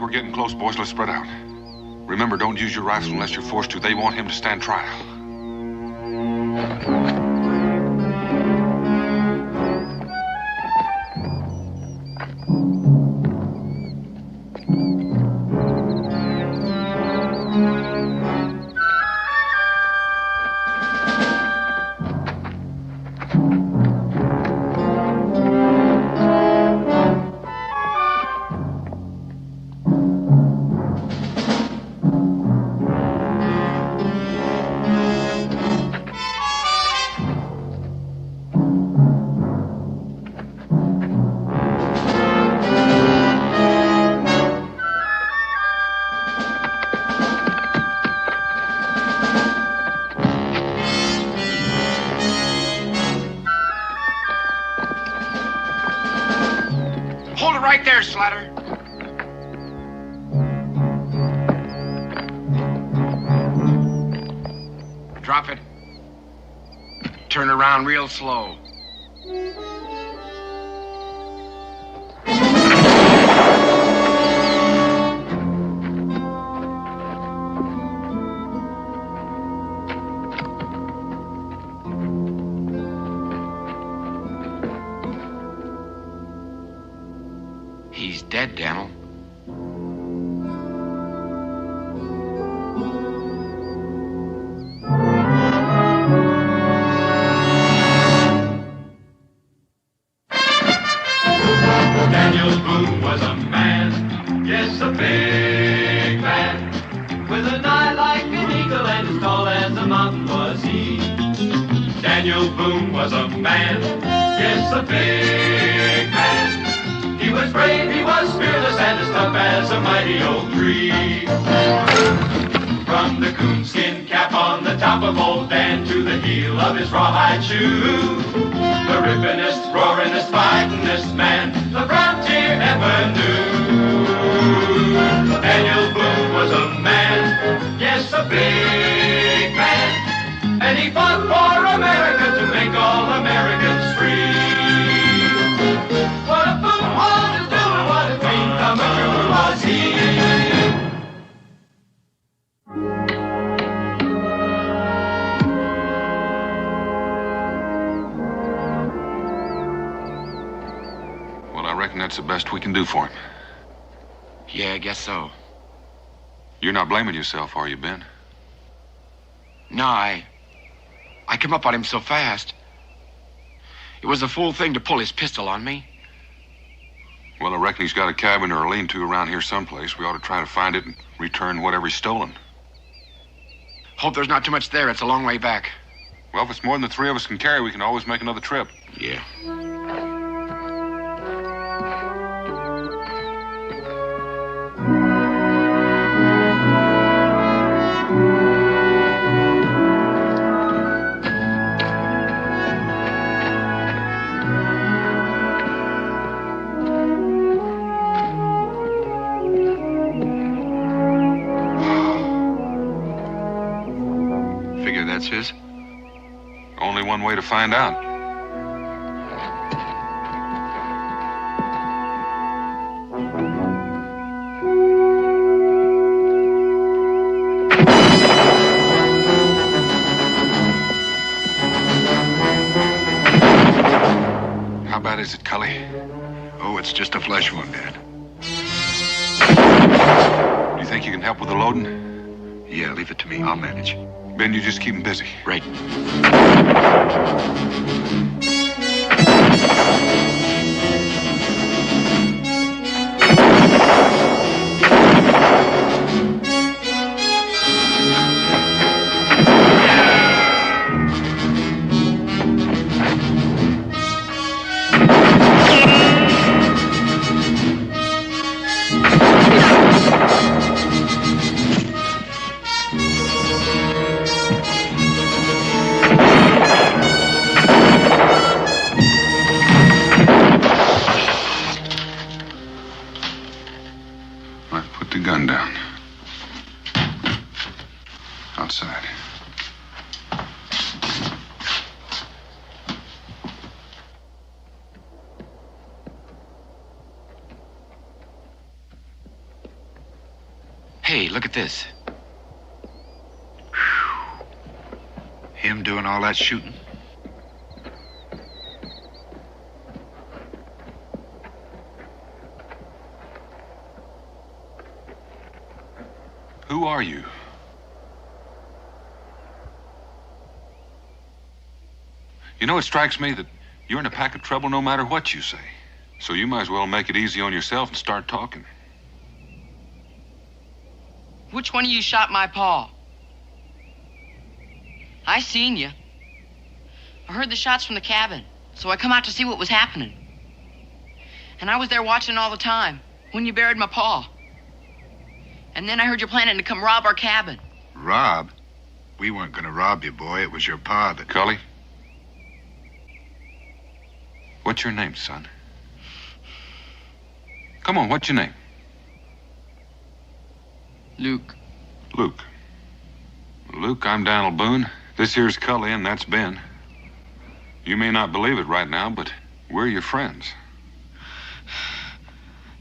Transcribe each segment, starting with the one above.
we're getting close, boys. Let's spread out. Remember, don't use your rifle unless you're forced to. They want him to stand trial. Drop it. Turn around real slow. He's dead, Daniel. Daniel Boone was a man, yes, a big man, with an eye like an eagle and as tall as a mountain was he. Daniel Boone was a man, yes, a big man. He was brave, he was fearless, and as tough as a mighty oak tree. From the coonskin cap on the top of old Dan to the heel of his rawhide shoe, the rippinest, roaringest, fightingest man the frontier ever knew. Daniel Boone was a man, yes, a big man, and he fought for America to make all Americans free. What a Boone wanted to do and what a dream come true was he. That's the best we can do for him. Yeah, I guess so. You're not blaming yourself, are you, Ben? No, I come up on him so fast. It was a fool thing to pull his pistol on me. Well, I reckon he's got a cabin or a lean-to around here someplace. We ought to try to find it and return whatever he's stolen. Hope there's not too much there. It's a long way back. Well, if it's more than the three of us can carry, we can always make another trip. Yeah. His? Only one way to find out. How bad is it, Cully? Oh, it's just a flesh wound, Dad. Do you think you can help with the loading? Yeah, leave it to me. I'll manage. Ben, you just keep him busy. Right. look at this. Him doing all that shooting? Who are you? You know, it strikes me that you're in a pack of trouble no matter what you say. So you might as well make it easy on yourself and start talking. Which one of you shot my pa? I seen you. I heard the shots from the cabin, so I come out to see what was happening. And I was there watching all the time, when you buried my pa. And then I heard you planning to come rob our cabin. Rob? We weren't gonna rob you, boy. It was your pa that... Cully? What's your name, son? Come on, what's your name? Luke. Luke. Luke, I'm Daniel Boone. This here's Cully, and that's Ben. You may not believe it right now, but we're your friends.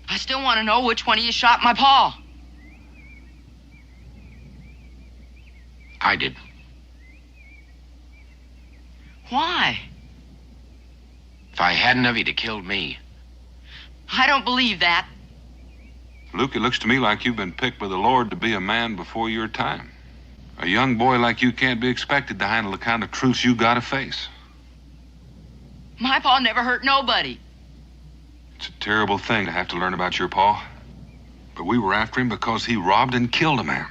I still want to know which one of you shot my pa. I did. Why? If I hadn't of, he'd have killed me. I don't believe that. Luke, it looks to me like you've been picked by the Lord to be a man before your time. A young boy like you can't be expected to handle the kind of truths you gotta face. My pa never hurt nobody. It's a terrible thing to have to learn about your pa. But we were after him because he robbed and killed a man.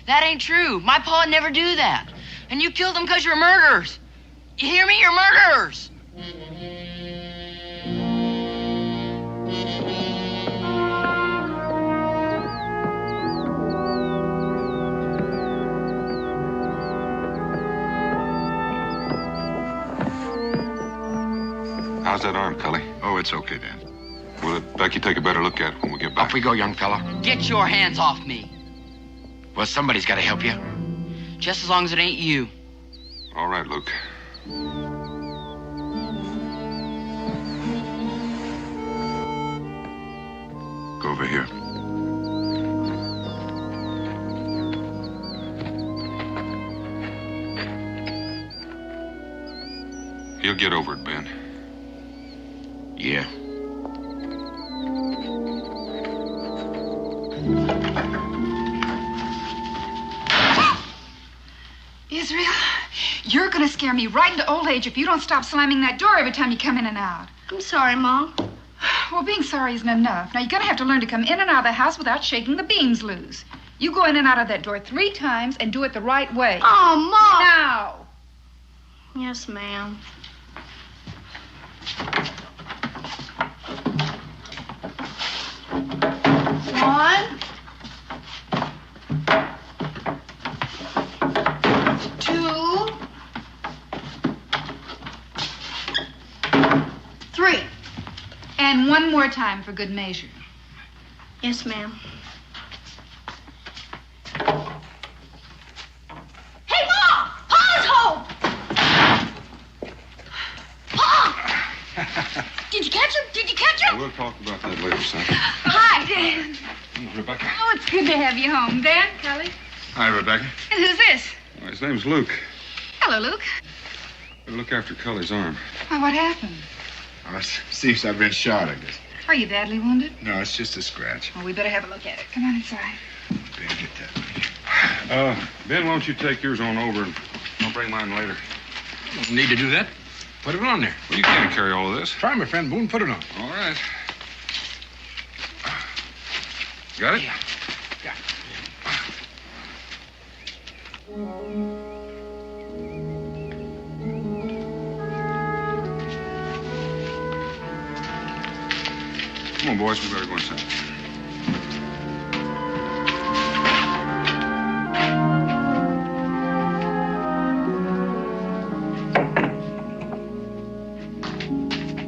That ain't true. My pa never do that. And you killed him because you're murderers. You hear me? You're murderers. How's that arm, Cully? Oh, it's okay, Dan. We'll let Becky take a better look at it when we get back. Off we go, young fella. Get your hands off me. Well, somebody's got to help you. Just as long as it ain't you. All right, Luke. Go over here. He'll get over it, Ben. Yeah. Israel, you're gonna scare me right into old age if you don't stop slamming that door every time you come in and out. I'm sorry, Mom. Well, being sorry isn't enough. Now, you're gonna have to learn to come in and out of the house without shaking the beams loose. You go in and out of that door 3 times and do it the right way. Oh, Mom! Now! Yes, ma'am. One. 2. 3. And one more time for good measure. Yes, ma'am. Hey, Mom! Pa's home! Pa! Did you catch him? Did you catch him? We'll talk about that later, son. Hi, Dan. Rebecca. Oh, it's good to have you home. Dan, Cully. Hi, Rebecca. And who's this? Well, his name's Luke. Hello, Luke. We'll look after Cully's arm. Why, what happened? Oh, it seems I've been shot, I guess. Are you badly wounded? No, it's just a scratch. Well, we better have a look at it. Come on inside. Ben, get that. Ben, why don't you take yours on over and I'll bring mine later. Don't need to do that. Put it on there. Well, you can't carry all of this. Try, my friend Boone. Put it on. All right. Got it? Yeah. Yeah. Come on, boys. We better go inside.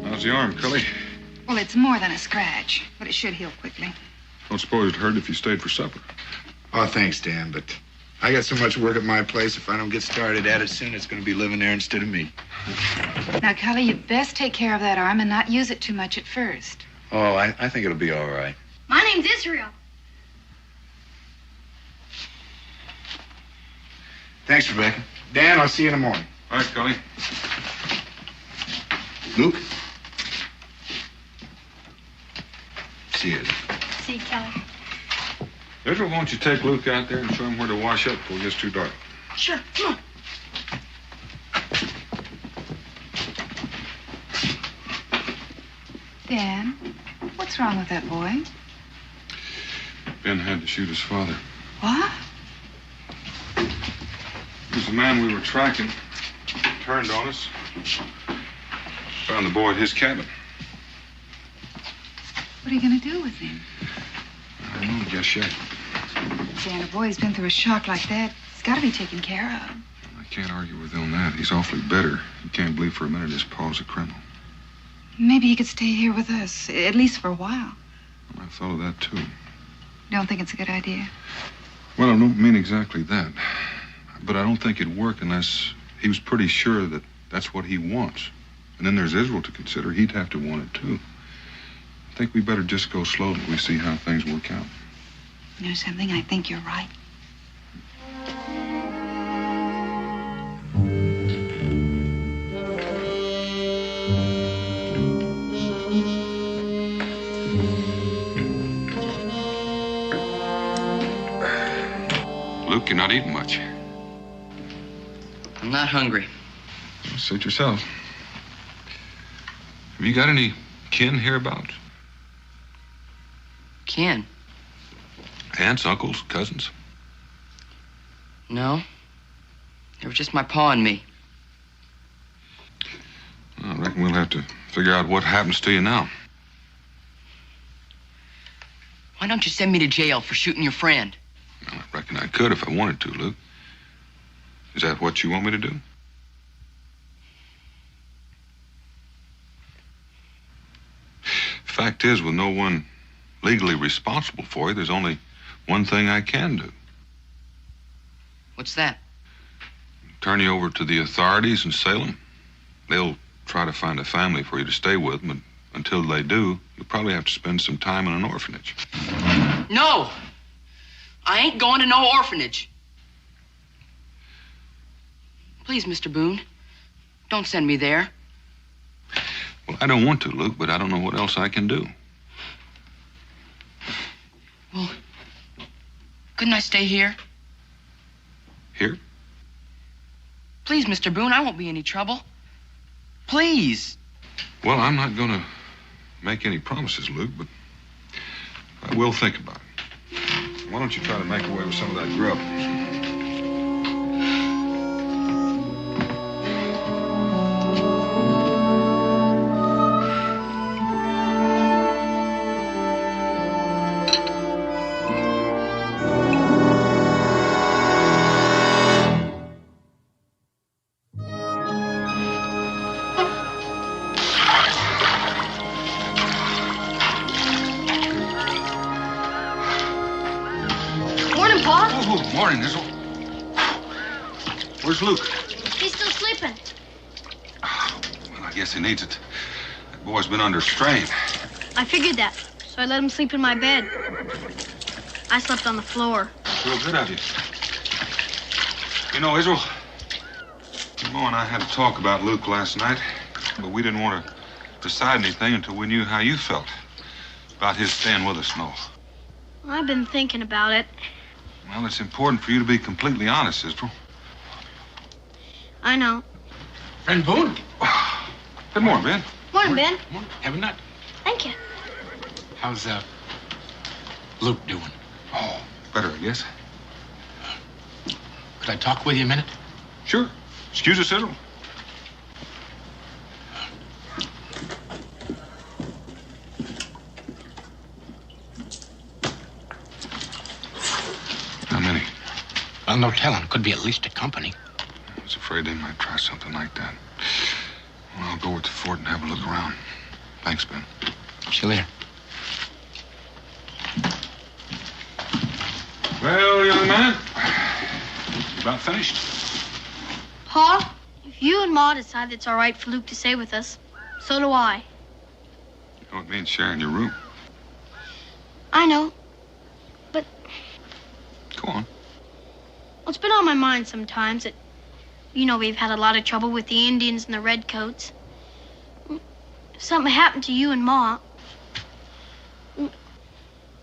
How's the arm, Cully? Well, it's more than a scratch, but it should heal quickly. Don't suppose it'd hurt if you stayed for supper. Oh, thanks, Dan, but I got so much work at my place. If I don't get started at it soon, it's going to be living there instead of me. Now, Cully, you'd best take care of that arm and not use it too much at first. Oh, I think it'll be all right. My name's Israel. Thanks, Rebecca. Dan, I'll see you in the morning. All right, Scully. Luke? See you. See you, Kelly. Israel, why don't you take Luke out there and show him where to wash up before it gets too dark? Sure, come on. Dan, what's wrong with that boy? Ben had to shoot his father. What? It was the man we were tracking. Turned on us. Found the boy at his cabin. What are you going to do with him? I don't know just yet. Dan, a boy's been through a shock like that. He's got to be taken care of. I can't argue with him on that. He's awfully bitter. He can't believe for a minute his pa's a criminal. Maybe he could stay here with us, at least for a while. I thought of that, too. Don't think it's a good idea? Well, I don't mean exactly that. But I don't think it'd work unless he was pretty sure that that's what he wants. And then there's Israel to consider. He'd have to want it, too. I think we better just go slow till we see how things work out. You know something? I think you're right. Luke, you're not eating much. I'm not hungry. Well, suit yourself. Have you got any kin hereabouts? Ken? Aunts, uncles, cousins? No. It was just my pa and me. I reckon we'll have to figure out what happens to you now. Why don't you send me to jail for shooting your friend? Well, I reckon I could if I wanted to, Luke. Is that what you want me to do? Fact is, with no one legally responsible for you, there's only one thing I can do. What's that? Turn you over to the authorities in Salem. They'll try to find a family for you to stay with, but until they do, you'll probably have to spend some time in an orphanage. No! I ain't going to no orphanage. Please, Mr. Boone, don't send me there. Well, I don't want to, Luke, but I don't know what else I can do. Well, couldn't I stay here? Here? Please, Mr. Boone, I won't be any trouble. Please. Well, I'm not going to make any promises, Luke, but I will think about it. Why don't you try to make away with some of that grub? Morning, Israel. Where's Luke? He's still sleeping. Well, I guess he needs it. That boy's been under strain. I figured that, so I let him sleep in my bed. I slept on the floor. Real good of you. You know, Israel, Mo and I had a talk about Luke last night, but we didn't want to decide anything until we knew how you felt about his staying with us, Mo. I've been thinking about it. Well, it's important for you to be completely honest, Israel. I know. Friend Boone? Good morning, Ben. Morning, Ben. Morning. Have a nut. Thank you. How's Luke doing? Oh, better, I guess. Could I talk with you a minute? Sure. Excuse us, Israel. How many? Well, no telling. Could be at least a company. I was afraid they might try something like that. Well, I'll go with the fort and have a look around. Thanks, Ben. See you later. Well, young man, you about finished? Pa, if you and Ma decide it's all right for Luke to stay with us, so do I. You know, it means sharing your room. I know. But Go on. well, it's been on my mind sometimes that, you know, we've had a lot of trouble with the Indians and the Redcoats. If something happened to you and Ma,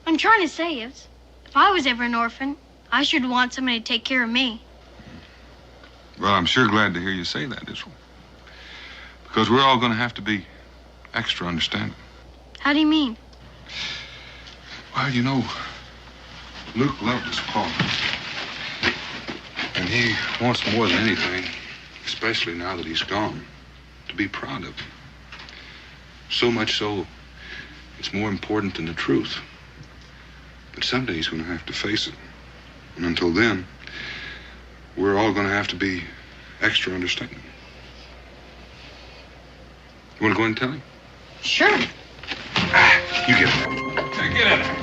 I'm trying to say is, if I was ever an orphan, I should want somebody to take care of me. Well, I'm sure glad to hear you say that, Israel. Because we're all going to have to be extra understanding. How do you mean? Well, you know, Luke loved his pa. And he wants more than anything, especially now that he's gone, to be proud of him. So much so, it's more important than the truth. But someday he's going to have to face it. And until then, we're all going to have to be extra understanding. You want to go in and tell him? Sure. You get in there. Get in there.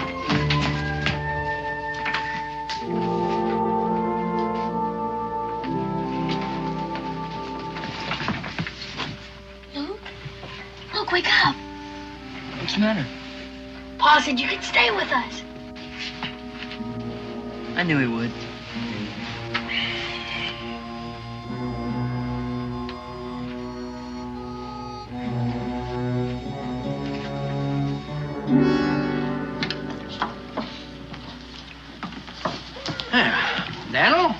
Luke, wake up. What's the matter? Pa said you could stay with us. I knew he would. Daniel?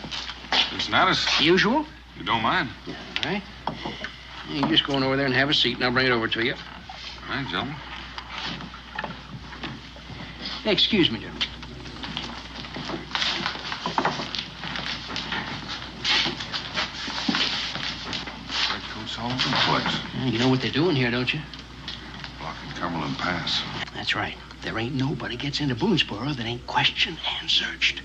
It's not as Usual? you don't mind. Yeah, all right. You just go on over there and have a seat, and I'll bring it over to you. All right, gentlemen. Hey, excuse me, gentlemen. Redcoats all over the place. Yeah, you know what they're doing here, don't you? Blocking Cumberland Pass. That's right. There ain't nobody gets into Boonesboro that ain't questioned and searched.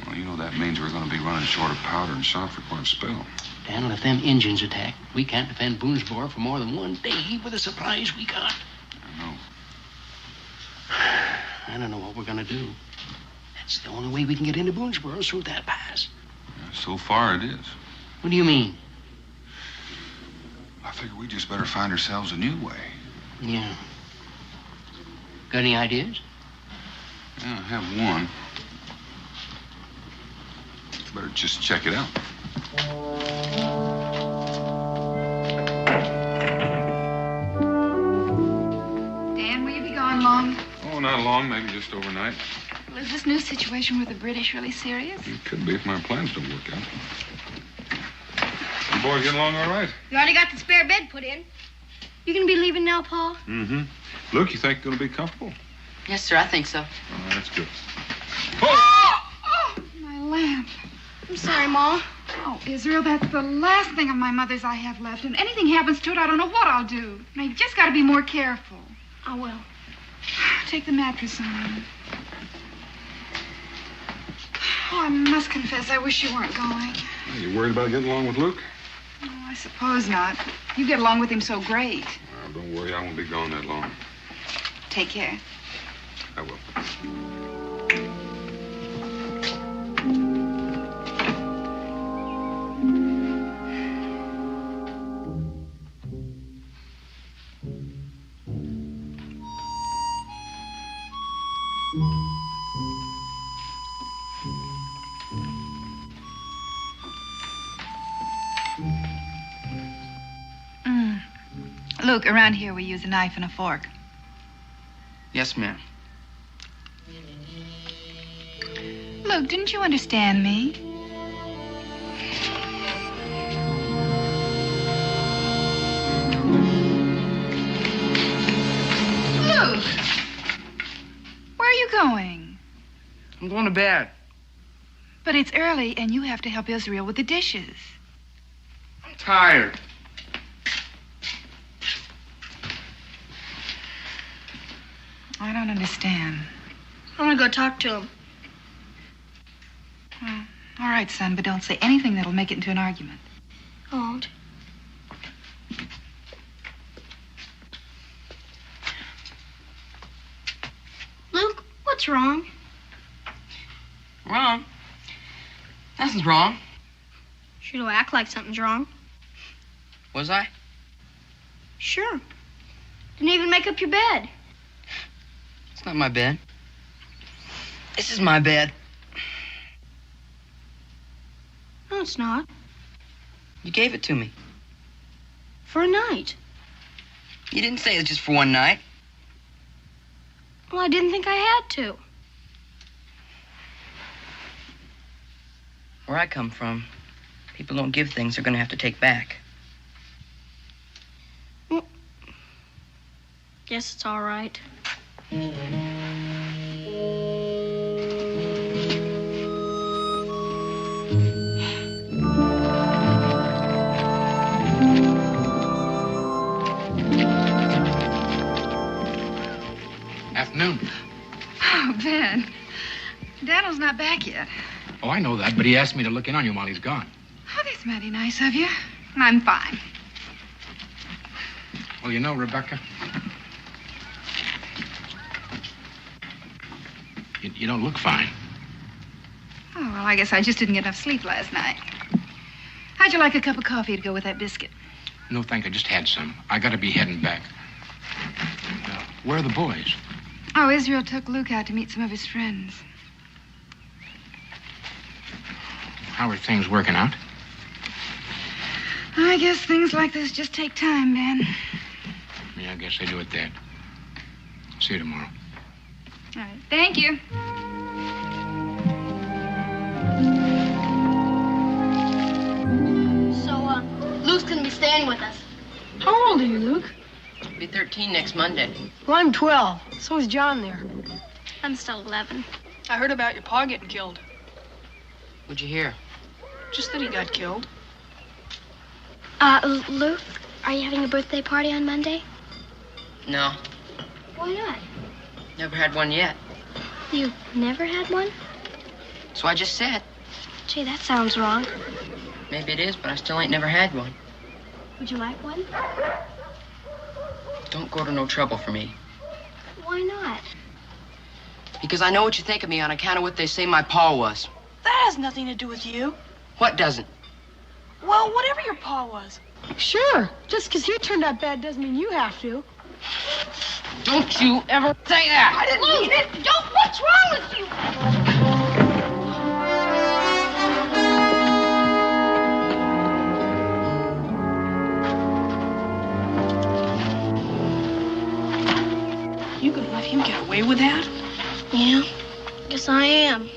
Well, you know that means we're going to be running short of powder and shot for quite a spell. Daniel, if them Injuns attack, we can't defend Boonesboro for more than one day with the supplies we got. I know. I don't know what we're gonna do. That's the only way we can get into Boonesboro is through that pass. Yeah, so far it is. What do you mean? I figure we just better find ourselves a new way. Yeah. Got any ideas? Yeah, I have one. Better just check it out. Dan, will you be gone long? Oh, not long, maybe just overnight. Well, is this new situation with the British really serious? It could be if my plans don't work out. You boys getting along all right? You already got the spare bed put in. You gonna be leaving now, Pa? Mm-hmm. Luke, you think you're going to be comfortable? Yes, sir, I think so. Oh, that's good. Oh, my lamp. I'm sorry, Ma. Oh, Israel, that's the last thing of my mother's I have left. And anything happens to it, I don't know what I'll do. Now, you've just got to be more careful. I will. Take the mattress on. Oh, I must confess, I wish you weren't going. Are you worried about getting along with Luke? Oh, I suppose not. You get along with him so great. Well, don't worry, I won't be gone that long. Take care. I will. Luke, around here we use a knife and a fork. Yes, ma'am. Luke, didn't you understand me? Luke! Where are you going? I'm going to bed. But it's early, and you have to help Israel with the dishes. I'm tired. I don't understand. I'm gonna go talk to him. Well, all right, son, but don't say anything that'll make it into an argument. I won't. Luke, what's wrong? Wrong? Nothing's wrong. Sure do act like something's wrong. Was I? Sure. Didn't even make up your bed. It's not my bed. This is my bed. it's not. You gave it to me. For a night. You didn't say it was just for one night. Well, I didn't think I had to. Where I come from, people don't give things they're going to have to take back. Well, guess it's all right. Afternoon. Oh, Ben. Daniel's not back yet. Oh, I know that, but he asked me to look in on you while he's gone. Oh, that's mighty nice of you. I'm fine. Well, you know, Rebecca, you don't look fine. Oh, well, I guess I just didn't get enough sleep last night. How'd you like a cup of coffee to go with that biscuit? No, thank you. I just had some. I gotta be heading back. Where are the boys? Oh, Israel took Luke out to meet some of his friends. How are things working out? I guess things like this just take time, Ben. Yeah, I guess they do it then. See you tomorrow. All right. Thank you. So, Luke's gonna be staying with us. How old are you, Luke? I'll be 13 next Monday. Well, I'm 12. So is John there. I'm still 11. I heard about your pa getting killed. What'd you hear? Just that he got killed. Luke, are you having a birthday party on Monday? No, Why not? never had one yet. You've never had one? So I just said. Gee, that sounds wrong. Maybe it is, but I still ain't never had one. Would you like one? Don't go to no trouble for me. Why not? Because I know what you think of me on account of what they say my pa was. That has nothing to do with you. What doesn't? Well, whatever your pa was. Sure. Just because he turned out bad doesn't mean you have to. Don't you ever say that! I didn't mean it. Don't. What's wrong with you? You gonna let him get away with that? Yeah, guess I am.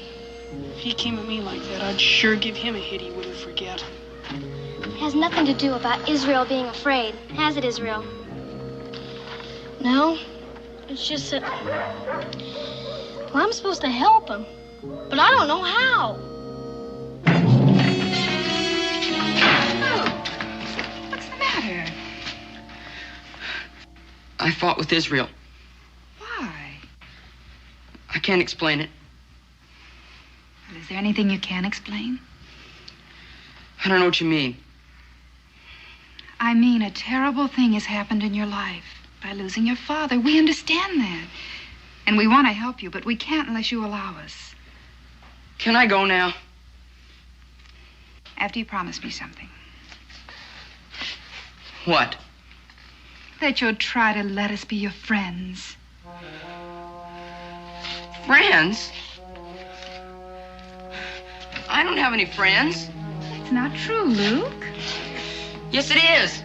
If he came at me like that, I'd sure give him a hit he wouldn't forget. It has nothing to do about Israel being afraid, has it, Israel? No, it's just that... Well, I'm supposed to help him, but I don't know how. Oh, what's the matter? I fought with Israel. Why? I can't explain it. Well, is there anything you can explain? I don't know what you mean. I mean, a terrible thing has happened in your life by losing your father. We understand that. And we want to help you, but we can't unless you allow us. Can I go now? After you promise me something. What? That you'll try to let us be your friends. Friends? I don't have any friends. It's not true, Luke. Yes, it is.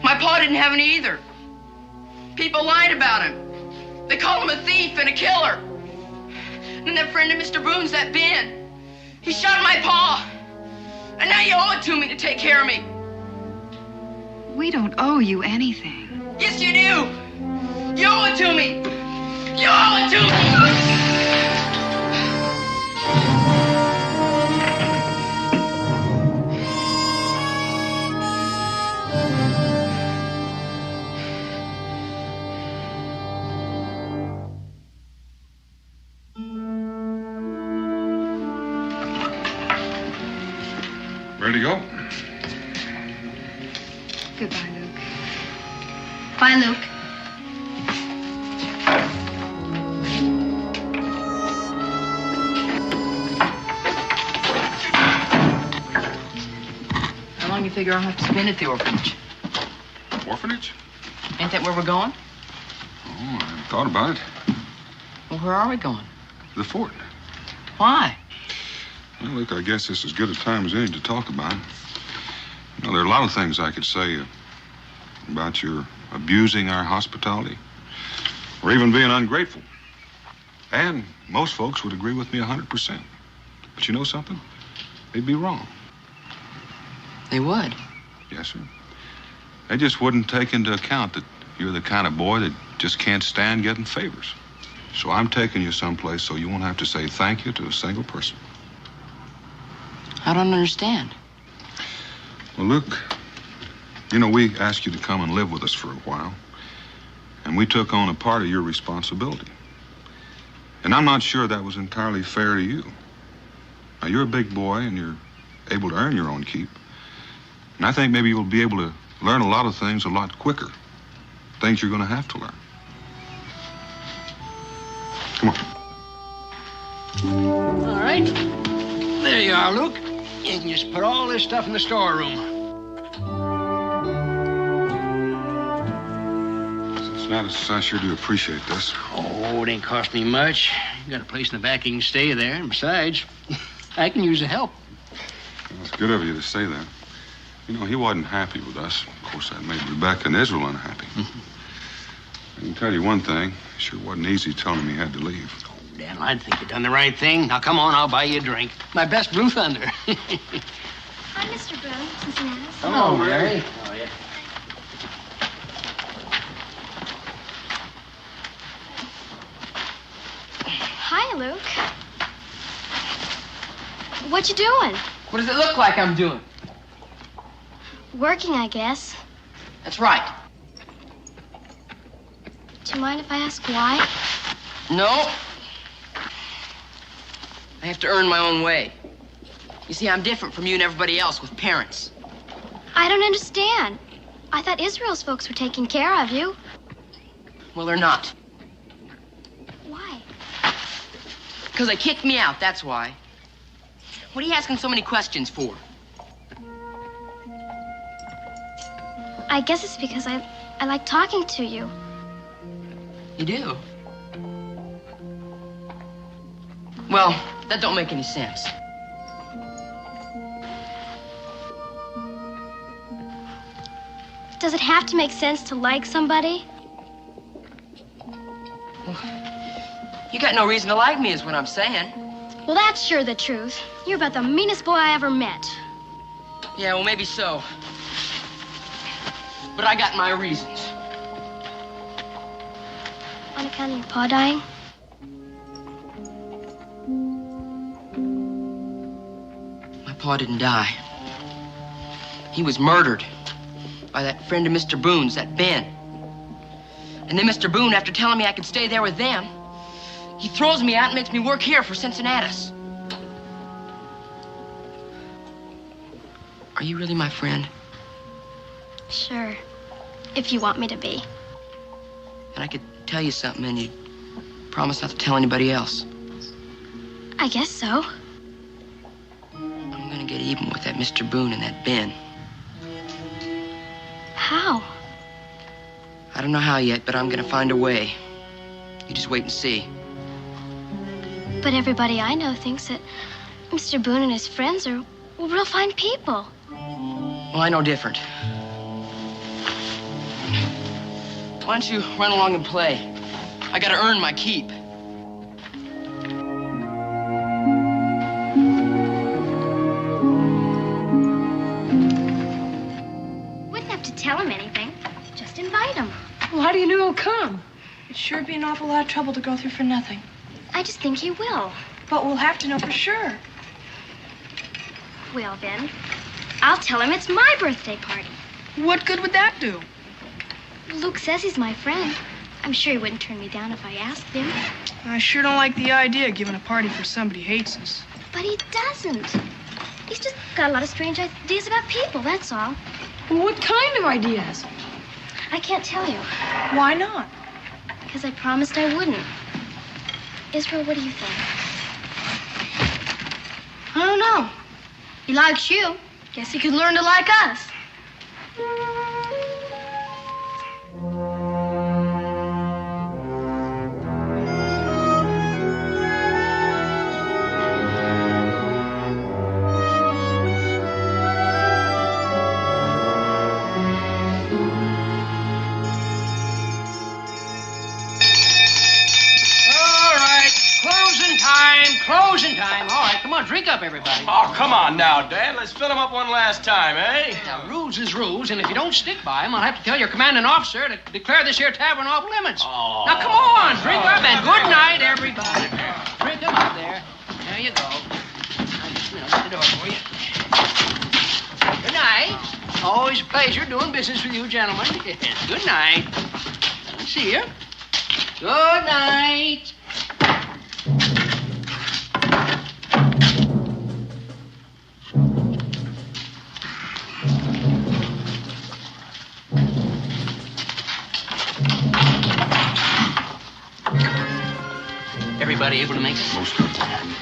My pa didn't have any either. People lied about him. They called him a thief and a killer. And that friend of Mr. Boone's, that Ben, he shot my pa. And now you owe it to me to take care of me. We don't owe you anything. Yes, you do. You owe it to me. You owe it to me. Ready to go? Goodbye, Luke. Bye, Luke. How long do you figure I'll have to spend at the orphanage? Orphanage? Ain't that where we're going? Oh, I haven't thought about it. Well, where are we going? The fort. Why? Well, look, I guess this is as good a time as any to talk about it. You know, there are a lot of things I could say about your abusing our hospitality, or even being ungrateful. And most folks would agree with me 100%. But you know something? They'd be wrong. They would? Yes, sir. They just wouldn't take into account that you're the kind of boy that just can't stand getting favors. So I'm taking you someplace so you won't have to say thank you to a single person. I don't understand. Well, look, you know, we asked you to come and live with us for a while, and we took on a part of your responsibility. And I'm not sure that was entirely fair to you. Now, you're a big boy, and you're able to earn your own keep. And I think maybe you'll be able to learn a lot of things a lot quicker. Things you're going to have to learn. Come on. All right. There you are, Luke. You can just put all this stuff in the storeroom. Cincinnatus, I sure do appreciate this. Oh, it ain't cost me much. You got a place in the back you can stay there. And besides, I can use the help. Well, it's good of you to say that. You know, he wasn't happy with us. Of course, that made Rebecca and Israel unhappy. I can tell you one thing. It sure wasn't easy telling him he had to leave. Oh, Dan, I think you done the right thing. Now, come on, I'll buy you a drink. My best Blue Thunder. Hi, Mr. Boone, Cincinnatus. Hello, Mary. How are you? Hi, Luke. What you doing? What does it look like I'm doing? Working, I guess. That's right. Do you mind if I ask why? No. I have to earn my own way. You see, I'm different from you and everybody else with parents. I don't understand. I thought Israel's folks were taking care of you. Well, they're not. Why? Because they kicked me out, that's why. What are you asking so many questions for? I guess it's because I like talking to you. You do? Well, that don't make any sense. Does it have to make sense to like somebody? You got no reason to like me, is what I'm saying. Well, that's sure the truth. You're about the meanest boy I ever met. Yeah, well, maybe so. But I got my reasons. On account of your pa dying? My pa didn't die. He was murdered by that friend of Mr. Boone's, that Ben. And then Mr. Boone, after telling me I could stay there with them, he throws me out and makes me work here for Cincinnatus. Are you really my friend? Sure. If you want me to be. And I could tell you something and you'd promise not to tell anybody else. I guess so. I'm gonna get even with that Mr. Boone and that Ben. How? I don't know how yet, but I'm gonna find a way. You just wait and see. But everybody I know thinks that Mr. Boone and his friends are real fine people. Well, I know different. Why don't you run along and play? I gotta earn my keep. Wouldn't have to tell him anything. Just invite him. Well, how do you know he'll come? It'd sure be an awful lot of trouble to go through for nothing. I just think he will. But we'll have to know for sure. Well, then, I'll tell him it's my birthday party. What good would that do? Luke says he's my friend. I'm sure he wouldn't turn me down if I asked him. I sure don't like the idea of giving a party for somebody who hates us. But he doesn't. He's just got a lot of strange ideas about people, that's all. What kind of ideas? I can't tell you. Why not? Because I promised I wouldn't. Israel, what do you think? I don't know. He likes you. Guess he could learn to like us. drink up, everybody. Oh, come on now, Dad. Let's fill them up one last time, eh? Now, rules is rules, and if you don't stick by them, I'll have to tell your commanding officer to declare this here tavern off limits. Oh. Now, come on, drink up, and good night, everybody. Drink them up there. There you go. I'll just, shut the door for you. Good night. Always a pleasure doing business with you, gentlemen. Yes, good night. I'll see you. Good night. Everybody able to make it? Most of them.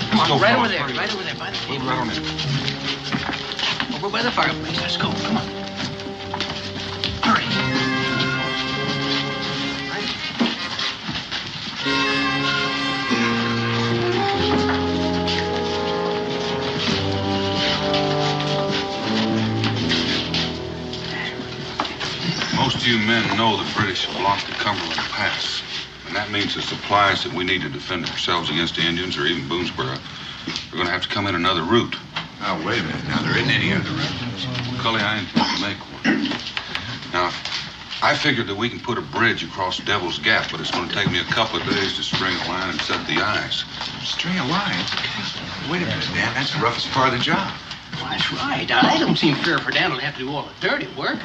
Come on, right over there, by the table. Right on it. Over by the fireplace. Let's go. Come on. Hurry. Most of you men know the British have blocked the Cumberland Pass. And that means the supplies that we need to defend ourselves against the Indians or even Boonesboro are going to have to come in another route. Oh, wait a minute. Now, there isn't any other route. Cully, I intend to make one. Now, I figured that we can put a bridge across Devil's Gap, but it's going to take me a couple of days to string a line and set the ice. String a line? Wait a minute, Dan. That's the roughest part of the job. Well, that's right. I don't seem fair for Daniel to have to do all the dirty work.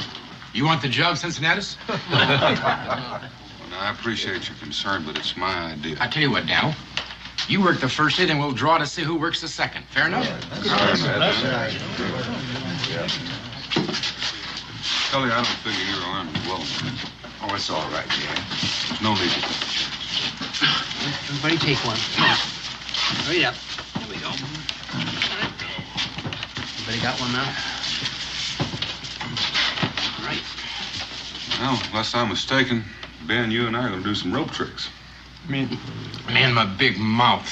You want the job, Cincinnatus? Well, now, I appreciate your concern, but it's my idea. I tell you what, Daniel. You work the first day, then we'll draw to see who works the second. Fair enough? Cully, I don't figure you're armed well. Oh, it's all right, Dan. There's no need to. Everybody take one. Come on. Hurry up. There we go. Everybody got one now? All right. Well, unless I'm mistaken, Ben, you and I are going to do some rope tricks. Man, my big mouth.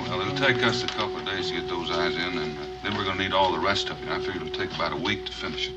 Well, it'll take us a couple of days to get those eyes in, and then we're going to need all the rest of it. I figure it'll take about a week to finish it.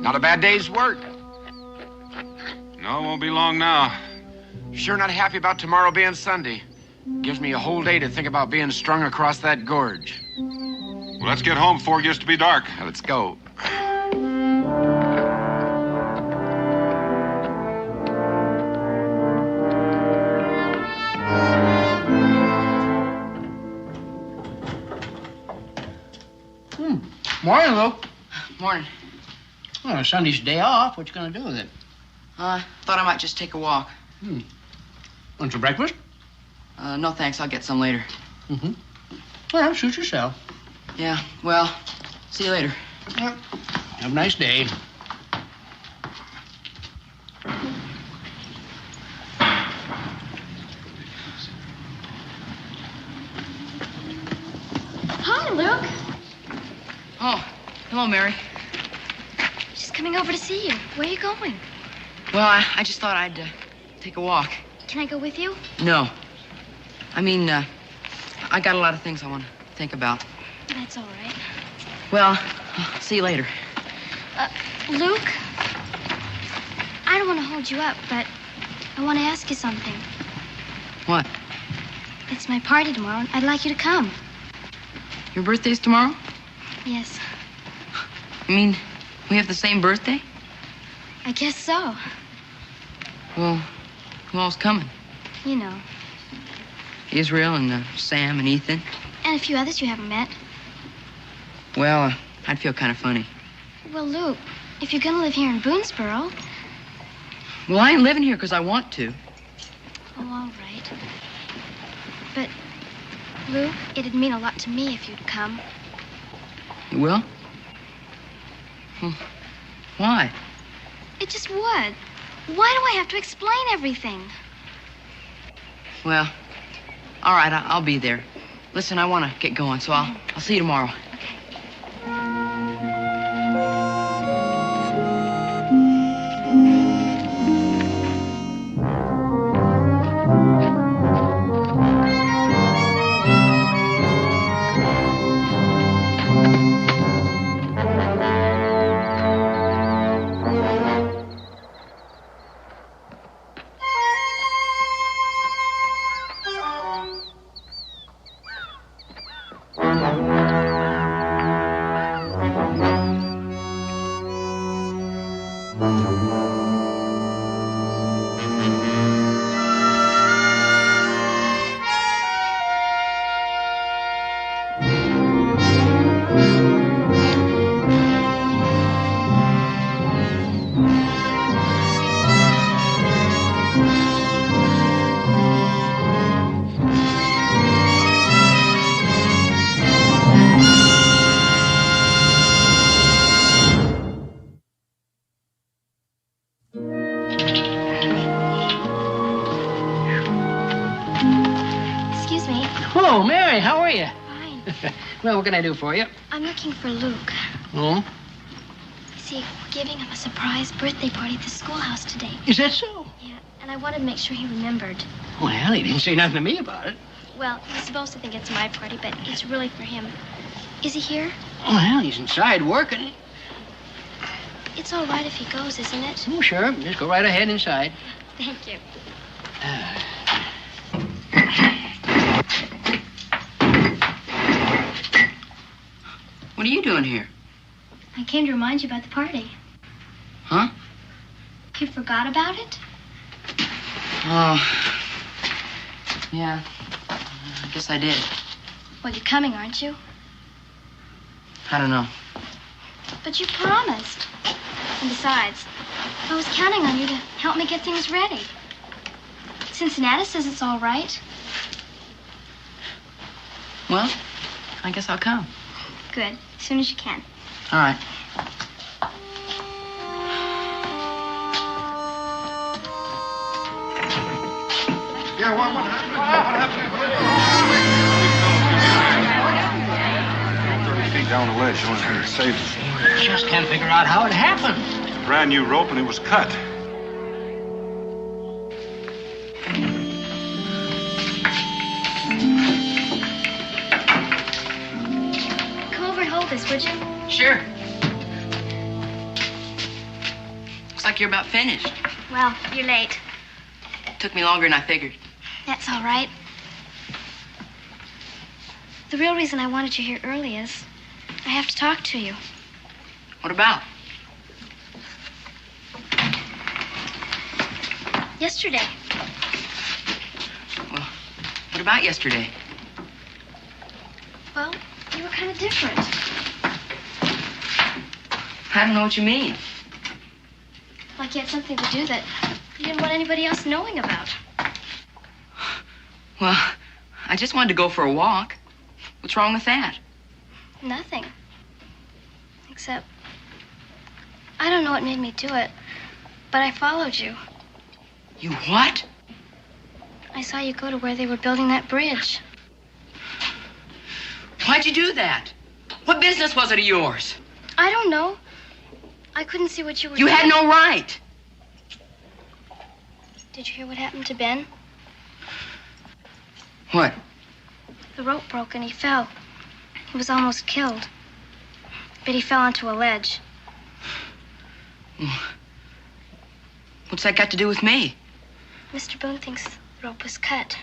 Not a bad day's work. No, it won't be long now. Sure not happy about tomorrow being Sunday. Gives me a whole day to think about being strung across that gorge. Well, let's get home before it gets to be dark. Now, let's go. Morning, Luke. Morning. Well, Sunday's day off. What you gonna do with it? Thought I might just take a walk. Want some breakfast? No thanks, I'll get some later. Mm-hmm. Well, suit yourself. Yeah, well, see you later. Well, have a nice day. Hi, Luke. Oh, hello, Mary. Just coming over to see you. Where are you going? Well, I just thought I'd take a walk. Can I go with you? No. I mean, I got a lot of things I want to think about. That's all right. Well, I'll see you later. Luke, I don't want to hold you up, but I want to ask you something. What? It's my party tomorrow, and I'd like you to come. Your birthday's tomorrow? Yes, You mean we have the same birthday? I guess so. Well, who all's coming? You know. Israel and Sam and Ethan. And And a few others you haven't met. Well, I'd feel kind of funny. Well, Luke, if you're going to live here in Boonesboro... Well, I ain't living here because I want to. Oh, all right. But, Luke, it'd mean a lot to me if you'd come. You will? Why? It just would. Why do I have to explain everything? Well, all right, I'll be there. Listen, I want to get going, so I'll see you tomorrow. Well, what can I do for you? I'm looking for Luke. Oh? See, we're giving him a surprise birthday party at the schoolhouse today. Is that so? Yeah, and I wanted to make sure he remembered. Well, he didn't say nothing to me about it. Well, he's supposed to think it's my party, but it's really for him. Is he here? Well, he's inside working. It's all right if he goes, isn't it? Oh, sure. Just go right ahead inside. Thank you. What are you doing here? I came to remind you about the party. Huh? You forgot about it? Oh. Yeah. I guess I did. Well, you're coming, aren't you? I don't know. But you promised. And besides, I was counting on you to help me get things ready. Cincinnati says it's all right. Well, I guess I'll come. Good. As soon as you can. All right. Yeah, what happened? 30 feet down the ledge, showing how to save us. Just can't figure out how it happened. Brand new rope, and it was cut. This, would you? Sure. Looks like you're about finished. Well, you're late. Took me longer than I figured. That's all right. The real reason I wanted you here early is I have to talk to you. What about? Yesterday. Well, what about yesterday? Well, you were kind of different. I don't know what you mean. Like you had something to do that you didn't want anybody else knowing about. Well, I just wanted to go for a walk. What's wrong with that? Nothing. Except, I don't know what made me do it, but I followed you. You what? I saw you go to where they were building that bridge. Why'd you do that? What business was it of yours? I don't know. I couldn't see what you were doing. You had no right. Did you hear what happened to Ben? What? The rope broke and he fell. He was almost killed. But he fell onto a ledge. What's that got to do with me? Mr. Boone thinks the rope was cut.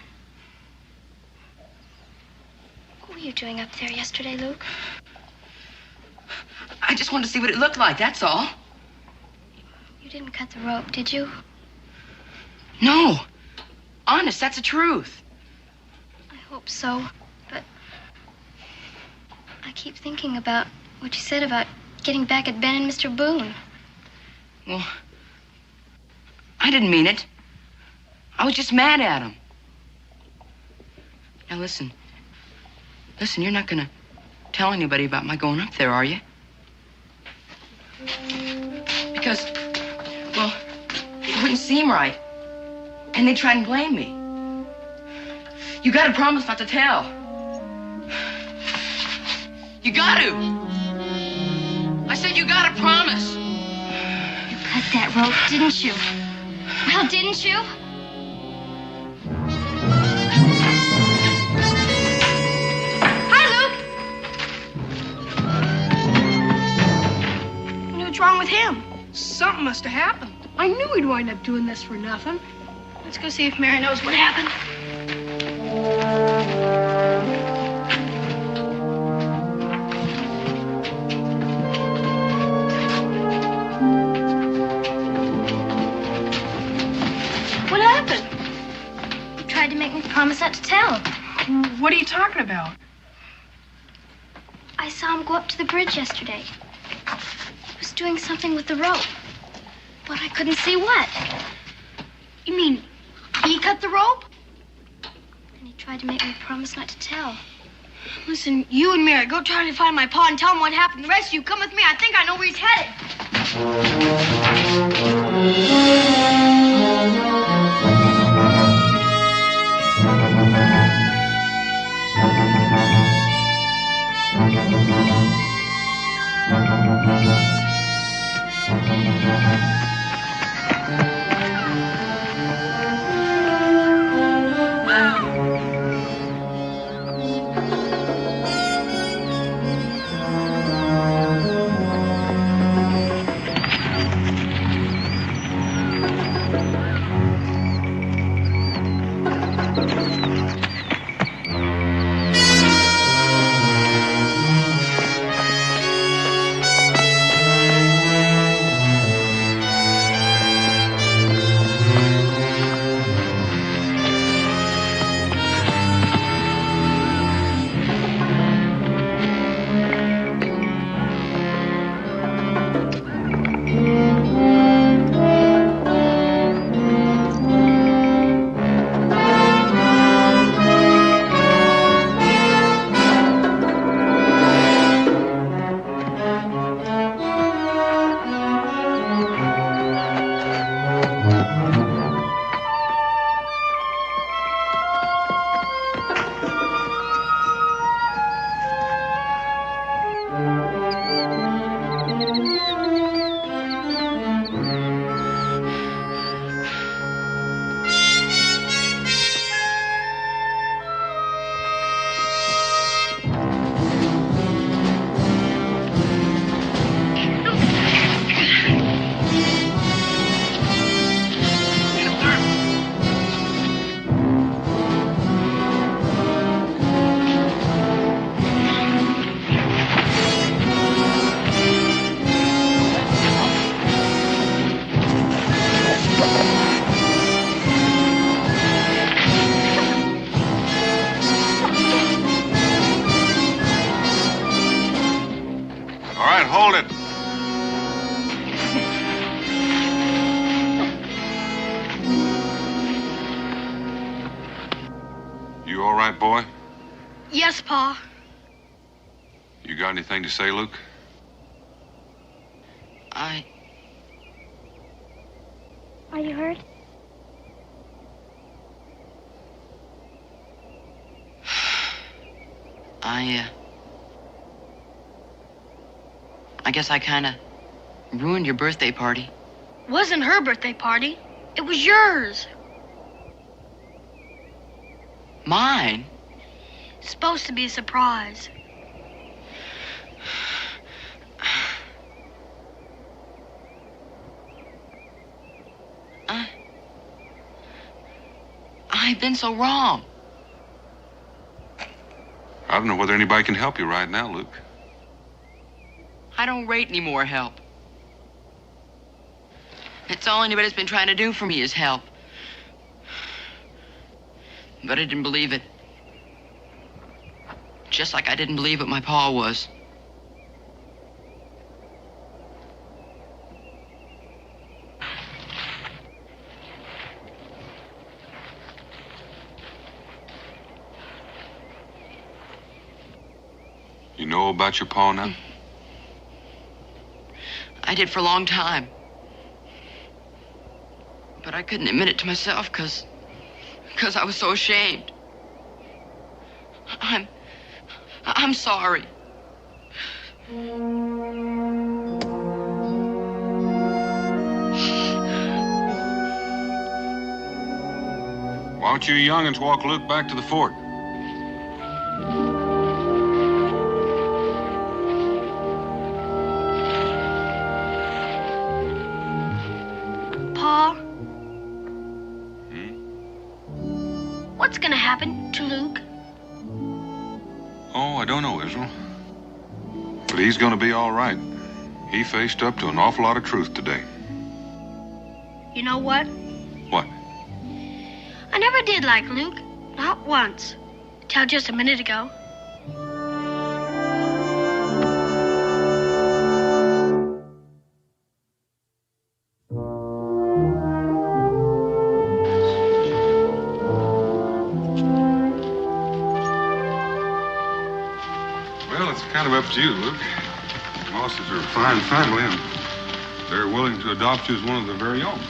What were you doing up there yesterday, Luke? I just wanted to see what it looked like, that's all. You didn't cut the rope, did you? No. Honest, that's the truth. I hope so, but I keep thinking about what you said about getting back at Ben and Mr. Boone. Well, I didn't mean it. I was just mad at him. Now listen. Listen, you're not gonna tell anybody about my going up there, are you? Because, well, it wouldn't seem right. And they'd try and blame me. You gotta promise not to tell. You gotta. I said you gotta promise. You cut that rope, didn't you? Well, didn't you? Hi, Luke. What's wrong with him? Something must have happened. I knew he'd wind up doing this for nothing. Let's go see if Mary knows what happened. What happened? He tried to make me promise not to tell. What are you talking about? I saw him go up to the bridge yesterday. He was doing something with the rope, but I couldn't see what. You mean he cut the rope? And he tried to make me promise not to tell. Listen, you and Mary, go try to find my pa and tell him what happened. The rest of you, come with me. I think I know where he's headed. Hold it. You all right, boy? Yes, Pa. You got anything to say, Luke? Are you hurt? I guess I kind of ruined your birthday party. It wasn't her birthday party. It was yours. Mine? It's supposed to be a surprise. I've been so wrong. I don't know whether anybody can help you right now, Luke. I don't rate any more help. It's all anybody's been trying to do for me is help. But I didn't believe it. Just like I didn't believe what my pa was. You know about your pa now? I did for a long time. But I couldn't admit it to myself because I was so ashamed. I'm sorry. Why don't you young'uns walk Luke back to the fort? Pa? What's gonna happen to Luke? Oh, I don't know, Israel. But he's gonna be all right. He faced up to an awful lot of truth today. You know what? What? I never did like Luke. Not once. Till just a minute ago. Well, it's kind of up to you, Luke. The Mosses are a fine family, and they're willing to adopt you as one of their very own.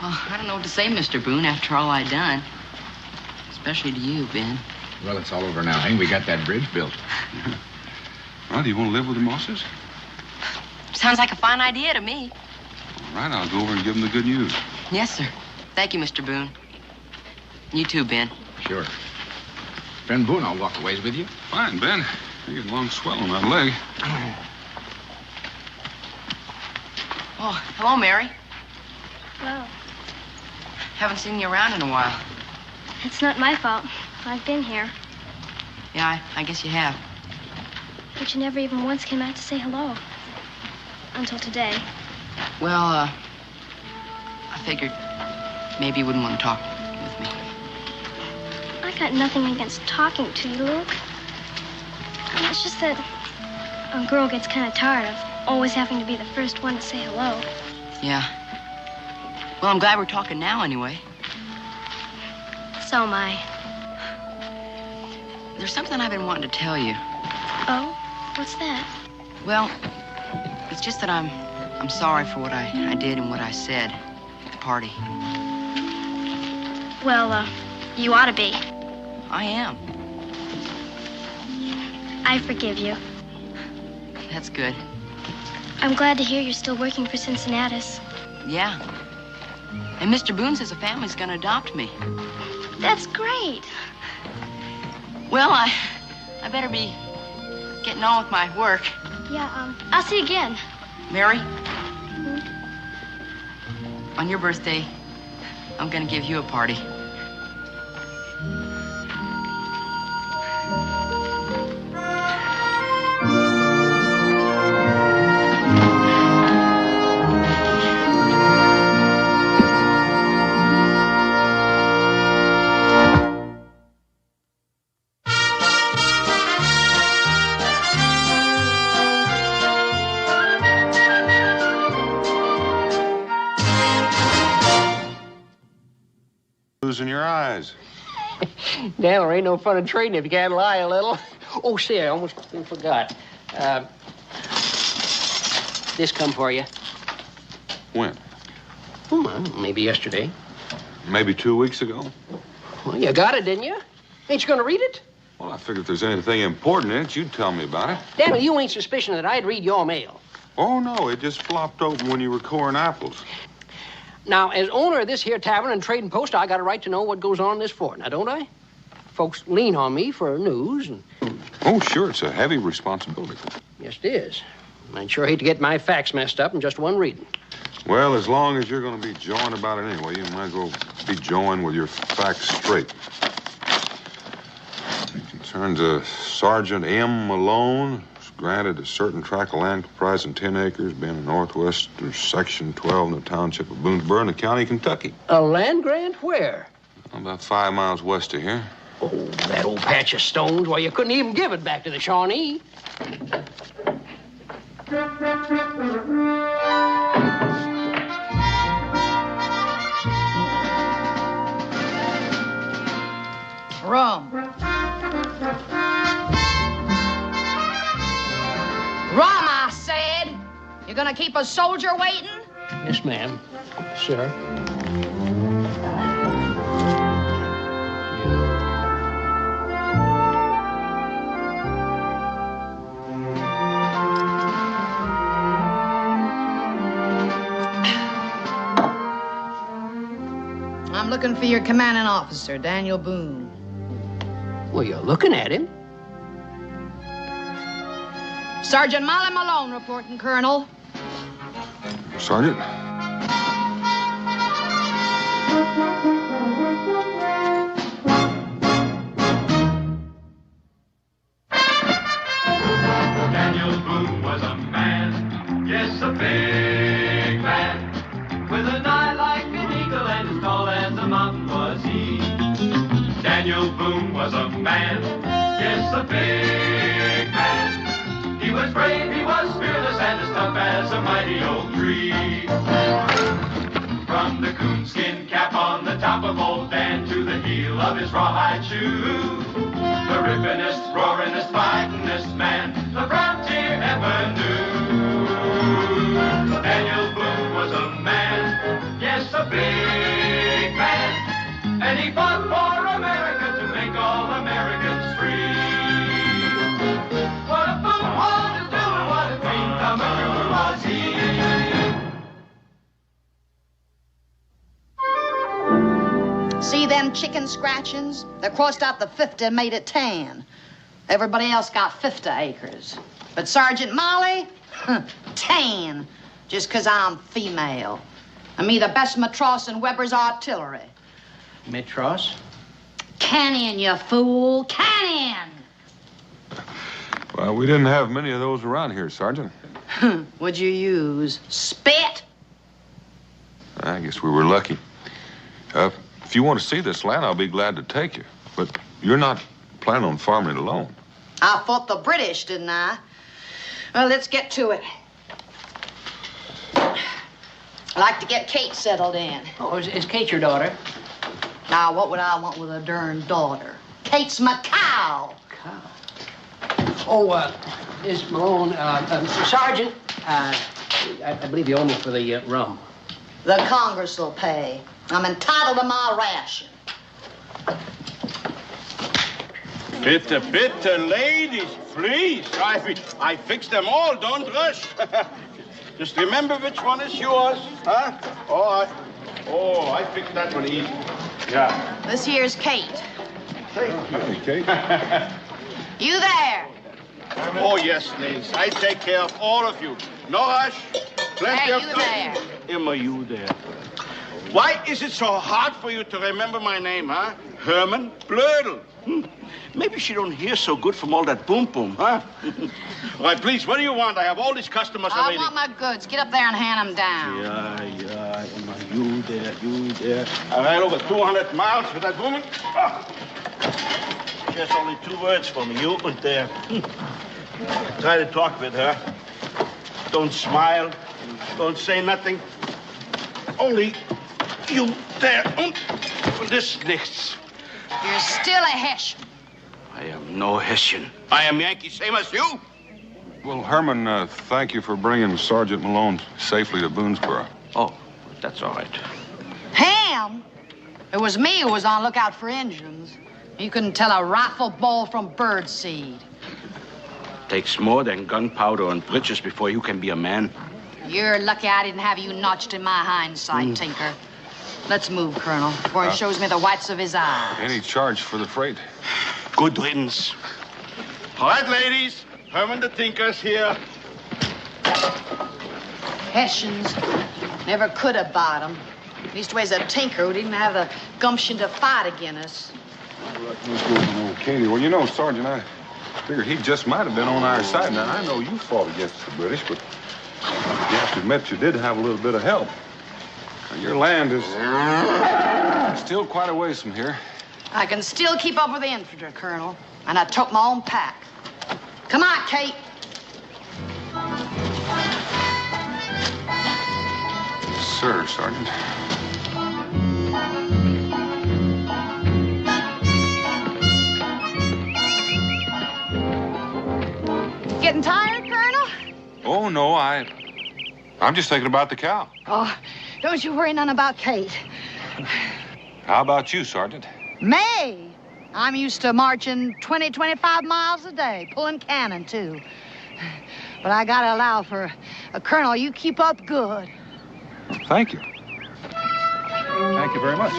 Well, I don't know what to say, Mr. Boone, after all I'd done. Especially to you, Ben. Well, it's all over now, eh? We got that bridge built. Well, do you want to live with the Mosses? Sounds like a fine idea to me. All right, I'll go over and give them the good news. Yes, sir. Thank you, Mr. Boone. You too, Ben. Sure. Ben Boone, I'll walk a ways with you. Fine, Ben. You're getting a long swell on that leg. Oh, hello, Mary. Well, Haven't seen you around in a while. it's not my fault. I've been here. Yeah, I guess you have. But you never even once came out to say hello. Until today. Well, I figured maybe you wouldn't want to talk with me. I got nothing against talking to you, Luke. It's just that a girl gets kind of tired of always having to be the first one to say hello. Yeah. Well, I'm glad we're talking now anyway. So am I. There's something I've been wanting to tell you. Oh? What's that? Well, it's just that I'm sorry for what I did and what I said at the party. Well, you ought to be. I am. I forgive you. That's good. I'm glad to hear you're still working for Cincinnatus. Yeah. And Mr. Boone says the family's gonna adopt me. That's great. Well, I better be getting on with my work. Yeah, I'll see you again. Mary? On your birthday, I'm gonna give you a party. In your eyes. Daniel, ain't no fun in trading if you can't lie a little. Oh, see, I almost forgot. This come for you. When? Well, maybe yesterday. Maybe 2 weeks ago. Well, you got it, didn't you? Ain't you gonna read it? Well, I figured if there's anything important in it, you'd tell me about it. Daniel, you ain't suspicious that I'd read your mail. Oh, no, it just flopped open when you were coring apples. Now, as owner of this here tavern and trading post, I got a right to know what goes on in this fort, now don't I? Folks lean on me for news and... Oh, sure, it's a heavy responsibility. Yes, it is. I'd sure hate to get my facts messed up in just one reading. Well, as long as you're going to be jawing about it anyway, you might as well be jawing with your facts straight. It concerns a Sergeant M. Malone, who's granted a certain tract of land comprising 10 acres, being in northwestern section 12 in the township of Boonesboro in the county of Kentucky. A land grant where? About 5 miles west of here. Oh, that old patch of stones. Why, you couldn't even give it back to the Shawnee. Rum. Rum, I said. You gonna keep a soldier waiting? Yes, ma'am. Sir. I'm looking for your commanding officer, Daniel Boone. Well, you're looking at him. Sergeant Molly Malone reporting, Colonel. Sergeant? Daniel Boone was a man, yes, a big man, with an eye like an eagle and as tall as a mountain was he. Daniel Boone was a man, yes, a big man. He was brave, he was fearless, and as tough as a mighty oak tree. From the coonskin cap on the top of old Dan to the heel of his rawhide shoe, the rippinest, roaringest, fightingest man the frontier ever knew. Daniel Boone was a man, yes, a big man, and he fought for America to make all Americans free. What a Boone wanted to do and what a dream come true was he. See them chicken scratchings? They crossed out the 50 and made it 10. Everybody else got 50 acres. But Sergeant Molly, 10, just 'cause I'm female. And me the best matros in Weber's artillery. Mitros? Cannon, you fool, cannon! Well, we didn't have many of those around here, Sergeant. What'd you use? Spit? I guess we were lucky. If you want to see this land, I'll be glad to take you. But you're not planning on farming it alone. I fought the British, didn't I? Well, let's get to it. I like to get Kate settled in. Oh, is Kate your daughter? Now, what would I want with a darn daughter? Kate's my cow. Oh, Miss Malone, Sergeant, I believe you owe me for the rum. The Congress will pay. I'm entitled to my ration. Bitte, ladies, please. I fixed them all. Don't rush. Just remember which one is yours, huh? Oh, I fixed that one easy. Yeah. This here's Kate. Thank you. Hey, Kate. You there? Oh, yes, ladies. I take care of all of you. No rush. Plenty Hey, of you time. there? Emma, you there. Why is it so hard for you to remember my name, huh? Herman Blödel. Maybe she don't hear so good from all that boom, huh? All right, please, what do you want? I have all these customers already. I want my goods. Get up there and hand them down. Yeah, Emma, you there. I ride over 200 miles with that woman. Oh. She has only 2 words for me, you and there. Try to talk with her. Don't smile. Don't say nothing. Only you there. This nichts. You're still a Hessian. I am no Hessian. I am Yankee, same as you. Well, Herman, thank you for bringing Sergeant Malone safely to Boonesboro. Oh, that's all right. Ham? It was me who was on lookout for Injuns. You couldn't tell a rifle ball from bird seed. Takes more than gunpowder and britches before you can be a man. You're lucky I didn't have you notched in my hindsight, Tinker. Let's move, Colonel, before he shows me the whites of his eyes. Any charge for the freight? Good riddance. All right, ladies. Herman the Tinker's here. Hessians never could have bought them. Leastways a tinker who didn't have the gumption to fight against us. Katie, well, you know, Sergeant, I figured he just might have been on our side. Now, I know you fought against the British, but you have to admit you did have a little bit of help. Now, your land is still quite a ways from here. I can still keep up with the infantry, Colonel. And I took my own pack. Come on, Kate. Sir, Sergeant. Getting tired, Colonel? Oh, no, I'm just thinking about the cow. Oh, don't you worry none about Kate. How about you, Sergeant? Me? I'm used to marching 20, 25 miles a day, pulling cannon, too. But I gotta allow for a Colonel, you keep up good. Thank you. Thank you very much.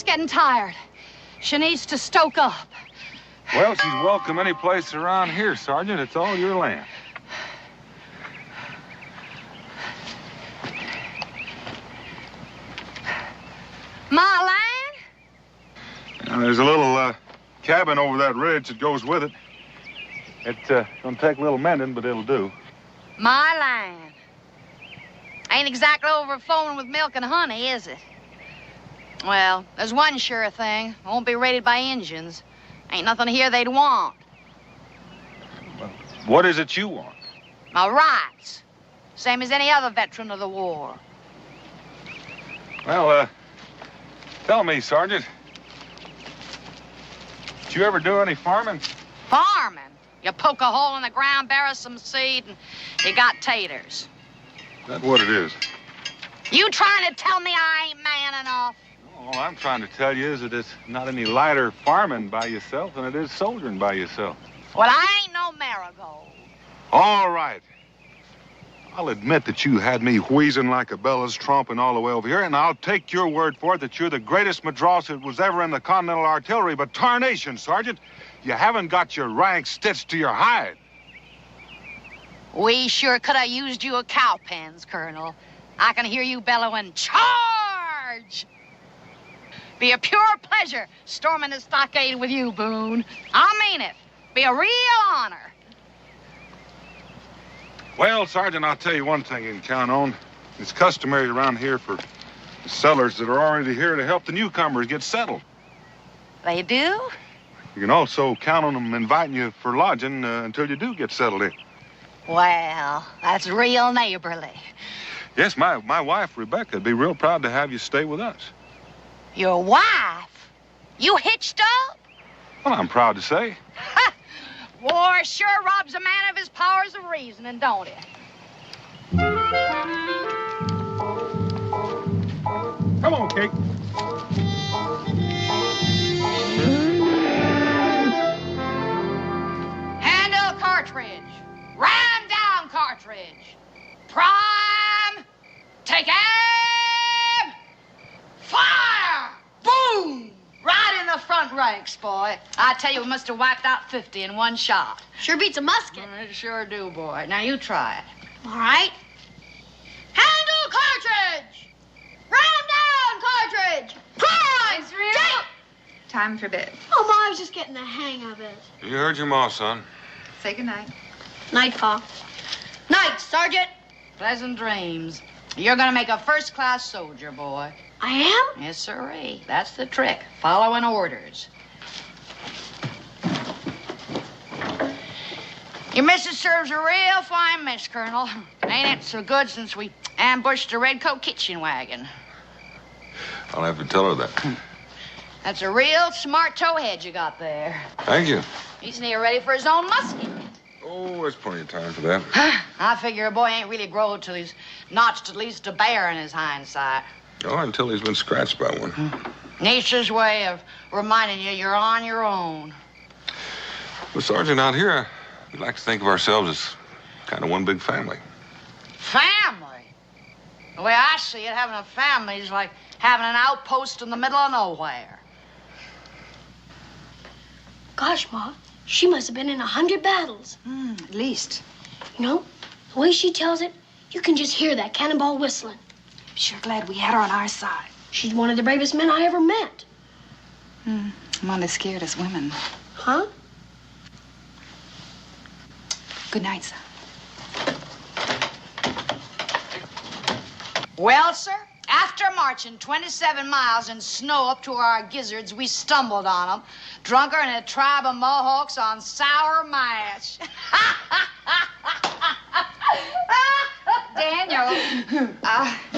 Getting tired. She needs to stoke up. Well, she's welcome any place around here, Sergeant. It's all your land. My land? Now, there's a little cabin over that ridge that goes with it. It's gonna take a little mending, but it'll do. My land. Ain't exactly overflowing with milk and honey, is it? Well, there's one sure thing. Won't be raided by Indians. Ain't nothing here they'd want. Well, what is it you want? My rights. Same as any other veteran of the war. Well, tell me, Sergeant. Did you ever do any farming? Farming? You poke a hole in the ground, bury some seed, and you got taters. That's what it is. You trying to tell me I ain't man enough? All I'm trying to tell you is that it's not any lighter farming by yourself than it is soldiering by yourself. Well, I ain't no marigold. All right. I'll admit that you had me wheezing like a bellows tromping all the way over here, and I'll take your word for it that you're the greatest madross that was ever in the Continental Artillery, but tarnation, Sergeant, you haven't got your rank stitched to your hide. We sure could have used you a cowpens, Colonel. I can hear you bellowing, charge! Be a pure pleasure storming the stockade with you, Boone. I mean it. Be a real honor. Well, Sergeant, I'll tell you one thing you can count on. It's customary around here for the settlers that are already here to help the newcomers get settled. They do? You can also count on them inviting you for lodging until you do get settled in. Well, that's real neighborly. Yes, my wife, Rebecca, would be real proud to have you stay with us. Your wife? You hitched up? Well, I'm proud to say. War sure robs a man of his powers of reasoning, don't it? Come on, Kate. Handle cartridge. Ram down cartridge. Prime. Take aim. Fire! Boom! Right in the front ranks, boy. I tell you, we must have wiped out 50 in one shot. Sure beats a musket. It sure do, boy. Now you try it. All right. Handle cartridge! Ram down cartridge! Prime! Israel! Time for bed. Oh, Ma, I was just getting the hang of it. You heard your ma, son. Say goodnight. Night, Pa. Night, Sergeant. Pleasant dreams. You're gonna make a first-class soldier, boy. I am? Yes, sirree. That's the trick. Following orders. Your missus serves a real fine mess, Colonel. Ain't it so good since we ambushed the Redcoat kitchen wagon? I'll have to tell her that. That's a real smart towhead you got there. Thank you. He's near ready for his own musket. Oh, there's plenty of time for that. I figure a boy ain't really grown till he's notched at least a bear in his hindsight. Oh, until he's been scratched by one. Nature's way of reminding you you're on your own. Well, Sergeant, out here, we like to think of ourselves as kind of one big family. Family? The way I see it, having a family is like having an outpost in the middle of nowhere. Gosh, Ma, she must have been in 100 battles. At least. You know, the way she tells it, you can just hear that cannonball whistling. Sure glad we had her on our side. She's one of the bravest men I ever met. I'm not as scared as women. Huh? Good night, son. Well, sir, after marching 27 miles in snow up to our gizzards, we stumbled on them, drunker than a tribe of Mohawks on sour mash. Daniel,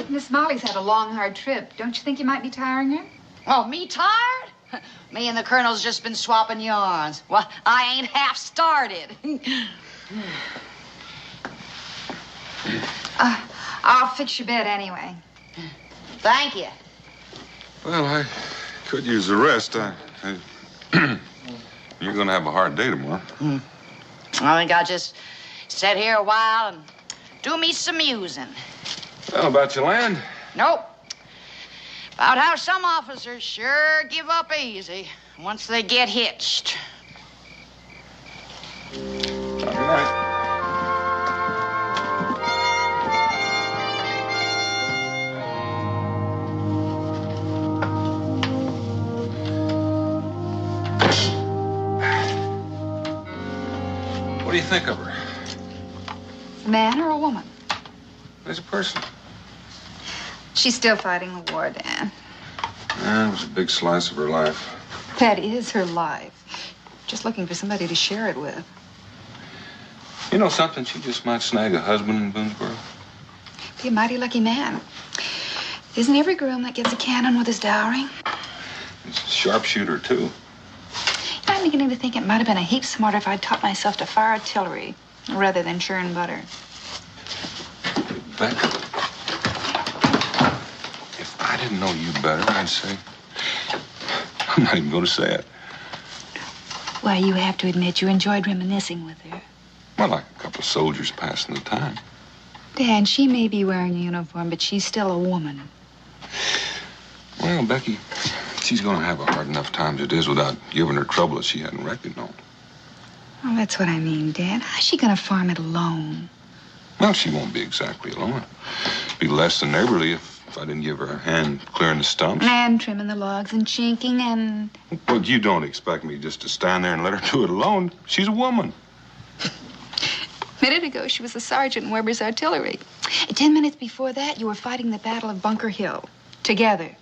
Miss Molly's had a long, hard trip. Don't you think you might be tiring her? Oh, me tired? Me and the Colonel's just been swapping yarns. Well, I ain't half started. I'll fix your bed anyway. Thank you. Well, I could use the rest. You're going to have a hard day tomorrow. I think I'll just sit here a while and do me some musing. Well, about your land? Nope. About how some officers sure give up easy once they get hitched. Good night. What do you think of her? A man or a woman? As a person. She's still fighting the war, Dan. It was a big slice of her life. That is her life. Just looking for somebody to share it with. You know something? She just might snag a husband in Boonesboro. Be a mighty lucky man. Isn't every groom that gets a cannon with his dowry? He's a sharpshooter, too. I'm beginning to think it might have been a heap smarter if I'd taught myself to fire artillery rather than churn butter. Beck, if I didn't know you better, I'd say... I'm not even going to say it. Why, you have to admit you enjoyed reminiscing with her. Well, like a couple of soldiers passing the time. Dan, she may be wearing a uniform, but she's still a woman. Well, Becky, she's going to have a hard enough time as it is without giving her trouble that she hadn't reckoned on. Well, that's what I mean, Dan. How's she going to farm it alone? Well, she won't be exactly alone. Be less than neighborly if I didn't give her a hand clearing the stumps. And trimming the logs and chinking and... Well, you don't expect me just to stand there and let her do it alone. She's a woman. A minute ago, she was a sergeant in Weber's artillery. 10 minutes before that, you were fighting the Battle of Bunker Hill. Together.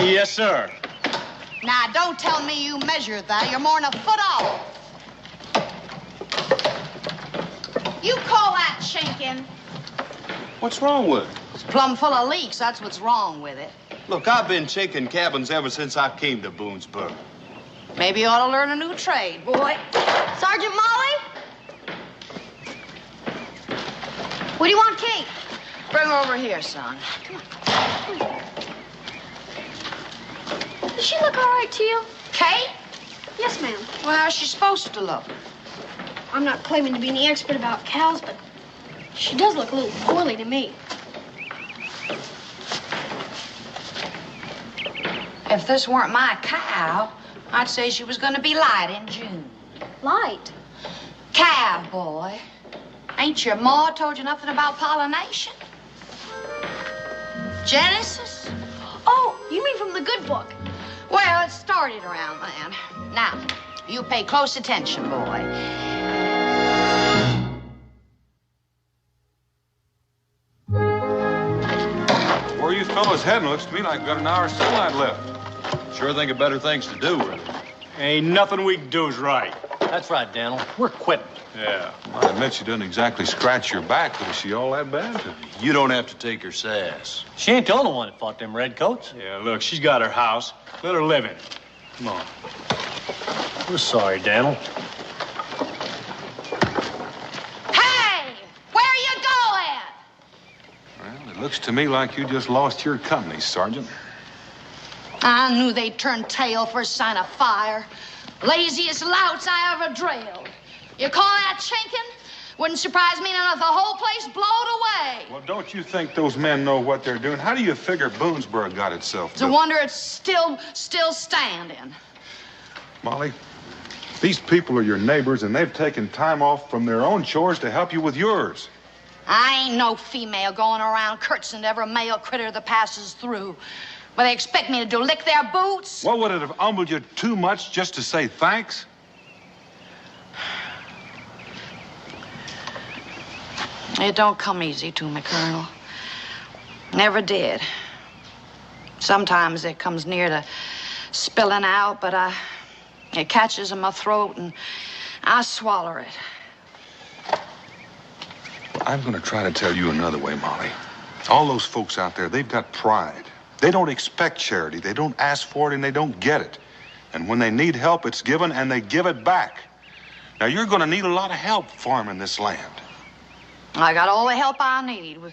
Yes, sir. Now, don't tell me you measured that. You're more than a foot off. You call that chinking? What's wrong with it? It's plumb full of leaks. That's what's wrong with it. Look, I've been chinking cabins ever since I came to Boonesboro. Maybe you ought to learn a new trade, boy. Sergeant Molly? What do you want, Kate? Bring her over here, son. Come on. Does she look all right to you? Kate? Yes, ma'am. Well, how's she supposed to look? I'm not claiming to be any expert about cows, but she does look a little poorly to me. If this weren't my cow, I'd say she was going to be light in June. Light? Calf, boy. Ain't your ma told you nothing about pollination? Genesis? Oh, you mean from the good book? Well, it started around then. Now, you pay close attention, boy. was heading, looks to me like we've got an hour of sunlight left. Sure think of better things to do with it. Ain't nothing we can do is right. That's right, Daniel. We're quitting. Yeah. Well, I admit she doesn't exactly scratch your back, but is she all that bad? You don't have to take her sass. She ain't the only one that fought them redcoats. Yeah, look, she's got her house. Let her live in it. Come on. We're sorry, Daniel. Hey! Where are you going? Well, it looks to me like you just lost your company, Sergeant. I knew they'd turn tail for a sign of fire. Laziest louts I ever drilled. You call that chinking? Wouldn't surprise me none if the whole place blowed away. Well, don't you think those men know what they're doing? How do you figure Boonesboro got itself It's a built? wonder it's still standing. Molly, these people are your neighbors, and they've taken time off from their own chores to help you with yours. I ain't no female going around curtsying to every male critter that passes through. But they expect me to do lick their boots? Well, would it have humbled you too much just to say thanks? It don't come easy to me, Colonel. Never did. Sometimes it comes near to spilling out, but it catches in my throat and I swallow it. I'm going to try to tell you another way, Molly. All those folks out there, they've got pride. They don't expect charity. They don't ask for it, and they don't get it. And when they need help, it's given, and they give it back. Now, you're going to need a lot of help farming this land. I got all the help I need with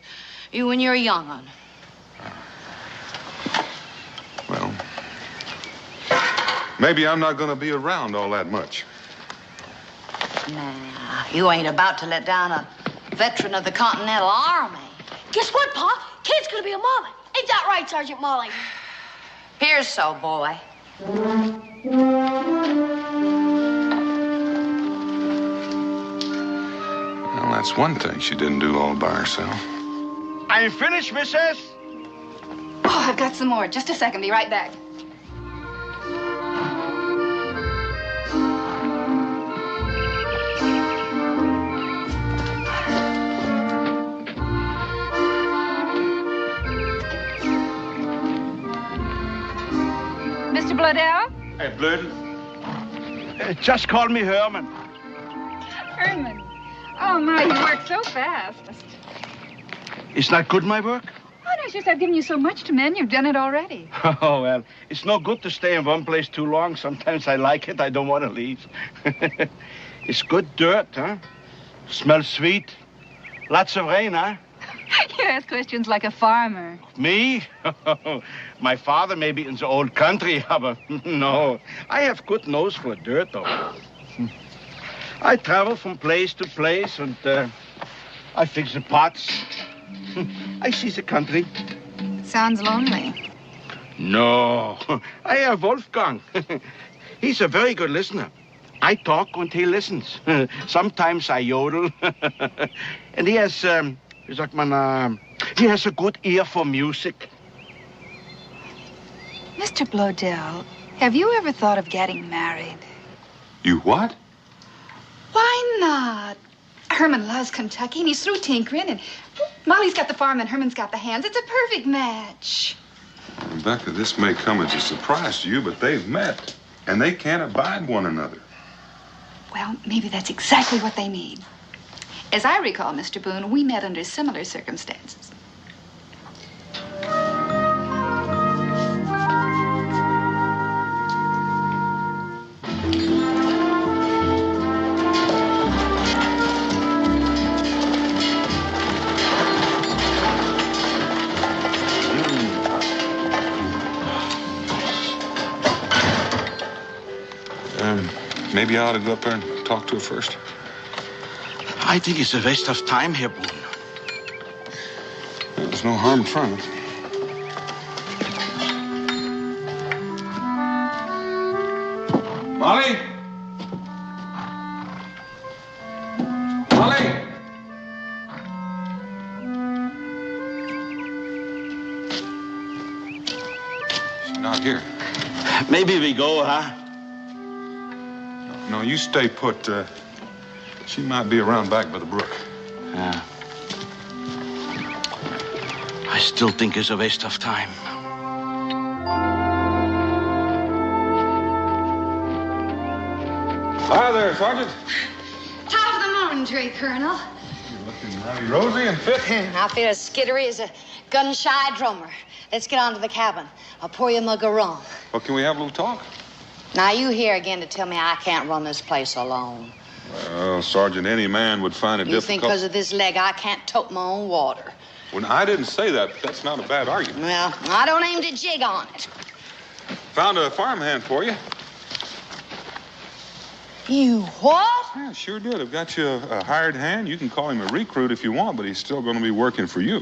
you and your young'un. Well, maybe I'm not going to be around all that much. Nah, you ain't about to let down a veteran of the Continental Army. Guess what, Pa? Kid's gonna be a mama. Ain't that right, Sergeant Molly? Here's so, boy. Well, that's one thing she didn't do all by herself. I'm finished, Mrs. Oh, I've got some more. Just a second. Be right back. Mr. Bloodell? Hey, Blood. Just call me Herman. Herman. Oh, my, you work so fast. It's not good, my work? Oh, no, it's just I've given you so much to mend. You've done it already. Oh, well, it's no good to stay in one place too long. Sometimes I like it. I don't want to leave. It's good dirt, huh? Smells sweet. Lots of rain, huh? You ask questions like a farmer. Me? My father may be in the old country, but no. I have good nose for dirt, though. I travel from place to place, and I fix the pots. I see the country. Sounds lonely. No, I have Wolfgang. He's a very good listener. I talk and he listens. Sometimes I yodel. And he has, wie sagt man, he has a good ear for music. Mr. Bloedel, have you ever thought of getting married? You what? Why not? Herman loves Kentucky, and he's through tinkering, and Molly's got the farm, and Herman's got the hands. It's a perfect match. Rebecca, this may come as a surprise to you, but they've met, and they can't abide one another. Well, maybe that's exactly what they need. As I recall, Mr. Boone, we met under similar circumstances. Maybe I ought to go up there and talk to her first. I think it's a waste of time here, Boone. There's no harm trying. Molly? Molly? She's not here. Maybe we go, huh? No, you stay put. She might be around back by the brook. Yeah. I still think it's a waste of time. Hi there, Sergeant. Top of the morning to you, Colonel. You're looking mighty rosy and fit. I feel as skittery as a gun-shy drummer. Let's get on to the cabin. I'll pour you a mug of rum. Well, can we have a little talk? Now, you here again to tell me I can't run this place alone. Well, Sergeant, any man would find it You think because of this leg I can't tote my own water? Well, I didn't say that, but that's not a bad argument. Well, I don't aim to jig on it. Found a farmhand for you. You what? Yeah, sure did. I've got you a hired hand. You can call him a recruit if you want, but he's still going to be working for you.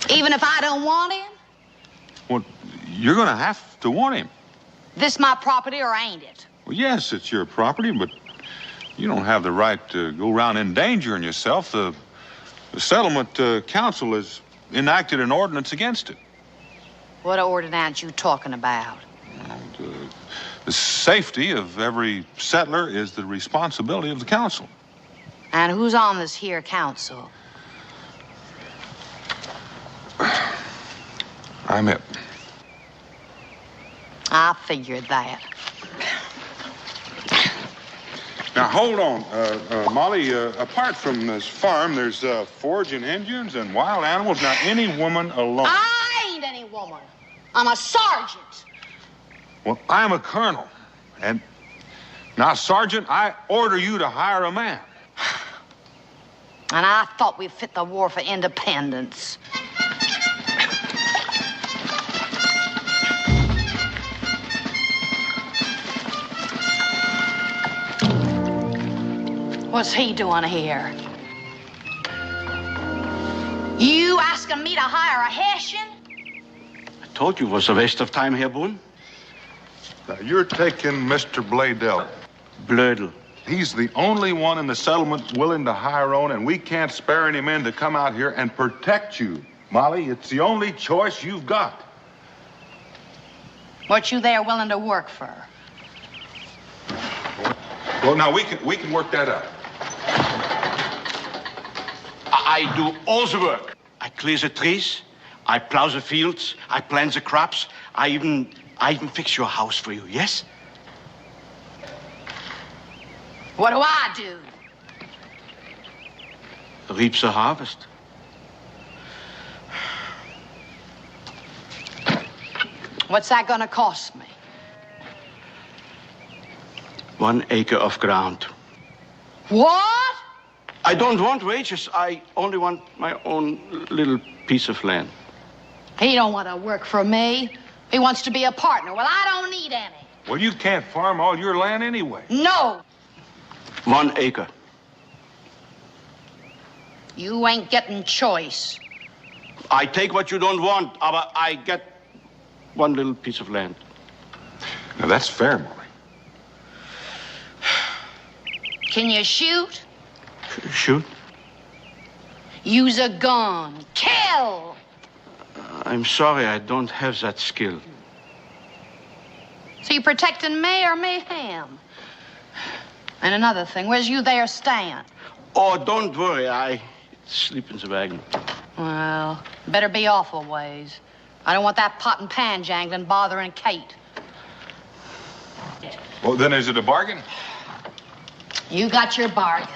Even if I don't want him? Well, you're going to have to want him. This my property or ain't it? Well, yes, it's your property, but you don't have the right to go around endangering yourself. The settlement council has enacted an ordinance against it. What ordinance you talking about? The safety of every settler is the responsibility of the council. And who's on this here council? I'm it. I figured that. Now, hold on, Molly. Apart from this farm, there's foraging Indians and wild animals. Now, any woman alone. I ain't any woman. I'm a sergeant. Well, I'm a colonel. And now, Sergeant, I order you to hire a man. And I thought we fit the war for independence. What's he doing here? You asking me to hire a Hessian? I told you it was a waste of time here, Boone. Now, you're taking Mr. Bladel. Bladel. He's the only one in the settlement willing to hire on, and we can't spare any men to come out here and protect you. Molly, it's the only choice you've got. What you there willing to work for? Well, now, we can work that out. I do all the work. I clear the trees, I plow the fields, I plant the crops, I even fix your house for you, yes? What do I do? Reap the harvest. What's that gonna cost me? 1 acre of ground. What? I don't want wages. I only want my own little piece of land. He don't want to work for me. He wants to be a partner. Well, I don't need any. Well, you can't farm all your land anyway. No. 1 acre. You ain't getting choice. I take what you don't want, but I get 1 little piece of land. Now, that's fair, Molly. Can you shoot? Shoot? Use a gun. Kill! I'm sorry, I don't have that skill. So you protecting me or me him? And another thing, where's you there stand? Oh, don't worry, I sleep in the wagon. Well, better be awful ways. I don't want that pot and pan jangling bothering Kate. Well, then is it a bargain? You got your bargain.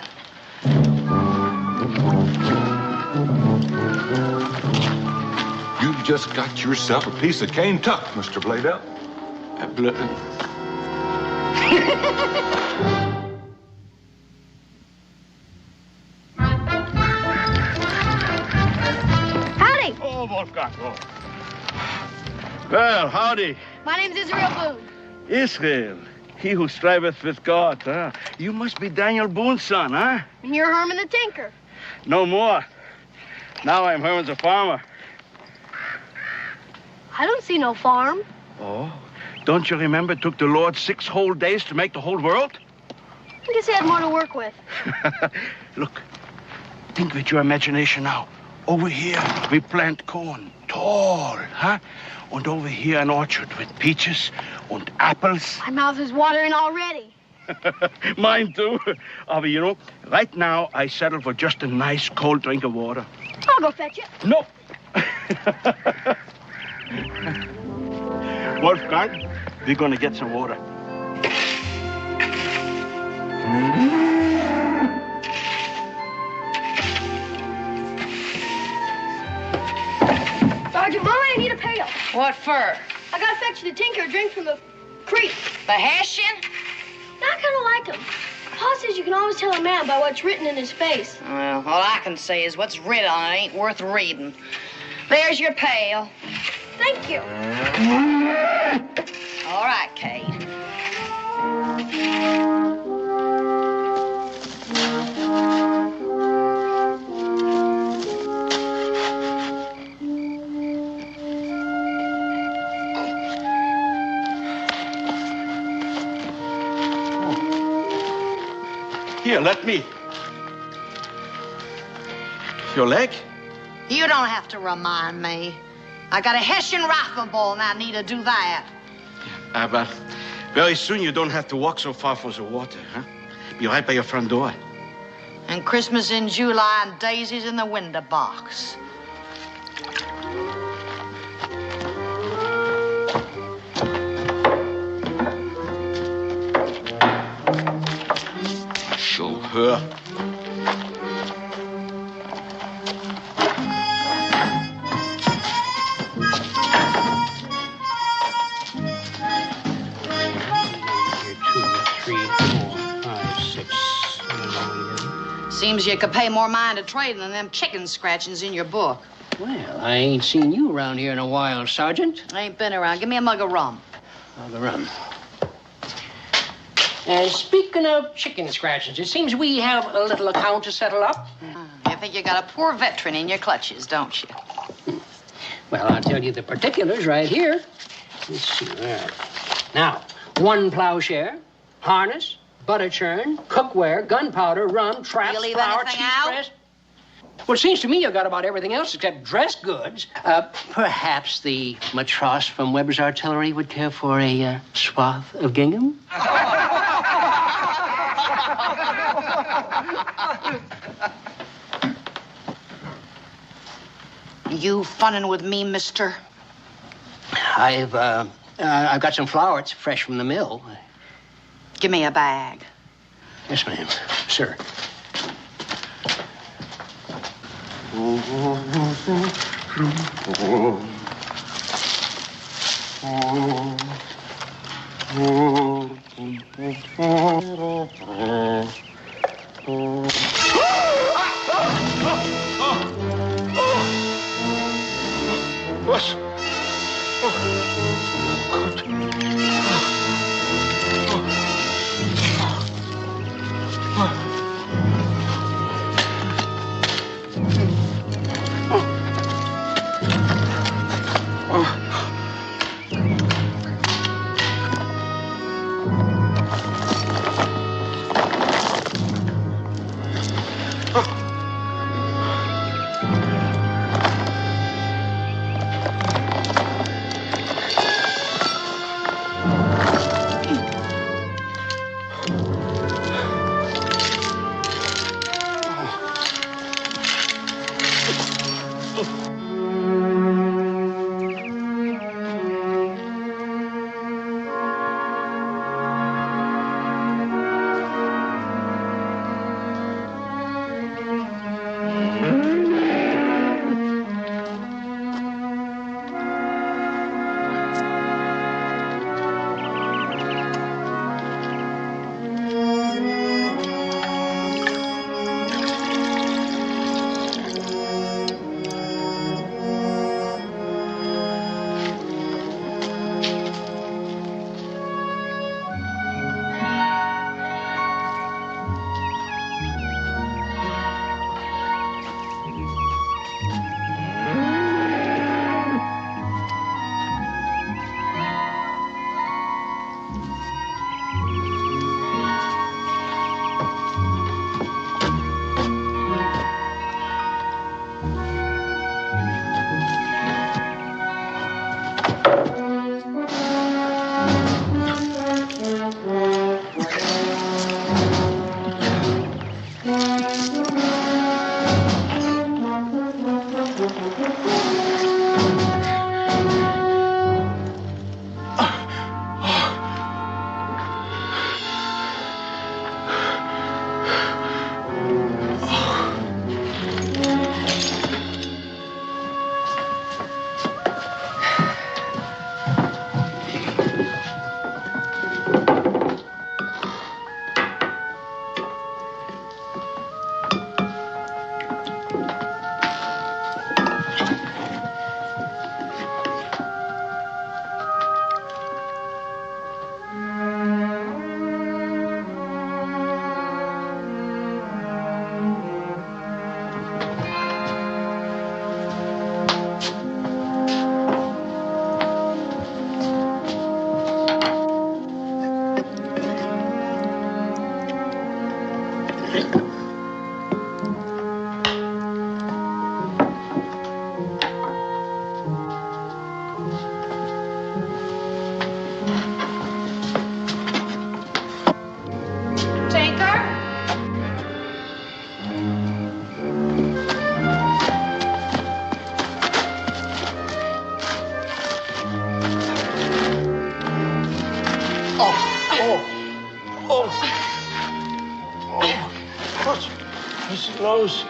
You just got yourself a piece of cane tuck, Mr. Bladel. Howdy. Oh, Wolfgang. Oh. Well, howdy. My name's Israel Boone. Israel, he who striveth with God, huh? You must be Daniel Boone's son, huh? And you're Herman the Tinker. No more. Now I'm Herman the farmer. I don't see no farm. Oh, don't you remember it took the Lord 6 whole days to make the whole world? I guess he had more to work with. Look, think with your imagination now. Over here, we plant corn, tall, huh? And over here, an orchard with peaches and apples. My mouth is watering already. Mine too. But you know, right now, I settle for just a nice cold drink of water. I'll go fetch it. No, Wolfgang, we're gonna get some water. Sergeant, Mama, I need a pail. What for? I gotta fetch the tinker a drink from the creek. The Hessian? I kind of like him. Pa says you can always tell a man by what's written in his face. Well, all I can say is what's written on it ain't worth reading. There's your pail. Thank you. All right, Kate. Here, let me. Your leg? You don't have to remind me. I got a Hessian rifle ball and I need to do that. But very soon you don't have to walk so far for the water, huh? Be right by your front door. And Christmas in July and daisies in the window box. Show her. Seems you could pay more mind to trading than them chicken scratchings in your book. Well, I ain't seen you around here in a while, Sergeant. I ain't been around. Give me a mug of rum. Mug of rum. Speaking of chicken scratchings, it seems we have a little account to settle up. You think you got a poor veteran in your clutches, don't you? Well, I'll tell you the particulars right here. Let's see. There. Now, 1 plowshare, harness, butter churn, cookware, gunpowder, rum, traps, You leave flour, anything cheese out? press. Well, it seems to me you got about everything else except dress goods. Perhaps the matros from Weber's Artillery would care for a swath of gingham? You funning with me, mister? I've got some flour. It's fresh from the mill. Give me a bag. Yes, ma'am. Sir. Was?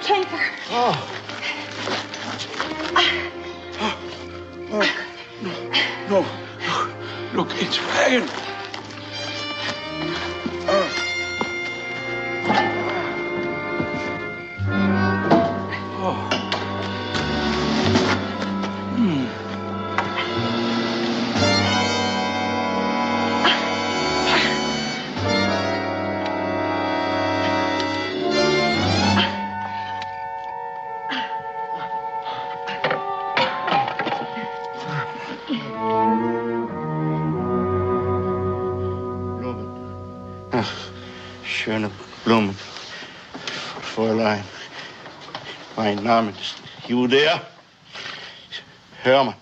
Tinker. Oh. No. Look, it's flagging. Schöne Blumen. Fräulein. Mein Name ist Judea. Hermann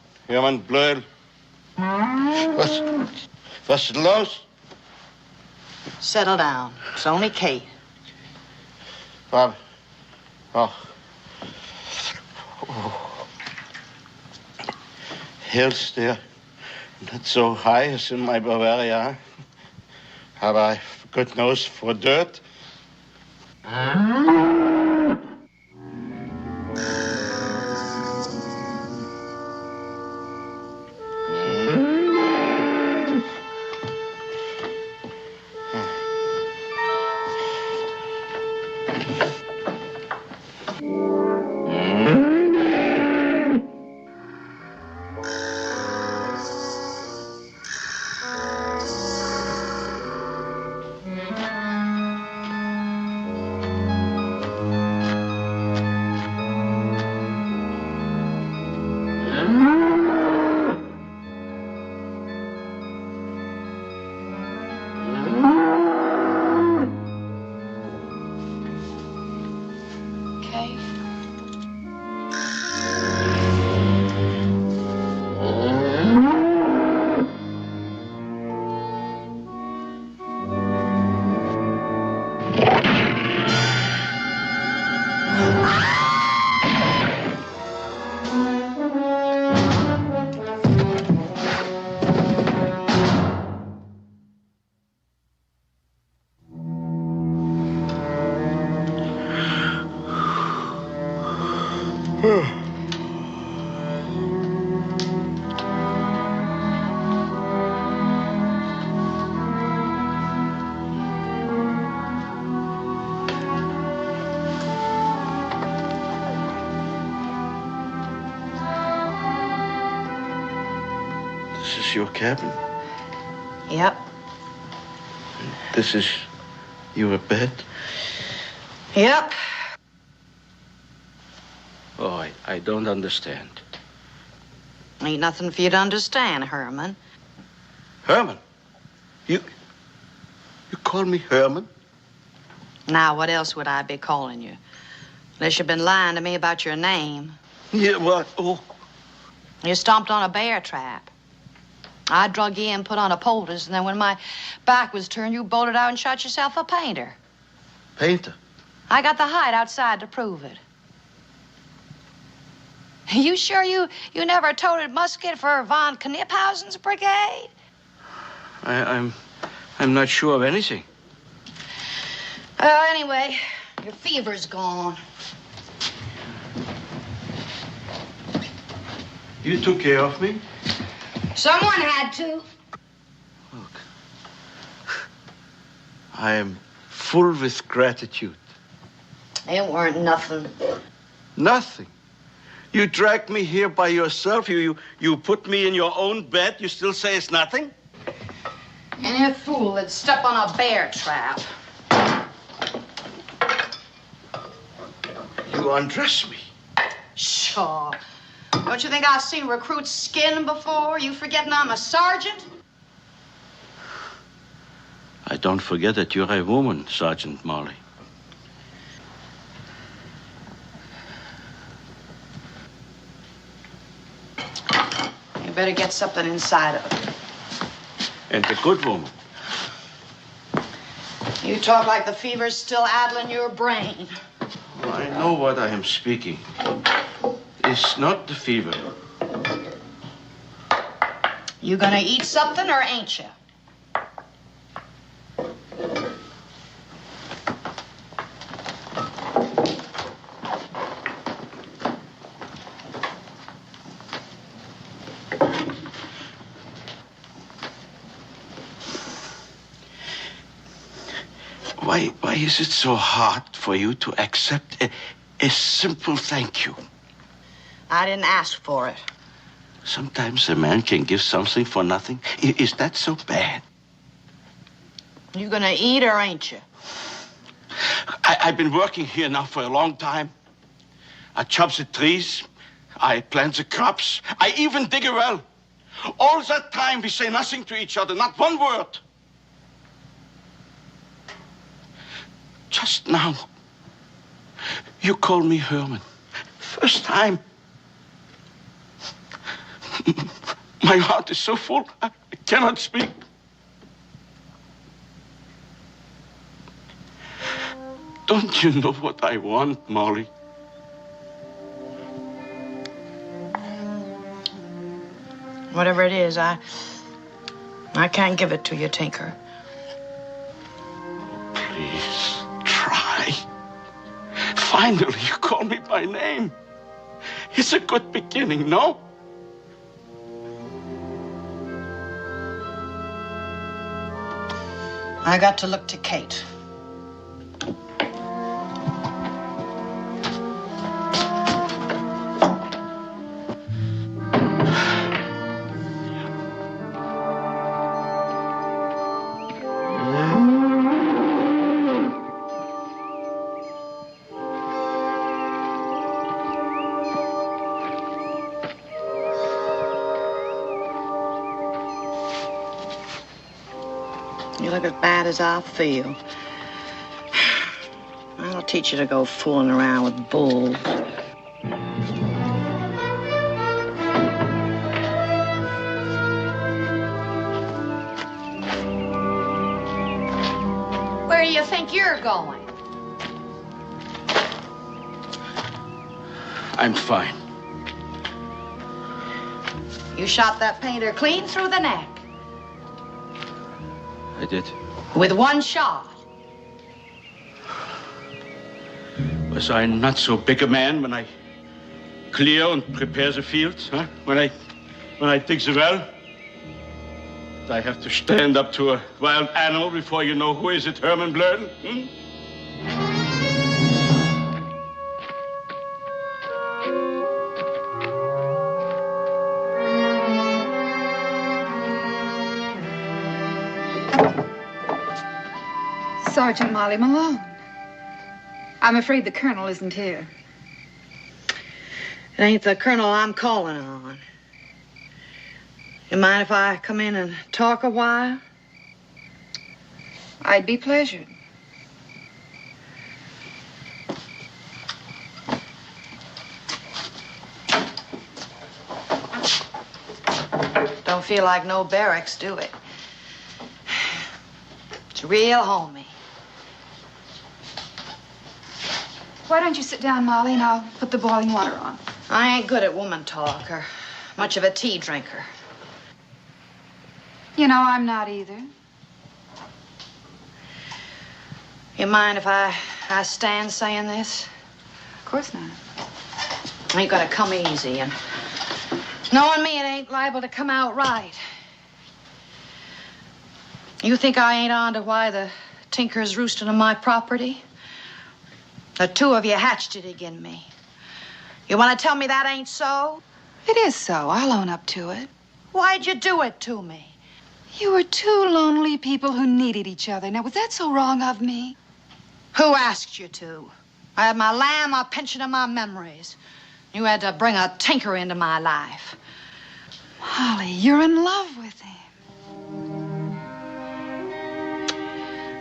Blödel. Was ist los? Settle down. It's only Kate. Bob. Oh. Hills there. Not so high as in my Bavaria. Have I, good nose for dirt? This is your cabin? Yep. This is your bed? Yep. Oh, I don't understand. Ain't nothing for you to understand, Herman. Herman? You call me Herman? Now, what else would I be calling you? Unless you've been lying to me about your name. Yeah, what? Oh. You stomped on a bear trap. I drug you in, put on a poultice, and then when my back was turned, you bolted out and shot yourself a painter. Painter? I got the hide outside to prove it. You sure you never toted musket for von Kniphausen's brigade? I'm not sure of anything. Anyway, your fever's gone. You took care of me? Someone had to. Look, I am full with gratitude. It weren't nothing. Nothing? You dragged me here by yourself. You put me in your own bed. You still say it's nothing? Any fool that'd step on a bear trap. You undress me. Sure. Don't you think I've seen recruits' skin before? You forgetting I'm a sergeant? I don't forget that you're a woman, Sergeant Molly. better get something inside of it. And the good woman. You talk like the fever's still addling your brain. Well, I know what I am speaking. It's not the fever. You gonna eat something or ain't you? Why is it so hard for you to accept a simple thank you? I didn't ask for it. Sometimes a man can give something for nothing. Is that so bad? You gonna eat or ain't you? I've been working here now for a long time. I chop the trees. I plant the crops. I even dig a well. All that time we say nothing to each other, not one word. Just now, you call me Herman. First time. My heart is so full, I cannot speak. Don't you know what I want, Molly? Whatever it is, I can't give it to you, Tinker. Please, try. Finally, you call me by name. It's a good beginning, no? I got to look to Kate. You look as bad as I feel. I'll teach you to go fooling around with bulls. Where do you think you're going? I'm fine. You shot that painter clean through the neck. I did. With one shot. Was I not so big a man when I clear and prepare the fields, huh? When I dig the well? Did I have to stand up to a wild animal before you know who is it, Herman Blurden? Hmm? Sergeant Molly Malone. I'm afraid the colonel isn't here. It ain't the colonel I'm calling on. You mind if I come in and talk a while? I'd be pleasured. Don't feel like no barracks, do it? It's real homey. Why don't you sit down, Molly, and I'll put the boiling water on. I ain't good at woman talk or much of a tea drinker. You know, I'm not either. You mind if I stand saying this? Of course not. I ain't gonna come easy, and knowing me, it ain't liable to come out right. You think I ain't on to why the tinker's roosting on my property? The two of you hatched it again me. You want to tell me that ain't so? It is so. I'll own up to it. Why'd you do it to me? You were two lonely people who needed each other. Now, was that so wrong of me? Who asked you to? I had my lamb, my pension, and my memories. You had to bring a tinker into my life. Molly, you're in love with him.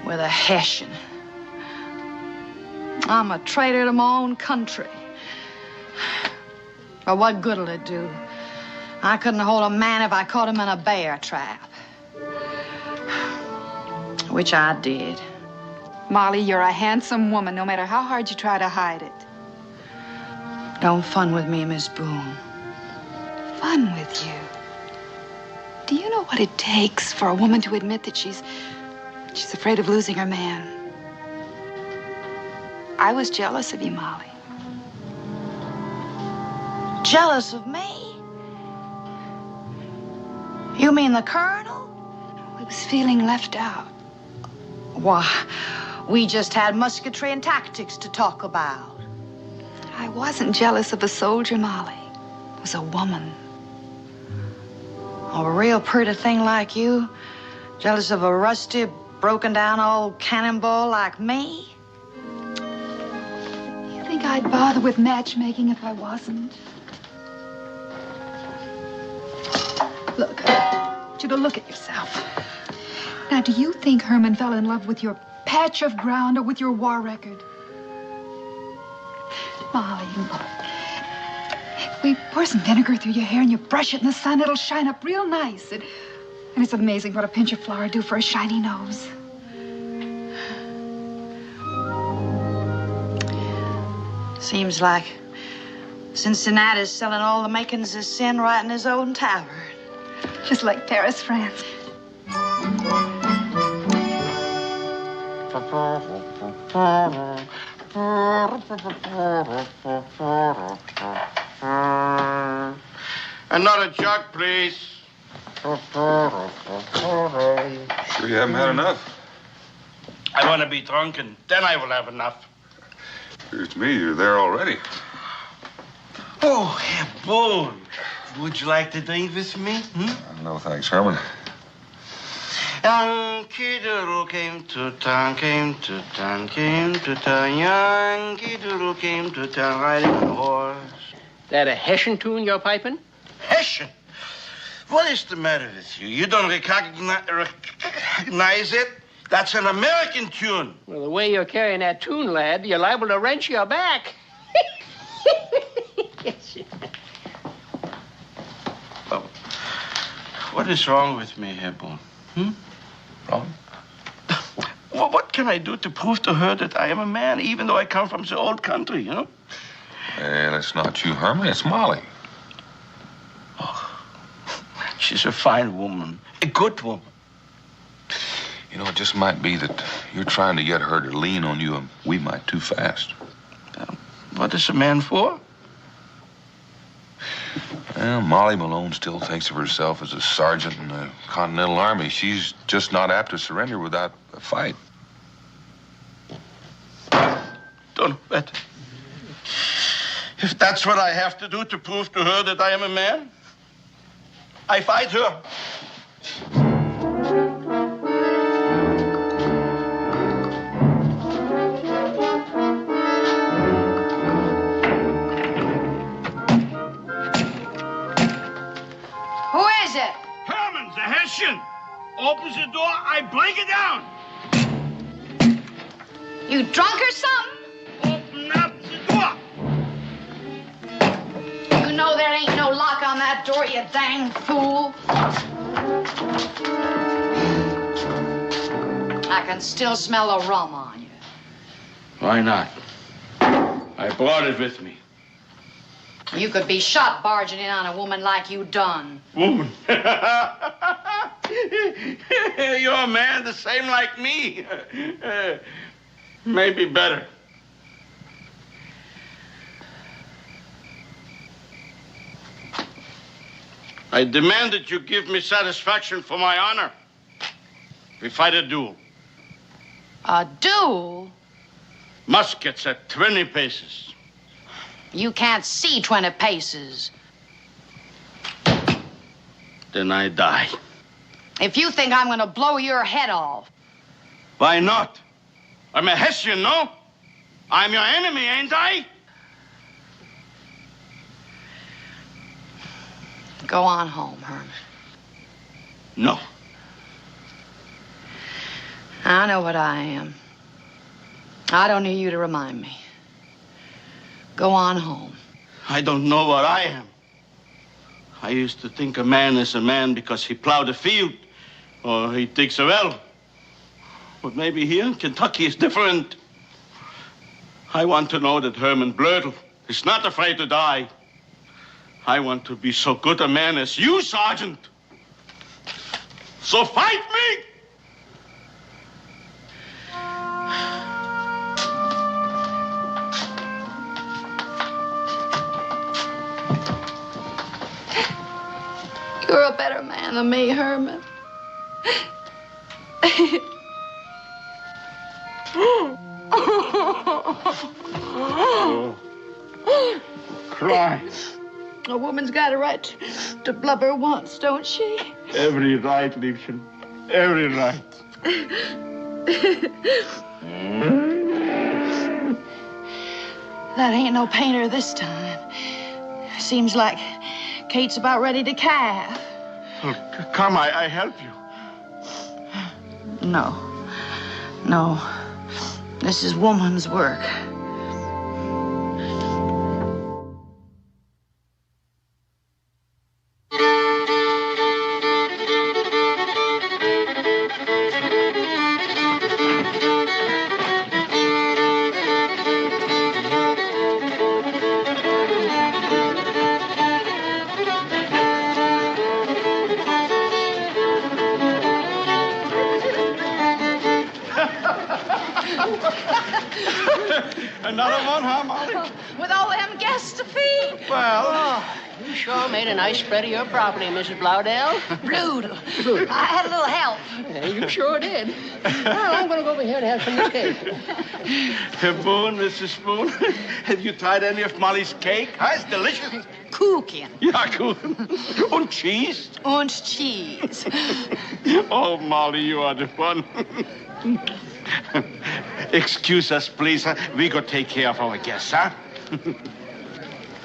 With a Hessian. I'm a traitor to my own country. But what good'll it do? I couldn't hold a man if I caught him in a bear trap. Which I did. Molly, you're a handsome woman, no matter how hard you try to hide it. Don't fun with me, Miss Boone. Fun with you? Do you know what it takes for a woman to admit that she's afraid of losing her man? I was jealous of you, Molly. Jealous of me? You mean the Colonel? I was feeling left out. Why, we just had musketry and tactics to talk about. I wasn't jealous of a soldier, Molly. It was a woman. A real pretty thing like you? Jealous of a rusty, broken-down old cannonball like me? You think I'd bother with matchmaking if I wasn't? Look, I want you to look at yourself. Now, do you think Herman fell in love with your patch of ground or with your war record? Molly, look. If we pour some vinegar through your hair and you brush it in the sun, it'll shine up real nice. And it's amazing what a pinch of flour do for a shiny nose. Seems like Cincinnati's selling all the makings of sin right in his own tavern. Just like Paris, France. Another jug, please. Sure you haven't had enough? I want to be drunk, and then I will have enough. Appears to me you're there already. Oh, Herr Boone. Would you like to drink with me? No, thanks, Herman. Yankee Doodle came to town, came to town, came to town. Yankee Doodle came to town riding a horse. That a Hessian tune you're piping? Hessian? What is the matter with you? You don't recognize it? That's an American tune. Well, the way you're carrying that tune, lad, you're liable to wrench your back. Oh, what is wrong with me, Herr Boone? Wrong? Well, what can I do to prove to her that I am a man, even though I come from the old country, you know? And it's not you, Herman, it's Molly. Oh, she's a fine woman, a good woman. You know, it just might be that you're trying to get her to lean on you, and we might too fast. What is a man for? Well, Molly Malone still thinks of herself as a sergeant in the Continental Army. She's just not apt to surrender without a fight. Don't bet. If that's what I have to do to prove to her that I am a man, I fight her. Who is it? Herman, the Hessian. Opens the door, I break it down. You drunk or something? Open up the door. You know there ain't no lock on that door, you dang fool. I can still smell the rum on you. Why not? I brought it with me. You could be shot barging in on a woman like you done. Woman. You're a man the same like me. Maybe better. I demand that you give me satisfaction for my honor. We fight a duel. A duel? Muskets at 20 paces. You can't see 20 paces. Then I die. If you think I'm gonna blow your head off. Why not? I'm a Hessian, no? I'm your enemy, ain't I? Go on home, Herman. No. I know what I am. I don't need you to remind me. Go on home. I don't know what I am. I used to think a man is a man because he plowed a field or he digs a well. But maybe here in Kentucky is different. I want to know that Herman Blödel is not afraid to die. I want to be so good a man as you, Sergeant. So fight me! You're a better man than me, Herman. Cry. A woman's got a right to blubber once, don't she? Every right, Liebchen. Every right. That ain't no painter this time. Seems like Kate's about ready to calve. Oh, come, I help you. No. No. This is woman's work. Another one, huh, Molly? With all them guests to feed. Well, You sure made a nice spread of your property, Mrs. Bloudell. Brutal. I had a little help. Yeah, you sure did. Well, I'm going to go over here and have some of this cake. Boone, Mrs. Boone, have you tried any of Molly's cake? Huh? It's delicious. Kuchen. Ja, Kuchen. Und cheese? Und cheese. Oh, Molly, you are the one. Excuse us, please. Huh? We go take care of our guests, huh?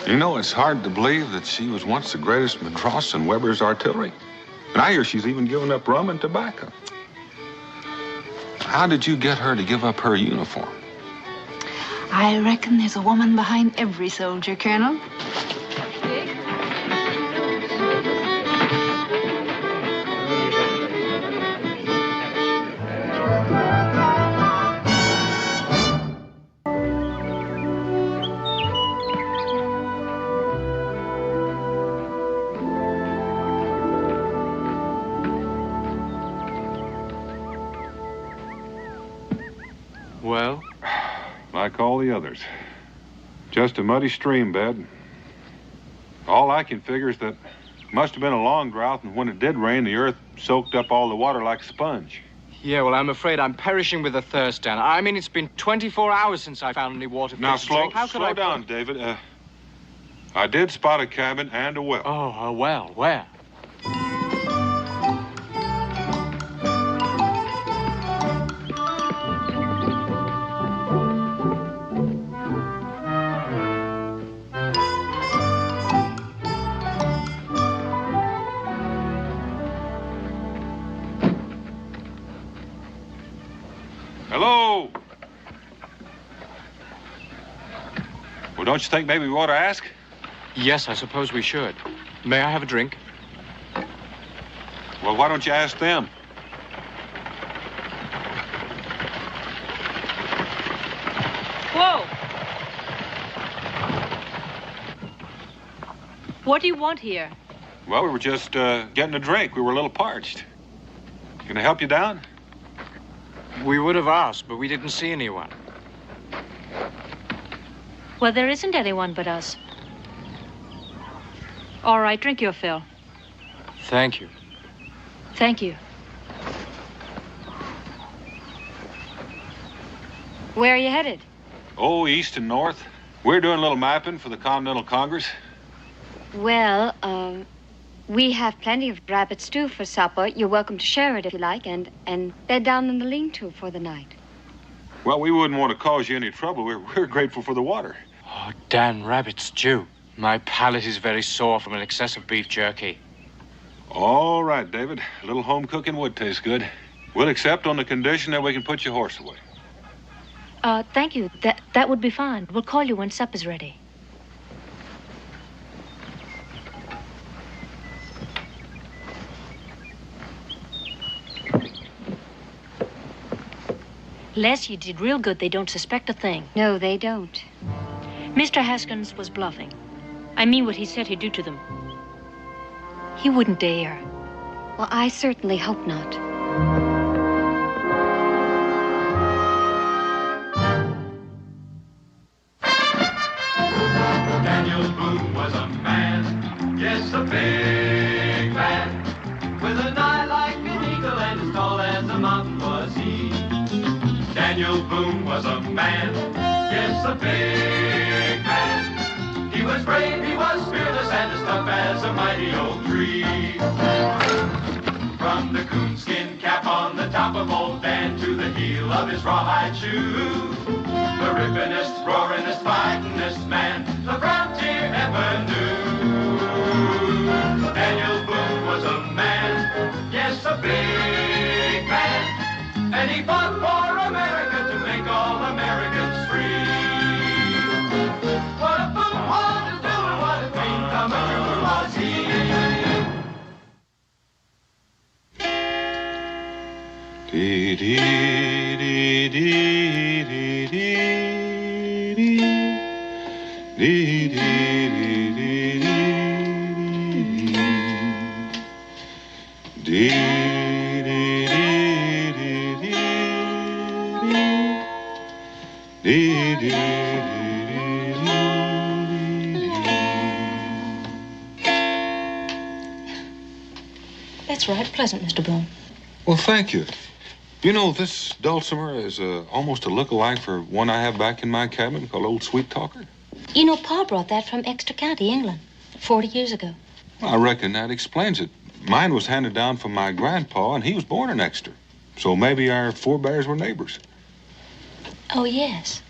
You know, it's hard to believe that she was once the greatest Madross in Weber's artillery. And I hear she's even given up rum and tobacco. How did you get her to give up her uniform? I reckon there's a woman behind every soldier, Colonel. Well? Like all the others. Just a muddy stream bed. All I can figure is that it must have been a long drought, and when it did rain, the earth soaked up all the water like a sponge. Yeah, well, I'm afraid I'm perishing with a thirst, Dan. I mean, it's been 24 hours since I found any water. Now, slow down, David. I did spot a cabin and a well. Oh, a well. Where? Hello? Well, don't you think maybe we ought to ask? Yes, I suppose we should. May I have a drink? Well, why don't you ask them? Whoa! What do you want here? Well, we were just getting a drink. We were a little parched. Can I help you down? We would have asked, but we didn't see anyone. Well, there isn't anyone but us. All right, drink your fill. Thank you. Thank you. Where are you headed? Oh, east and north. We're doing a little mapping for the Continental Congress. Well, we have plenty of rabbit stew for supper. You're welcome to share it if you like, and bed down in the lean-to for the night. Well, we wouldn't want to cause you any trouble. We're grateful for the water. Oh, Dan, rabbit stew. My palate is very sore from an excess of beef jerky. All right, David. A little home cooking would taste good. We'll accept on the condition that we can put your horse away. Thank you. That would be fine. We'll call you when supper's ready. Les, you did real good. They don't suspect a thing. No, they don't. Mr. Haskins was bluffing. I mean what he said he'd do to them. He wouldn't dare. Well, I certainly hope not. Daniel Boone was a man, yes, a big man, with an eye like an eagle and as tall as a mountain was he. Daniel Boone was a man, yes, a big man. He was brave, he was fearless, and as tough as a mighty oak tree. From the coonskin cap on the top of old Dan to the heel of his rawhide shoe, the rippinest, roaringest, fightingest man the frontier ever knew. Daniel Boone was a man, yes, a big man, and he fought for America to make all Americans free. What a Boone wanted to do and what a dream come true was he. Dee dee dee dee dee dee dee dee That's right. Pleasant, Mr. Boone. Well, thank you. You know, this dulcimer is almost a look-alike for one I have back in my cabin called Old Sweet Talker. You know, Pa brought that from Exeter County, England, 40 years ago. I reckon that explains it. Mine was handed down from my grandpa, and he was born in Exeter. So maybe our forebears were neighbors. Oh, yes.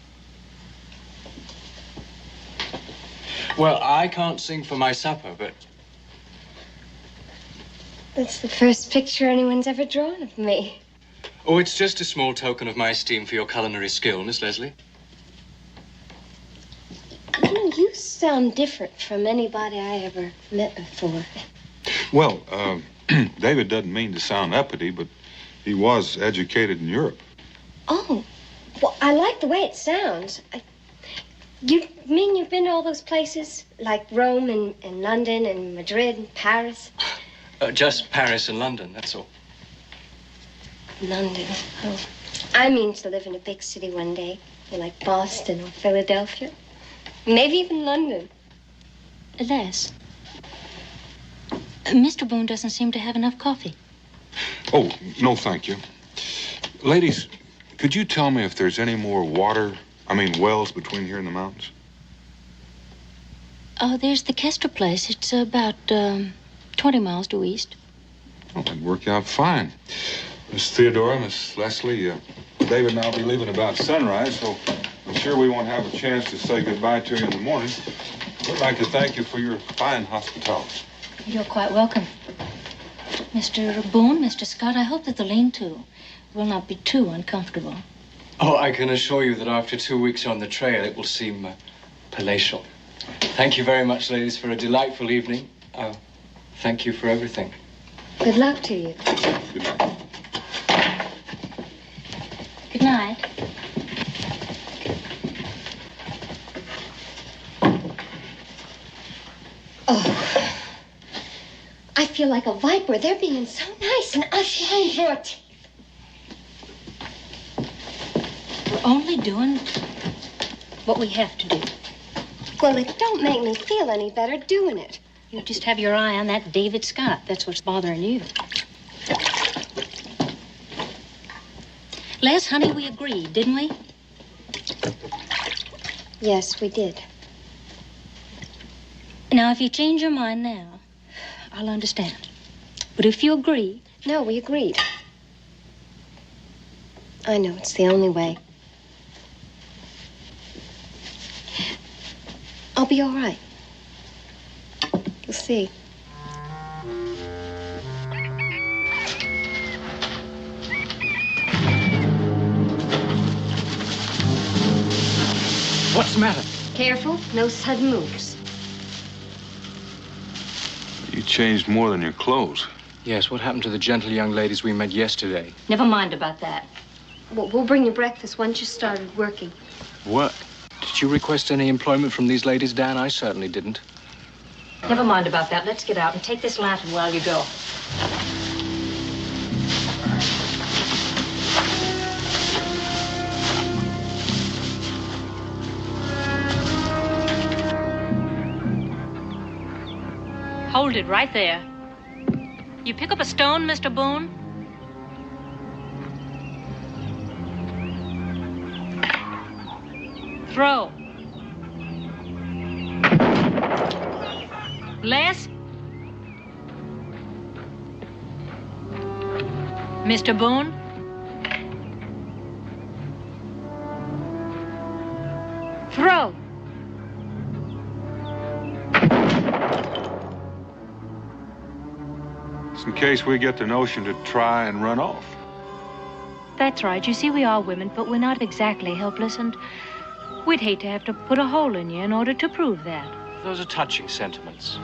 Well, I can't sing for my supper, but... That's the first picture anyone's ever drawn of me. Oh, it's just a small token of my esteem for your culinary skill, Miss Leslie. You know, you sound different from anybody I ever met before. Well, David doesn't mean to sound uppity, but he was educated in Europe. Oh, well, I like the way it sounds. You mean you've been to all those places? Like Rome and London and Madrid and Paris? Just Paris and London, that's all. London. Oh. I mean to live in a big city one day. Like Boston or Philadelphia. Maybe even London. Les, Mr. Boone doesn't seem to have enough coffee. Oh, no, thank you. Ladies, could you tell me if there's any more wells between here and the mountains? Oh, there's the Kester place. It's about 20 miles due east. Oh, that'd work out fine. Miss Theodora, Miss Leslie, David and I'll be leaving about sunrise, so I'm sure we won't have a chance to say goodbye to you in the morning. I'd like to thank you for your fine hospitality. You're quite welcome. Mr. Boone, Mr. Scott, I hope that the lean-to will not be too uncomfortable. Oh, I can assure you that after 2 weeks on the trail, it will seem palatial. Thank you very much, ladies, for a delightful evening. Thank you for everything. Good luck to you. Good night. Good night. Oh, I feel like a viper. They're being so nice and us lying for it. We're only doing what we have to do. Well, it don't make me feel any better doing it. You just have your eye on that David Scott. That's what's bothering you. Les, honey, we agreed, didn't we? Yes, we did. Now, if you change your mind now, I'll understand. But if you agree... No, we agreed. I know, it's the only way. I'll be all right. You'll see. What's the matter? Careful, no sudden moves. You changed more than your clothes. Yes, what happened to the gentle young ladies we met yesterday? Never mind about that. We'll bring you breakfast once you started working. Work? Did you request any employment from these ladies, Dan? I certainly didn't. Never mind about that. Let's get out and take this lantern while you go. Hold it right there. You pick up a stone, Mr. Boone? Throw. Les? Mr. Boone? Throw. Just in case we get the notion to try and run off. That's right. You see, we are women, but we're not exactly helpless, and we'd hate to have to put a hole in you in order to prove that. Those are touching sentiments.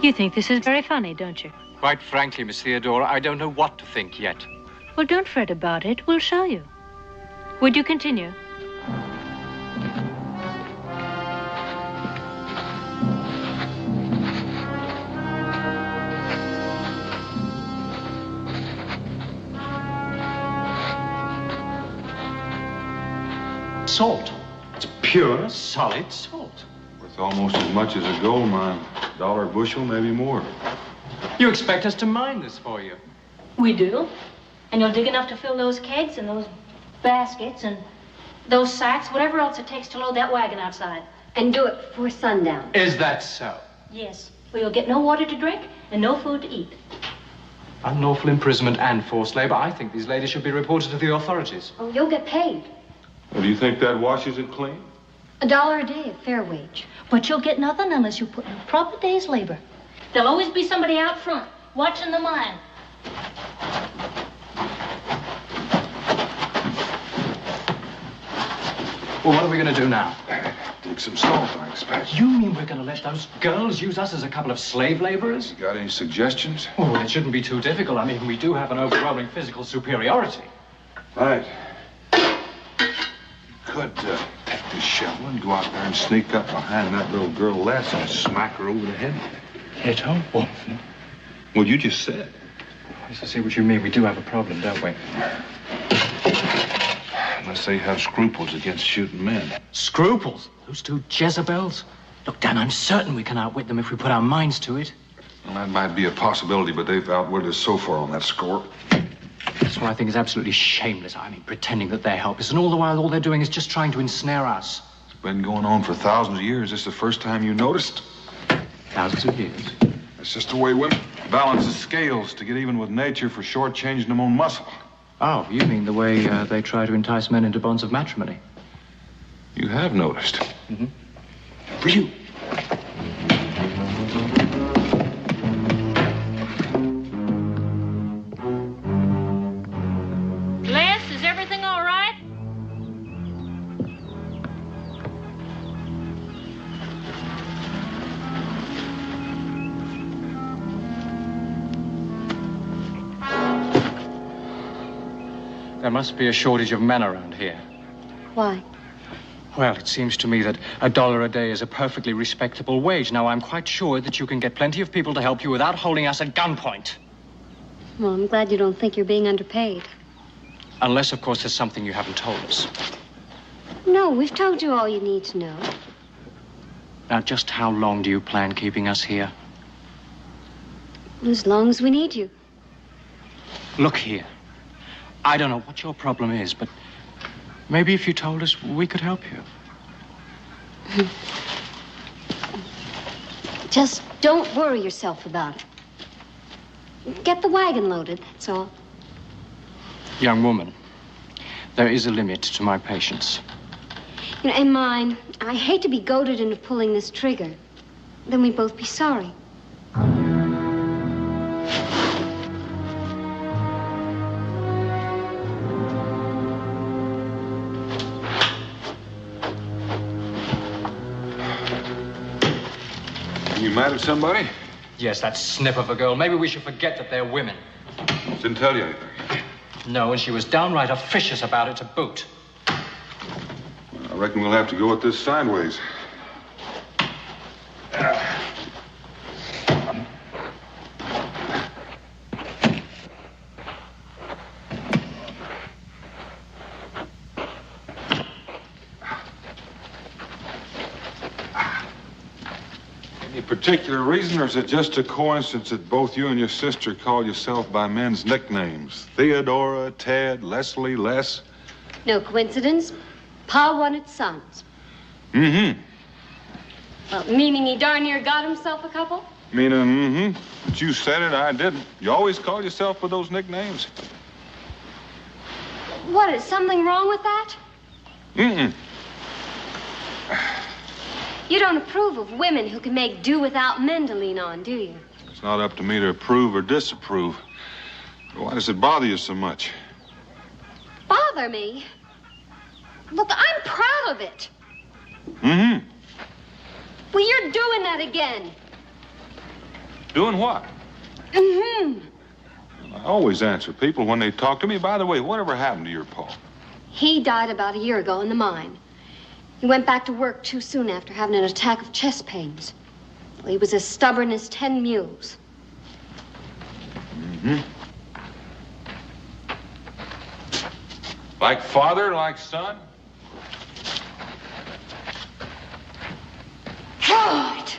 You think this is very funny, don't you? Quite frankly, Miss Theodora, I don't know what to think yet. Well, don't fret about it. We'll show you. Would you continue? Salt. It's pure, solid salt. Worth almost as much as a gold mine. $1 a bushel, maybe more. You expect us to mine this for you? We do. And you'll dig enough to fill those kegs and those baskets and those sacks, whatever else it takes to load that wagon outside. And do it before sundown. Is that so? Yes. Well, you'll get no water to drink and no food to eat. Unlawful imprisonment and forced labor. I think these ladies should be reported to the authorities. Oh, you'll get paid. Well, do you think that washes it clean? $1 a day, a fair wage. But you'll get nothing unless you put in a proper day's labor. There'll always be somebody out front watching the mine. Well, what are we going to do now? Dig some salt, I expect. You mean we're going to let those girls use us as a couple of slave laborers? You got any suggestions? Oh, it shouldn't be too difficult. I mean, we do have an overwhelming physical superiority. Right. Could take this shovel and go out there and sneak up behind that little girl Les and smack her over the head. Hit her? What? Well, you just said. Yes, I see what you mean. We do have a problem, don't we? Unless they have scruples against shooting men. Scruples? Those two Jezebels? Look, Dan, I'm certain we can outwit them if we put our minds to it. Well, that might be a possibility, but they've outwitted us so far on that score. That's what I think is absolutely shameless. I mean, pretending that they're helpless, and all the while, all they're doing is just trying to ensnare us. It's been going on for thousands of years. This is the first time you noticed? Thousands of years. That's just the way women balance the scales to get even with nature for shortchanging them on muscle. Oh, you mean the way they try to entice men into bonds of matrimony? You have noticed. Mm-hmm. For you. Les, is everything all right? There must be a shortage of men around here. Why? Well, it seems to me that $1 a day is a perfectly respectable wage. Now, I'm quite sure that you can get plenty of people to help you without holding us at gunpoint. Well, I'm glad you don't think you're being underpaid. Unless, of course, there's something you haven't told us. No, we've told you all you need to know. Now, just how long do you plan keeping us here? As long as we need you. Look here. I don't know what your problem is, but maybe if you told us, we could help you. Just don't worry yourself about it. Get the wagon loaded, that's all. Young woman, there is a limit to my patience. You know, and mine. I hate to be goaded into pulling this trigger. Then we'd both be sorry. You mad at somebody? Yes, that snip of a girl. Maybe we should forget that they're women. Didn't tell you anything. No, and she was downright officious about it to boot. I reckon we'll have to go at this sideways. Any particular reason, or is it just a coincidence that both you and your sister call yourself by men's nicknames? Theodora, Ted, Leslie, Les? No coincidence. Pa wanted sons. Mm-hmm. Well, meaning he darn near got himself a couple? Meaning, But you said it, I didn't. You always call yourself with those nicknames. What, is something wrong with that? Mm-mm. You don't approve of women who can make do without men to lean on, do you? It's not up to me to approve or disapprove. Why does it bother you so much? Bother me? Look, I'm proud of it. Mm-hmm. Well, you're doing that again. Doing what? Mm-hmm. I always answer people when they talk to me. By the way, whatever happened to your pa? He died about a year ago in the mine. He went back to work too soon after having an attack of chest pains. Well, he was as stubborn as 10 mules. Mm-hmm. Like father, like son? God!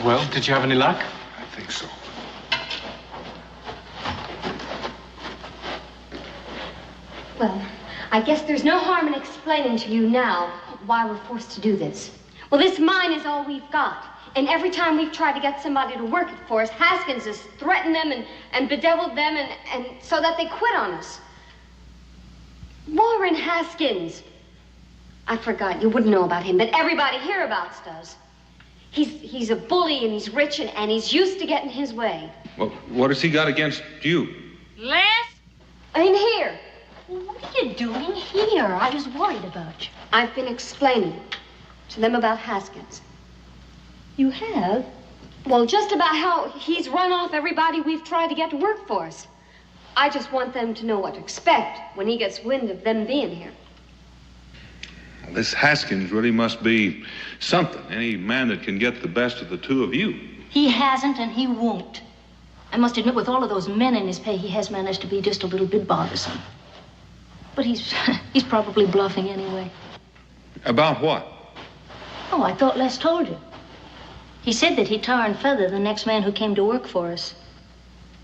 Well, did you have any luck? I think so. Well, I guess there's no harm in explaining to you now why we're forced to do this. Well, this mine is all we've got. And every time we've tried to get somebody to work it for us, Haskins has threatened them and bedeviled them and so that they quit on us. Warren Haskins. I forgot, you wouldn't know about him, but everybody hereabouts does. He's a bully and he's rich and he's used to getting his way. Well, what has he got against you? Les? In here. What are you doing here? I was worried about you. I've been explaining to them about Haskins. You have? Well, just about how he's run off everybody we've tried to get to work for us. I just want them to know what to expect when he gets wind of them being here. Well, this Haskins really must be something. Any man that can get the best of the two of you. He hasn't and he won't. I must admit, with all of those men in his pay, he has managed to be just a little bit bothersome. But he's probably bluffing anyway. About what? Oh, I thought Les told you. He said that he'd tar and feather the next man who came to work for us.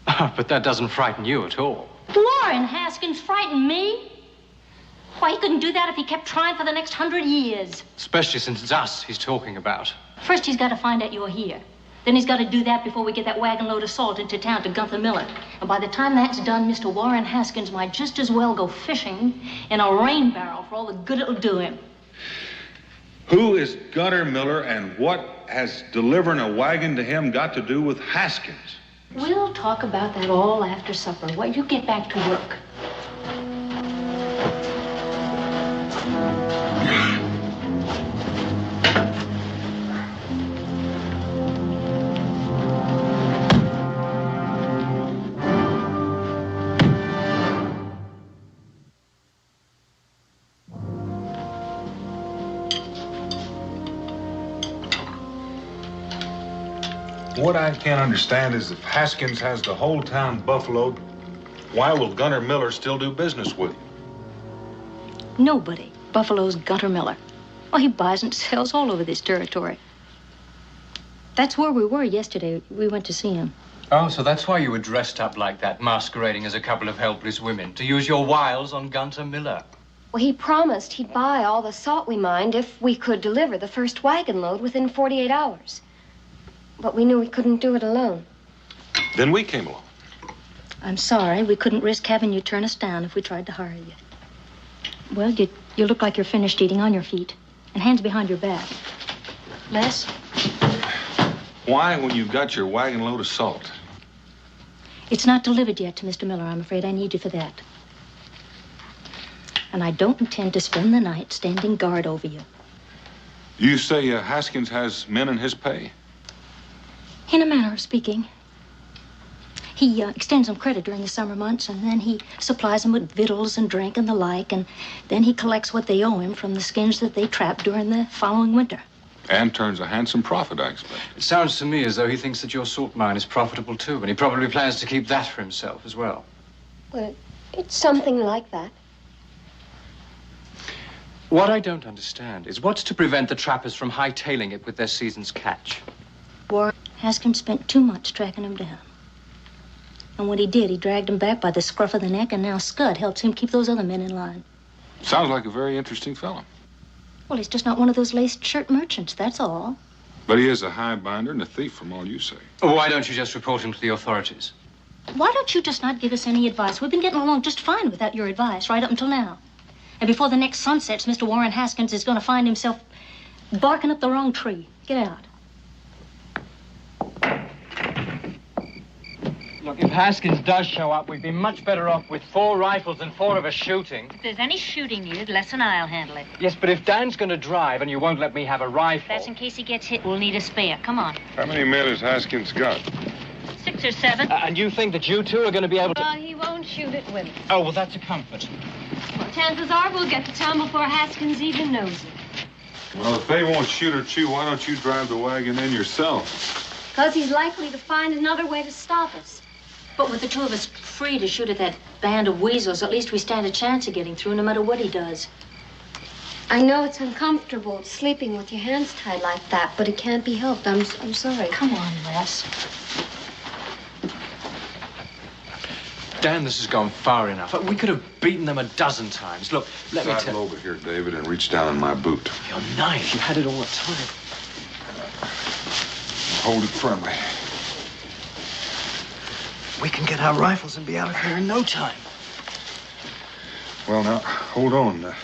But that doesn't frighten you at all. Warren Haskins frightened me. Why, he couldn't do that if he kept trying for the next 100 years. Especially since it's us he's talking about. First, he's got to find out you're here. Then he's got to do that before we get that wagon load of salt into town to Gunther Miller. And by the time that's done, Mr. Warren Haskins might just as well go fishing in a rain barrel for all the good it'll do him. Who is Gunther Miller and what has delivering a wagon to him got to do with Haskins? We'll talk about that all after supper. While you get back to work. What I can't understand is if Haskins has the whole town buffaloed, why will Gunther Miller still do business with him? Nobody buffaloes Gunther Miller. Well, he buys and sells all over this territory. That's where we were yesterday. We went to see him. Oh, so that's why you were dressed up like that, masquerading as a couple of helpless women, to use your wiles on Gunther Miller. Well, he promised he'd buy all the salt we mined if we could deliver the first wagon load within 48 hours. But we knew we couldn't do it alone. Then we came along. I'm sorry. We couldn't risk having you turn us down if we tried to hire you. Well, you look like you're finished eating on your feet. And hands behind your back. Les? Why, when you've got your wagon load of salt? It's not delivered yet to Mr. Miller. I'm afraid I need you for that. And I don't intend to spend the night standing guard over you. You say Haskins has men in his pay? In a manner of speaking. He extends them credit during the summer months, and then he supplies them with victuals and drink and the like, and then he collects what they owe him from the skins that they trapped during the following winter. And turns a handsome profit, I expect. It sounds to me as though he thinks that your salt mine is profitable too, and he probably plans to keep that for himself as well. Well, it's something like that. What I don't understand is what's to prevent the trappers from hightailing it with their season's catch? Warren Haskins spent 2 months tracking him down. And when he did, he dragged him back by the scruff of the neck, and now Scud helps him keep those other men in line. Sounds like a very interesting fellow. Well, he's just not one of those laced shirt merchants, that's all. But he is a high binder and a thief from all you say. Oh, why don't you just report him to the authorities? Why don't you just not give us any advice? We've been getting along just fine without your advice right up until now. And before the next sun sets, Mr. Warren Haskins is going to find himself barking up the wrong tree. Get out. Look, if Haskins does show up, we'd be much better off with 4 rifles and 4 of us shooting. If there's any shooting needed, Les and I'll handle it. Yes, but if Dan's going to drive and you won't let me have a rifle... That's in case he gets hit. We'll need a spare. Come on. How many men has Haskins got? 6 or 7. And you think that you two are going to be able to... He won't shoot it with us. Oh, well, that's a comfort. Well, chances are we'll get to town before Haskins even knows it. Well, if they won't shoot at you, why don't you drive the wagon in yourself? Because he's likely to find another way to stop us. But with the 2 of us free to shoot at that band of weasels, at least we stand a chance of getting through no matter what he does. I know it's uncomfortable sleeping with your hands tied like that, but it can't be helped. I'm sorry. Come on, Les. Dan, this has gone far enough. We could have beaten them a dozen times. Look, let me Sidle over here, David, and reach down in my boot. Your knife, you had it all the time. Hold it firmly. We can get our rifles and be out of here in no time. Well, now, hold on.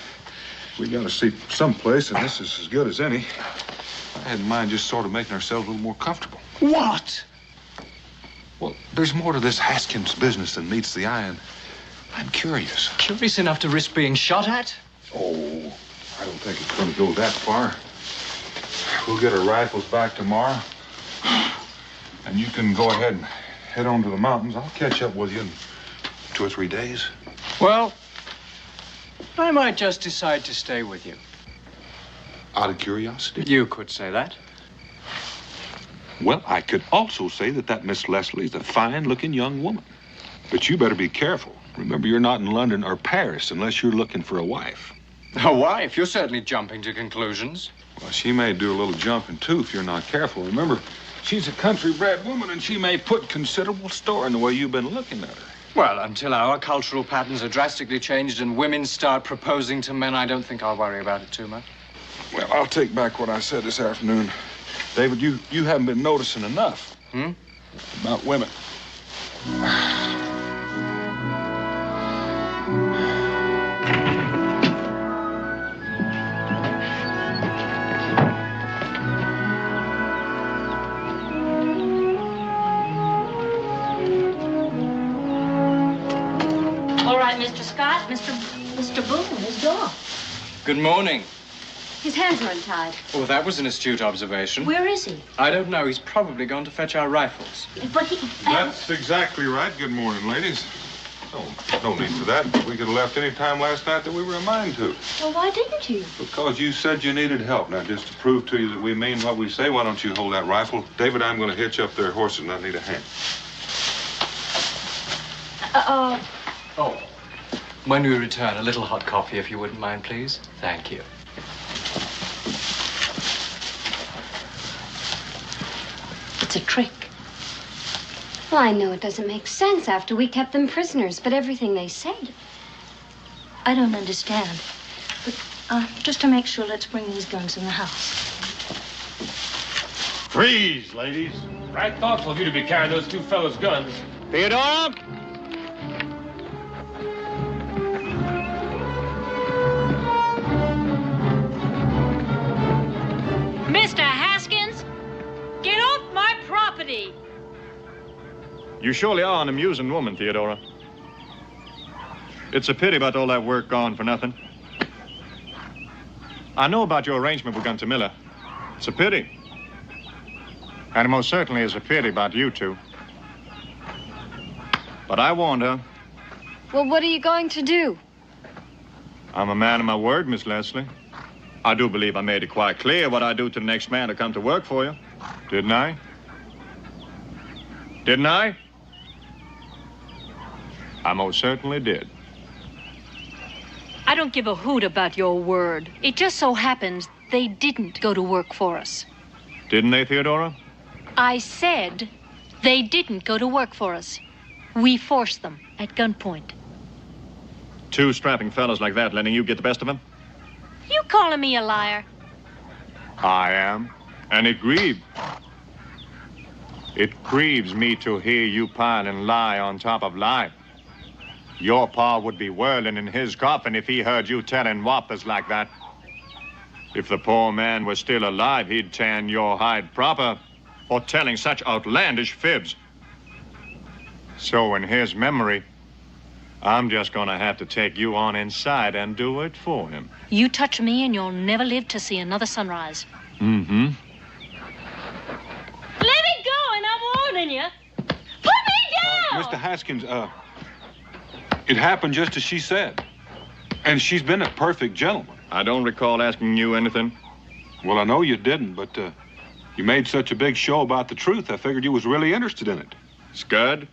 We got to sleep someplace, and this is as good as any. I had in mind just sort of making ourselves a little more comfortable. What? Well, there's more to this Haskins business than meets the eye, and I'm curious. Curious enough to risk being shot at? Oh, I don't think it's going to go that far. We'll get our rifles back tomorrow, and you can go ahead and head on to the mountains. I'll catch up with you in 2 or 3 days. Well, I might just decide to stay with you. Out of curiosity? You could say that. Well, I could also say that Miss Leslie's a fine-looking young woman. But you better be careful. Remember, you're not in London or Paris unless you're looking for a wife. A wife? You're certainly jumping to conclusions. Well, she may do a little jumping, too, if you're not careful. Remember, she's a country-bred woman, and she may put considerable store in the way you've been looking at her. Well, until our cultural patterns are drastically changed and women start proposing to men, I don't think I'll worry about it too much. Well, I'll take back what I said this afternoon. David, you haven't been noticing enough. About women. All right, Mr. Scott, Mr. Boone is gone. Good morning. His hands are untied. Oh, that was an astute observation. Where is he? I don't know. He's probably gone to fetch our rifles. But he... That's exactly right. Good morning, ladies. Oh, no need for that. We could have left any time last night that we were in mind to. Well, why didn't you? Because you said you needed help. Now, just to prove to you that we mean what we say, why don't you hold that rifle? David, I'm going to hitch up their horses, and I need a hand. Oh. When we return, a little hot coffee, if you wouldn't mind, please. Thank you. It's a trick. Well, I know it doesn't make sense after we kept them prisoners, but everything they said. I don't understand. But just to make sure, let's bring these guns in the house. Freeze, ladies. Right thoughtful of you to be carrying those 2 fellows' guns. Theodora? Mr. Haskins, get off my property. You surely are an amusing woman, Theodora. It's a pity about all that work gone for nothing. I know about your arrangement with Gunther Miller. It's a pity. And it most certainly is a pity about you two. But I warned her. Well, what are you going to do? I'm a man of my word, Miss Leslie. I do believe I made it quite clear what I do to the next man to come to work for you. Didn't I? Didn't I? I most certainly did. I don't give a hoot about your word. It just so happens they didn't go to work for us. Didn't they, Theodora? I said they didn't go to work for us. We forced them at gunpoint. Two strapping fellas like that letting you get the best of them? You calling me a liar? I am. And it grieves. It grieves me to hear you piling lie on top of lie. Your pa would be whirling in his coffin if he heard you telling whoppers like that. If the poor man was still alive, he'd tan your hide proper for telling such outlandish fibs. So in his memory, I'm just gonna have to take you on inside and do it for him. You touch me and you'll never live to see another sunrise. Mm-hmm. Let it go, and I'm warning you. Put me down! Mr. Haskins, it happened just as she said. And she's been a perfect gentleman. I don't recall asking you anything. Well, I know you didn't, but you made such a big show about the truth, I figured you was really interested in it. Scud?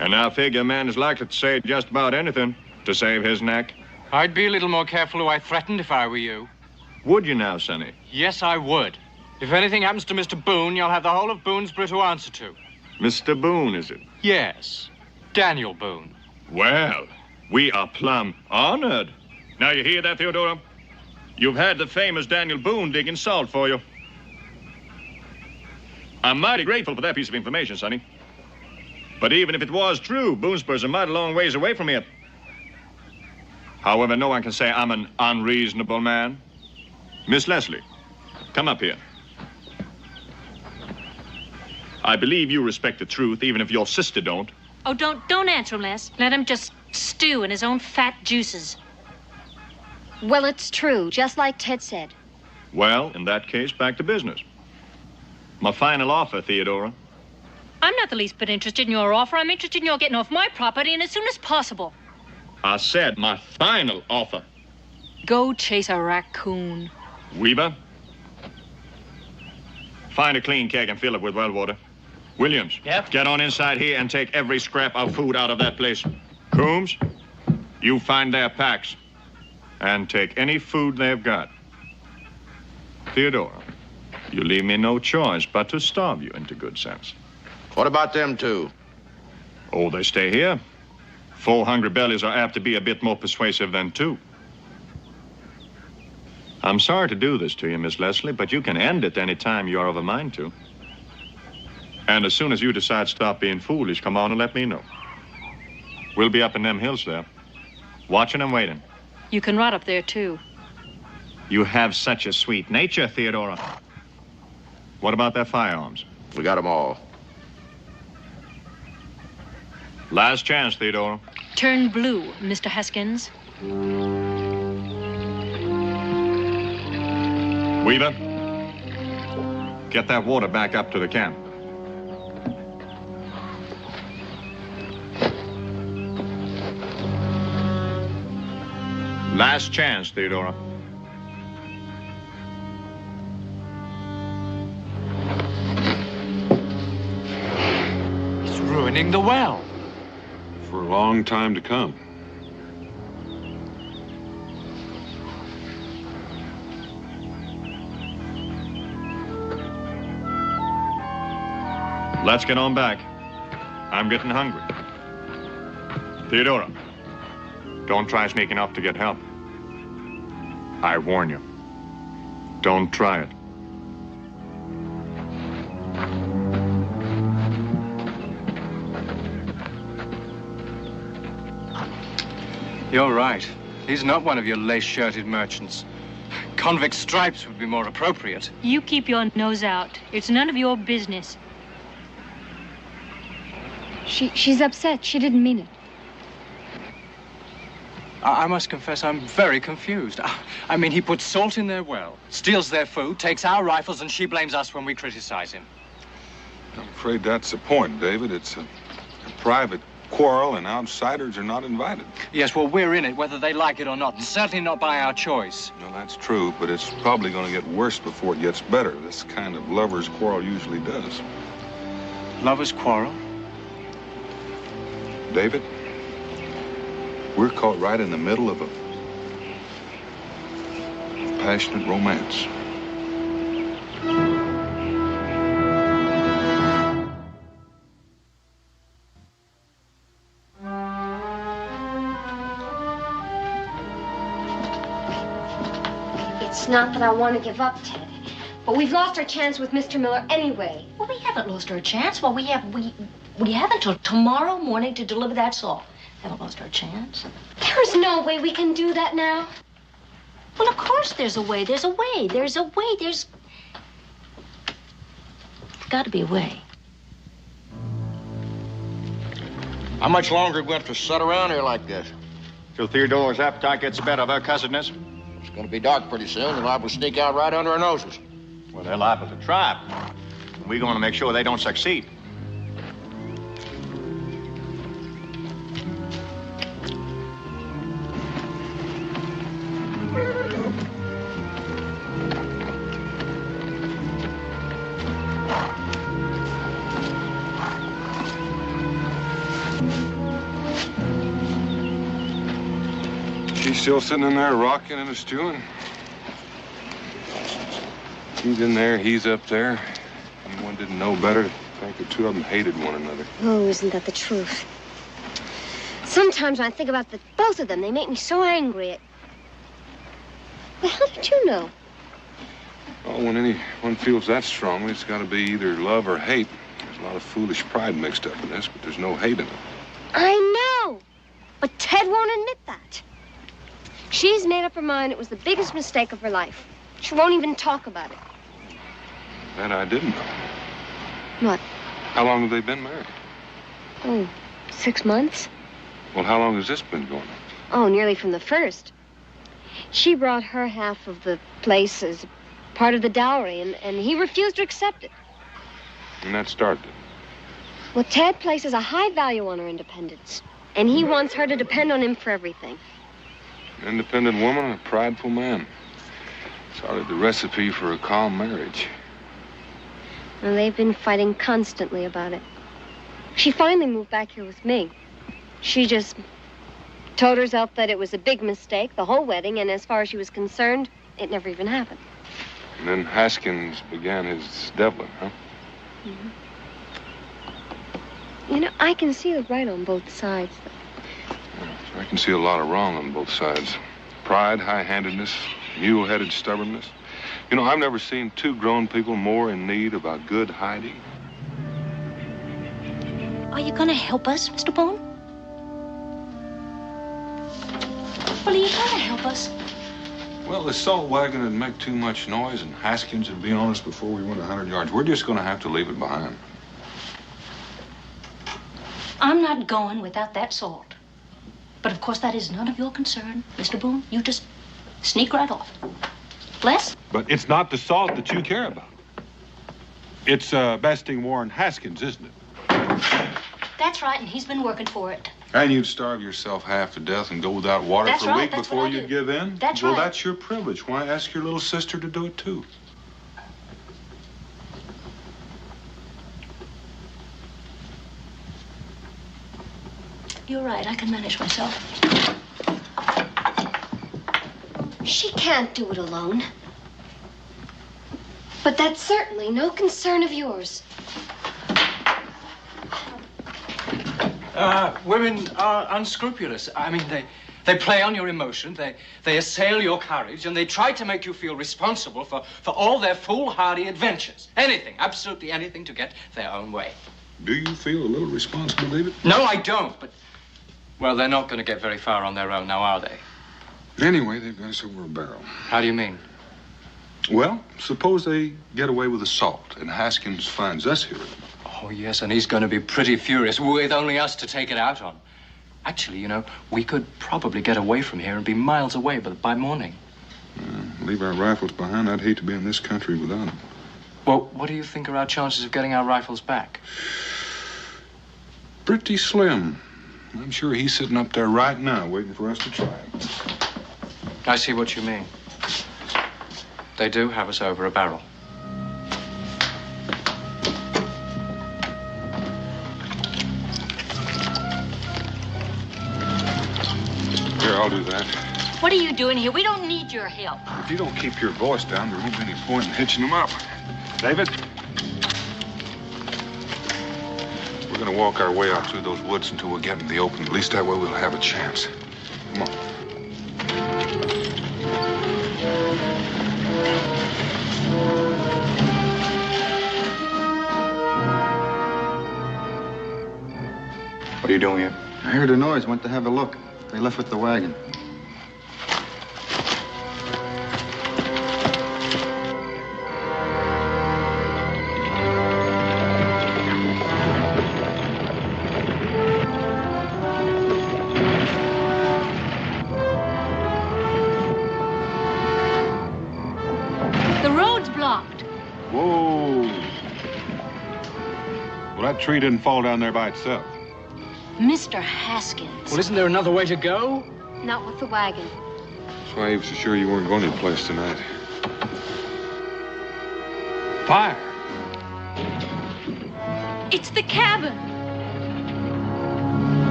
And I figure a man is likely to say just about anything to save his neck. I'd be a little more careful who I threatened if I were you. Would you now, Sonny? Yes, I would. If anything happens to Mr. Boone, you'll have the whole of Boonesboro to answer to. Mr. Boone, is it? Yes. Daniel Boone. Well, we are plumb honored. Now, you hear that, Theodora? You've had the famous Daniel Boone digging salt for you. I'm mighty grateful for that piece of information, Sonny. But even if it was true, Boonesboro's a mighty long ways away from here. However, no one can say I'm an unreasonable man. Miss Leslie, come up here. I believe you respect the truth, even if your sister don't. Oh, don't answer him, Les. Let him just stew in his own fat juices. Well, it's true, just like Ted said. Well, in that case, back to business. My final offer, Theodora. I'm not the least bit interested in your offer. I'm interested in your getting off my property and as soon as possible. I said my final offer. Go chase a raccoon. Weaver, find a clean keg and fill it with well water. Williams, yep. Get on inside here and take every scrap of food out of that place. Coombs, you find their packs and take any food they've got. Theodora, you leave me no choice but to starve you into good sense. What about them two? Oh, they stay here. 4 hungry bellies are apt to be a bit more persuasive than 2. I'm sorry to do this to you, Miss Leslie, but you can end it any time you are of a mind to. And as soon as you decide to stop being foolish, come on and let me know. We'll be up in them hills there, watching and waiting. You can rot up there, too. You have such a sweet nature, Theodora. What about their firearms? We got them all. Last chance, Theodora. Turn blue, Mr. Haskins. Weaver, get that water back up to the camp. Last chance, Theodora. It's ruining the well. For a long time to come. Let's get on back. I'm getting hungry. Theodora, don't try sneaking up to get help. I warn you. Don't try it. You're right. He's not one of your lace-shirted merchants. Convict stripes would be more appropriate. You keep your nose out. It's none of your business. She's upset. She didn't mean it. I must confess I'm very confused. I mean, he puts salt in their well, steals their food, takes our rifles, and she blames us when we criticize him. I'm afraid that's the point, David. It's a private quarrel, and outsiders are not invited. Yes, well, we're in it, whether they like it or not, and certainly not by our choice. No, that's true, but it's probably going to get worse before it gets better. This kind of lovers' quarrel usually does. Lovers' quarrel? David, we're caught right in the middle of a passionate romance. It's not that I want to give up, Ted, but we've lost our chance with Mr. Miller anyway. Well, we haven't lost our chance. Well, we have until tomorrow morning to deliver that salt. Haven't lost our chance. There's no way we can do that now. Well, of course there's a way. There's a way. There's a way. There's got to be a way. How much longer are we going to have to sit around here like this? Till Theodora's appetite gets the better of her cussedness. It's going to be dark pretty soon. They're liable to sneak out right under our noses. Well, they're liable to try. We're going to make sure they don't succeed. She's still sitting in there rocking and stewing. He's in there, he's up there. Anyone didn't know better to think the two of them hated one another. Oh, isn't that the truth? Sometimes when I think about both of them, they make me so angry. Well, how did you know? Oh, when anyone feels that strongly, it's got to be either love or hate. There's a lot of foolish pride mixed up in this, but there's no hate in it. I know, but Ted won't admit that. She's made up her mind it was the biggest mistake of her life. She won't even talk about it. That I didn't know. What? How long have they been married? Oh, 6 months. Well, how long has this been going on? Oh, nearly from the first. She brought her half of the place as part of the dowry, and he refused to accept it. And that started it. Well, Ted places a high value on her independence, and he wants her to depend on him for everything. An independent woman and a prideful man. It's hardly the recipe for a calm marriage. And they've been fighting constantly about it. She finally moved back here with me. She just told herself that it was a big mistake, the whole wedding, and as far as she was concerned, it never even happened. And then Haskins began his deviling, huh? Mm-hmm. You know, I can see the right on both sides, though. I can see a lot of wrong on both sides. Pride, high-handedness, mule-headed stubbornness. You know, I've never seen two grown people more in need of a good hiding. Are you going to help us, Mr. Boone? Well, are you going to help us? Well, the salt wagon would make too much noise, and Haskins would be on us before we went 100 yards. We're just going to have to leave it behind. I'm not going without that salt. But, of course, that is none of your concern, Mr. Boone. You just sneak right off. Bless? But it's not the salt that you care about. It's besting Warren Haskins, isn't it? That's right, and he's been working for it. And you'd starve yourself half to death and go without water for a week before you'd give in? That's right. Well, that's your privilege. Why ask your little sister to do it, too? You're right. I can manage myself. She can't do it alone. But that's certainly no concern of yours. Women are unscrupulous. I mean, they play on your emotion, they assail your courage, and they try to make you feel responsible for all their foolhardy adventures. Anything, absolutely anything to get their own way. Do you feel a little responsible, David? No, I don't, but... Well, they're not going to get very far on their own now, are they? Anyway, they've got us over a barrel. How do you mean? Well, suppose they get away with the salt and Haskins finds us here. Oh, yes, and he's going to be pretty furious with only us to take it out on. Actually, you know, we could probably get away from here and be miles away by morning. Leave our rifles behind. I'd hate to be in this country without them. Well, what do you think are our chances of getting our rifles back? Pretty slim. I'm sure he's sitting up there right now waiting for us to try it. I see what you mean. They do have us over a barrel. Here, I'll do that. What are you doing here? We don't need your help. If you don't keep your voice down, there won't be any point in hitching them up. David? We're gonna walk our way out through those woods until we get in the open. At least that way we'll have a chance. Come on. What are you doing here? I heard a noise, went to have a look. They left with the wagon. The road's blocked. Whoa. Well, that tree didn't fall down there by itself. Mr. Haskins. Well, isn't there another way to go? Not with the wagon. That's why he was so sure you weren't going anyplace tonight. Fire! It's the cabin.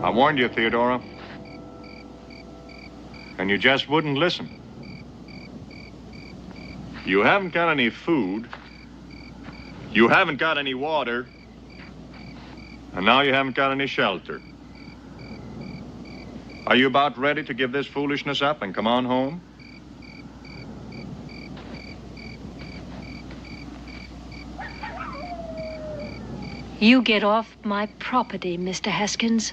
I warned you, Theodora. And you just wouldn't listen. You haven't got any food. You haven't got any water. And now you haven't got any shelter. Are you about ready to give this foolishness up and come on home? You get off my property, Mr. Haskins.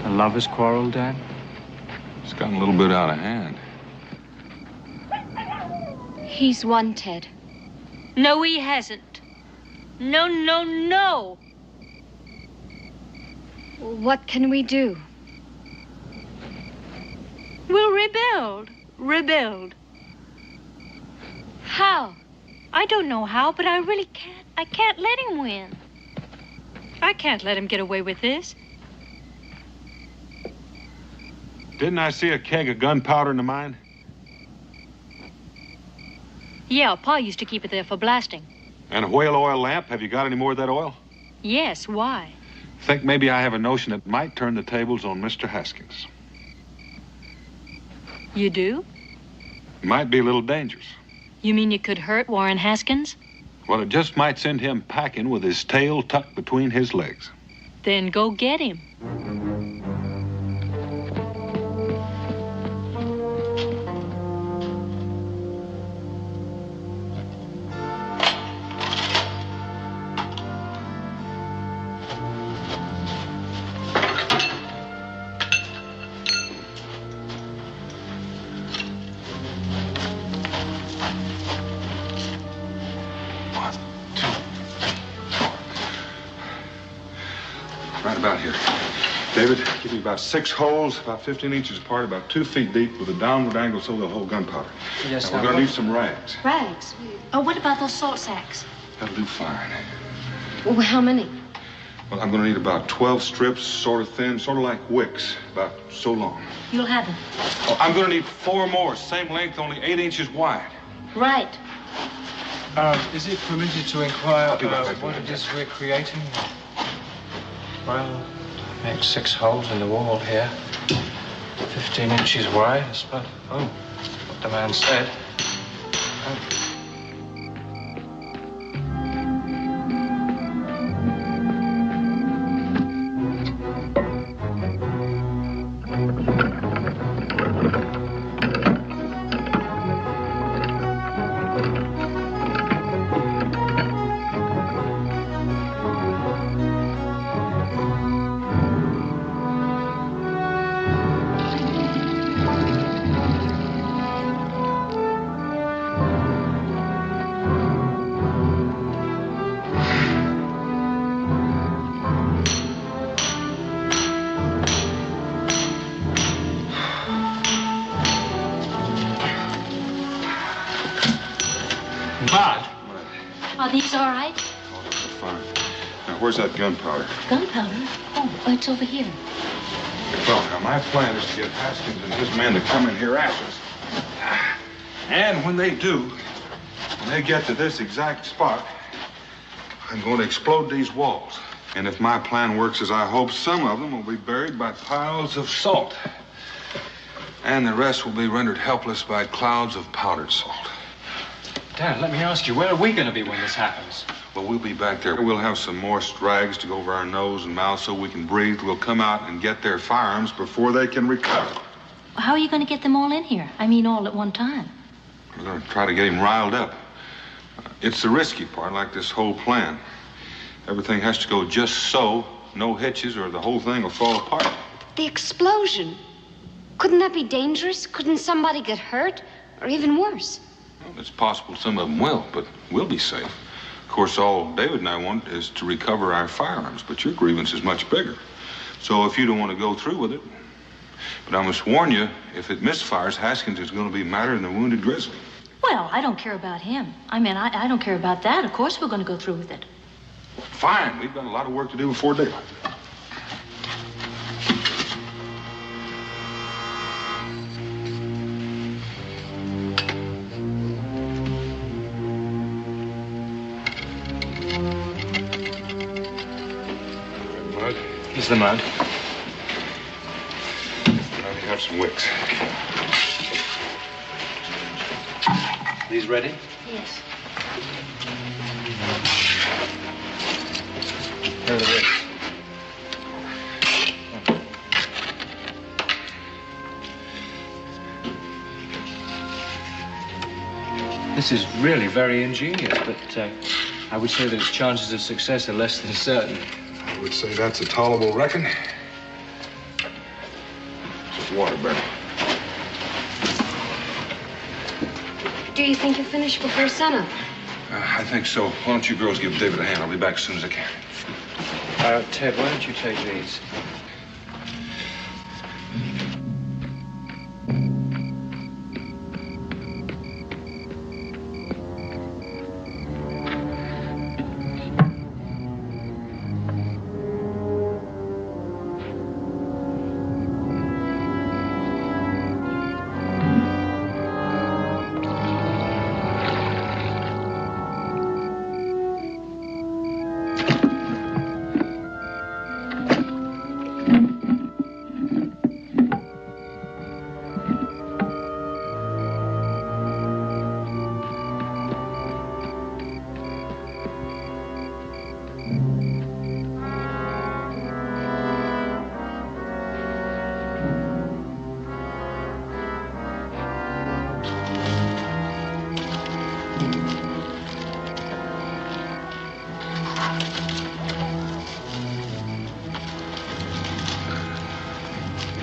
A lover's quarrel, Dan? It's gotten a little bit out of hand. He's wanted. No, he hasn't. No, no, no. What can we do? We'll rebuild. Rebuild. How? I don't know how, but I really can't. I can't let him win. I can't let him get away with this. Didn't I see a keg of gunpowder in the mine? Yeah, Pa used to keep it there for blasting. And a whale oil lamp? Have you got any more of that oil? Yes, why? Think maybe I have a notion that might turn the tables on Mr. Haskins. You do? It might be a little dangerous. You mean you could hurt Warren Haskins? Well, it just might send him packing with his tail tucked between his legs. Then go get him. Right about here. David, give me about 6 holes, about 15 inches apart, about 2 feet deep, with a downward angle so they'll hold gunpowder. Yes, now, we're going to need some rags. Rags? Oh, what about those salt sacks? That'll do fine. Well, how many? Well, I'm going to need about 12 strips, sort of thin, sort of like wicks, about so long. You'll have them. Oh, I'm going to need 4 more, same length, only 8 inches wide. Right. Is it permitted to inquire what it is we're creating? Well, make 6 holes in the wall here. 15 inches wide, I suppose. Oh, what the man said. Where's that gunpowder? Gunpowder? Oh, it's over here. Well, now, my plan is to get Haskins and his men to come in here after us. And when they do, when they get to this exact spot, I'm going to explode these walls. And if my plan works as I hope, some of them will be buried by piles of salt. And the rest will be rendered helpless by clouds of powdered salt. Dad, let me ask you, where are we going to be when this happens? Well, we'll be back there. We'll have some more strags to go over our nose and mouth so we can breathe. We'll come out and get their firearms before they can recover. How are you going to get them all in here? I mean, all at one time. We're going to try to get him riled up. It's the risky part, like this whole plan. Everything has to go just so, no hitches, or the whole thing will fall apart. The explosion. Couldn't that be dangerous? Couldn't somebody get hurt? Or even worse? Well, it's possible some of them will, but we'll be safe. Of course, all David and I want is to recover our firearms, but your grievance is much bigger. So if you don't want to go through with it, but I must warn you, if it misfires, Haskins is going to be madder than the wounded grizzly. Well, I don't care about him. I mean, I don't care about that. Of course we're going to go through with it. Fine. We've got a lot of work to do before daylight. Here's the mud. Now you have some wicks. These ready? Yes. Here are the wicks. This is really very ingenious, but I would say that its chances of success are less than certain. I would say that's a tolerable reckon. Just water, Bernie. Do you think you'll finish before sunup? I think so. Why don't you girls give David a hand? I'll be back as soon as I can. Ted, why don't you take these?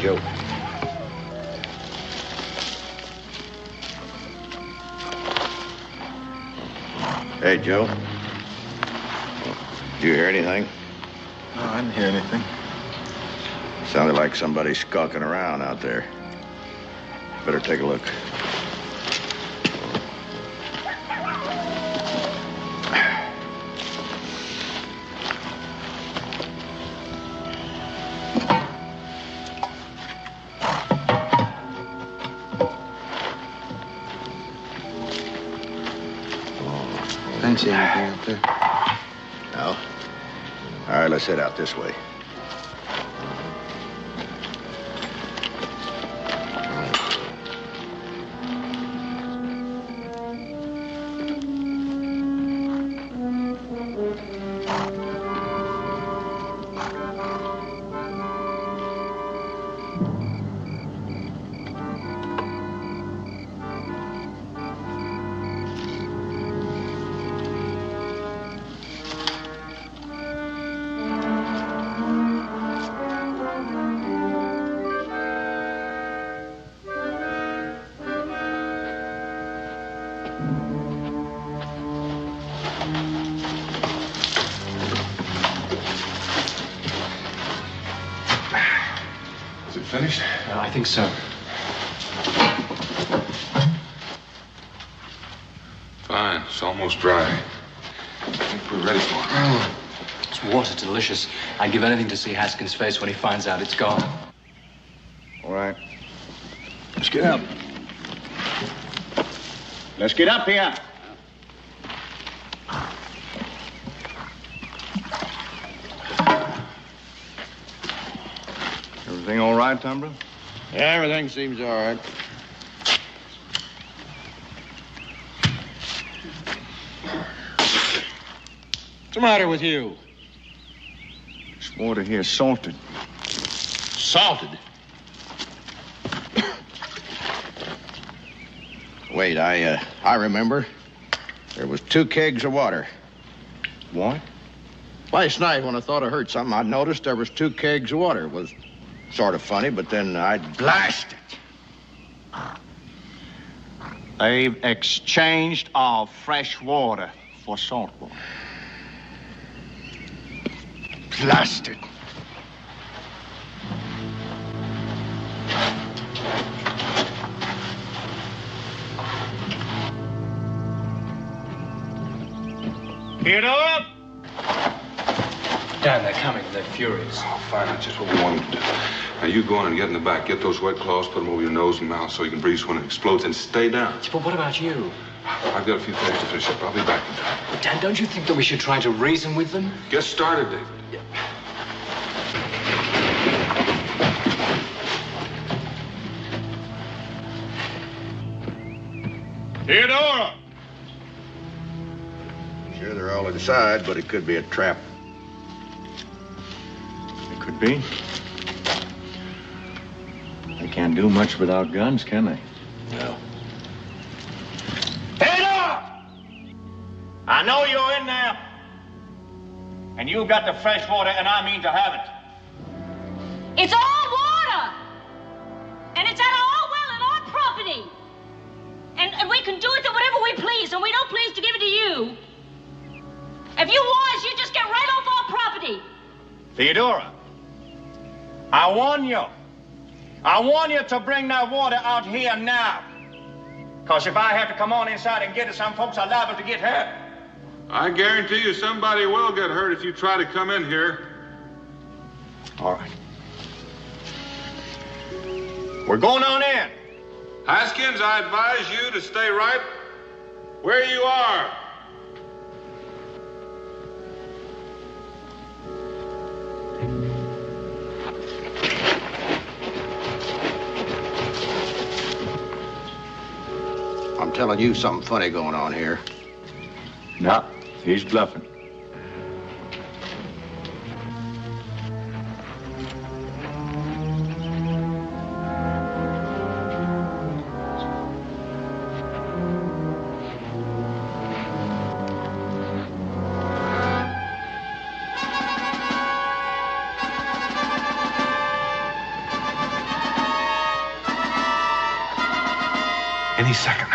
Joe. Hey, Joe. Did you hear anything? No, I didn't hear anything. Sounded like somebody skulking around out there. Better take a look. Can't see anything up there. No? All right, let's head out this way. Finished? I think so. Fine. It's almost dry. I think we're ready for it. This water's delicious. I'd give anything to see Haskins' face when he finds out it's gone. All right. Let's get up. Let's get up here. Everything all right, Tumbler? Yeah, everything seems all right. What's the matter with you? This water here is salted. Salted? Wait, I remember. There was 2 kegs of water. What? Last night when I thought I heard something, I noticed there was 2 kegs of water. It was sort of funny, but then Blast it! They've exchanged our fresh water for salt water. Blast it. Get up! Dan, they're coming. They're furious. Oh, fine. That's just what we wanted to do. Now, you go on and get in the back. Get those wet cloths, put them over your nose and mouth so you can breathe when it explodes, and stay down. But what about you? I've got a few things to finish up. I'll be back in time. But Dan, don't you think that we should try to reason with them? Get started, David. Theodora! Sure, they're all inside, but it could be a trap. It could be. They can't do much without guns, can they? No. Theodora! I know you're in there. And you got the fresh water, and I mean to have it. It's all water! And it's at our well and our property. And we can do it to whatever we please, and we don't please to give it to you. If you want us, you just get right off our property. Theodora, I warn you. I warn you to bring that water out here now. Because if I have to come on inside and get it, some folks are liable to get hurt. I guarantee you somebody will get hurt if you try to come in here. All right. We're going on in. Haskins, I advise you to stay right where you are. I'm telling you something funny going on here. No, he's bluffing. Any second.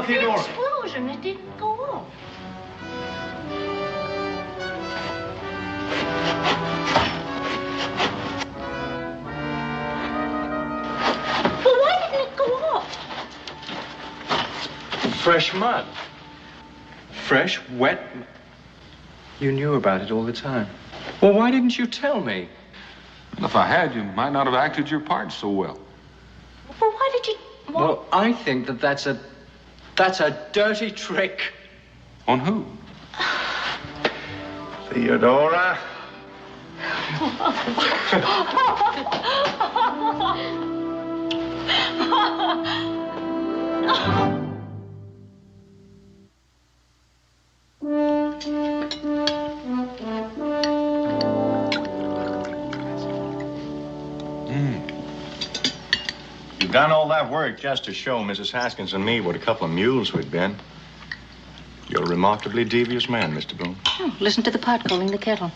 Theodora. Explosion. It didn't go off. Fresh mud. Fresh, wet. You knew about it all the time. Well, why didn't you tell me? If I had, you might not have acted your part so well. Well, why did you... Well, I think that's a dirty trick. On who? Theodora. You've done all that work just to show Mrs. Haskins and me what a couple of mules we've been. You're a remarkably devious man, Mr. Boone. Oh, listen to the pot calling the kettle.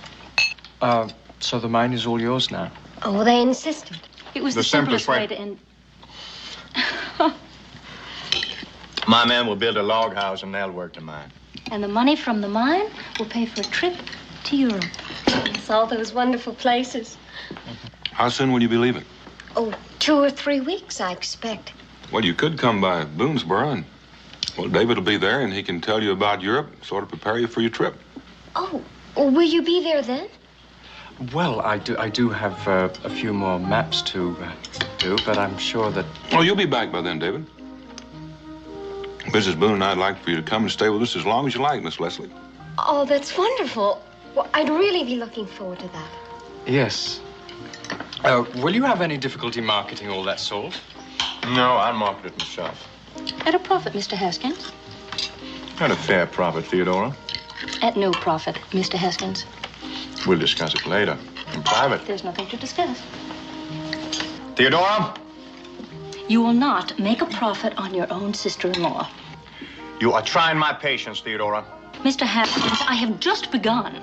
So the mine is all yours now? Oh, they insisted. It was the simplest way to end... My men will build a log house and they'll work the mine. And the money from the mine will pay for a trip to Europe. It's all those wonderful places. How soon will you be leaving? Oh, 2 or 3 weeks, I expect. Well, you could come by Boonesboro and, well, David will be there and he can tell you about Europe, sort of prepare you for your trip. Oh, will you be there then? Well, I do have a few more maps to do, but I'm sure that... Oh, you'll be back by then, David. Mrs. Boone and I'd like for you to come and stay with us as long as you like, Miss Leslie. Oh, that's wonderful. Well, I'd really be looking forward to that. Yes. Will you have any difficulty marketing all that salt? No, I'll market it myself. At a profit, Mr. Haskins. At a fair profit, Theodora. At no profit, Mr. Haskins. We'll discuss it later, in private. There's nothing to discuss. Theodora? You will not make a profit on your own sister-in-law. You are trying my patience, Theodora. Mr. Haskins, I have just begun.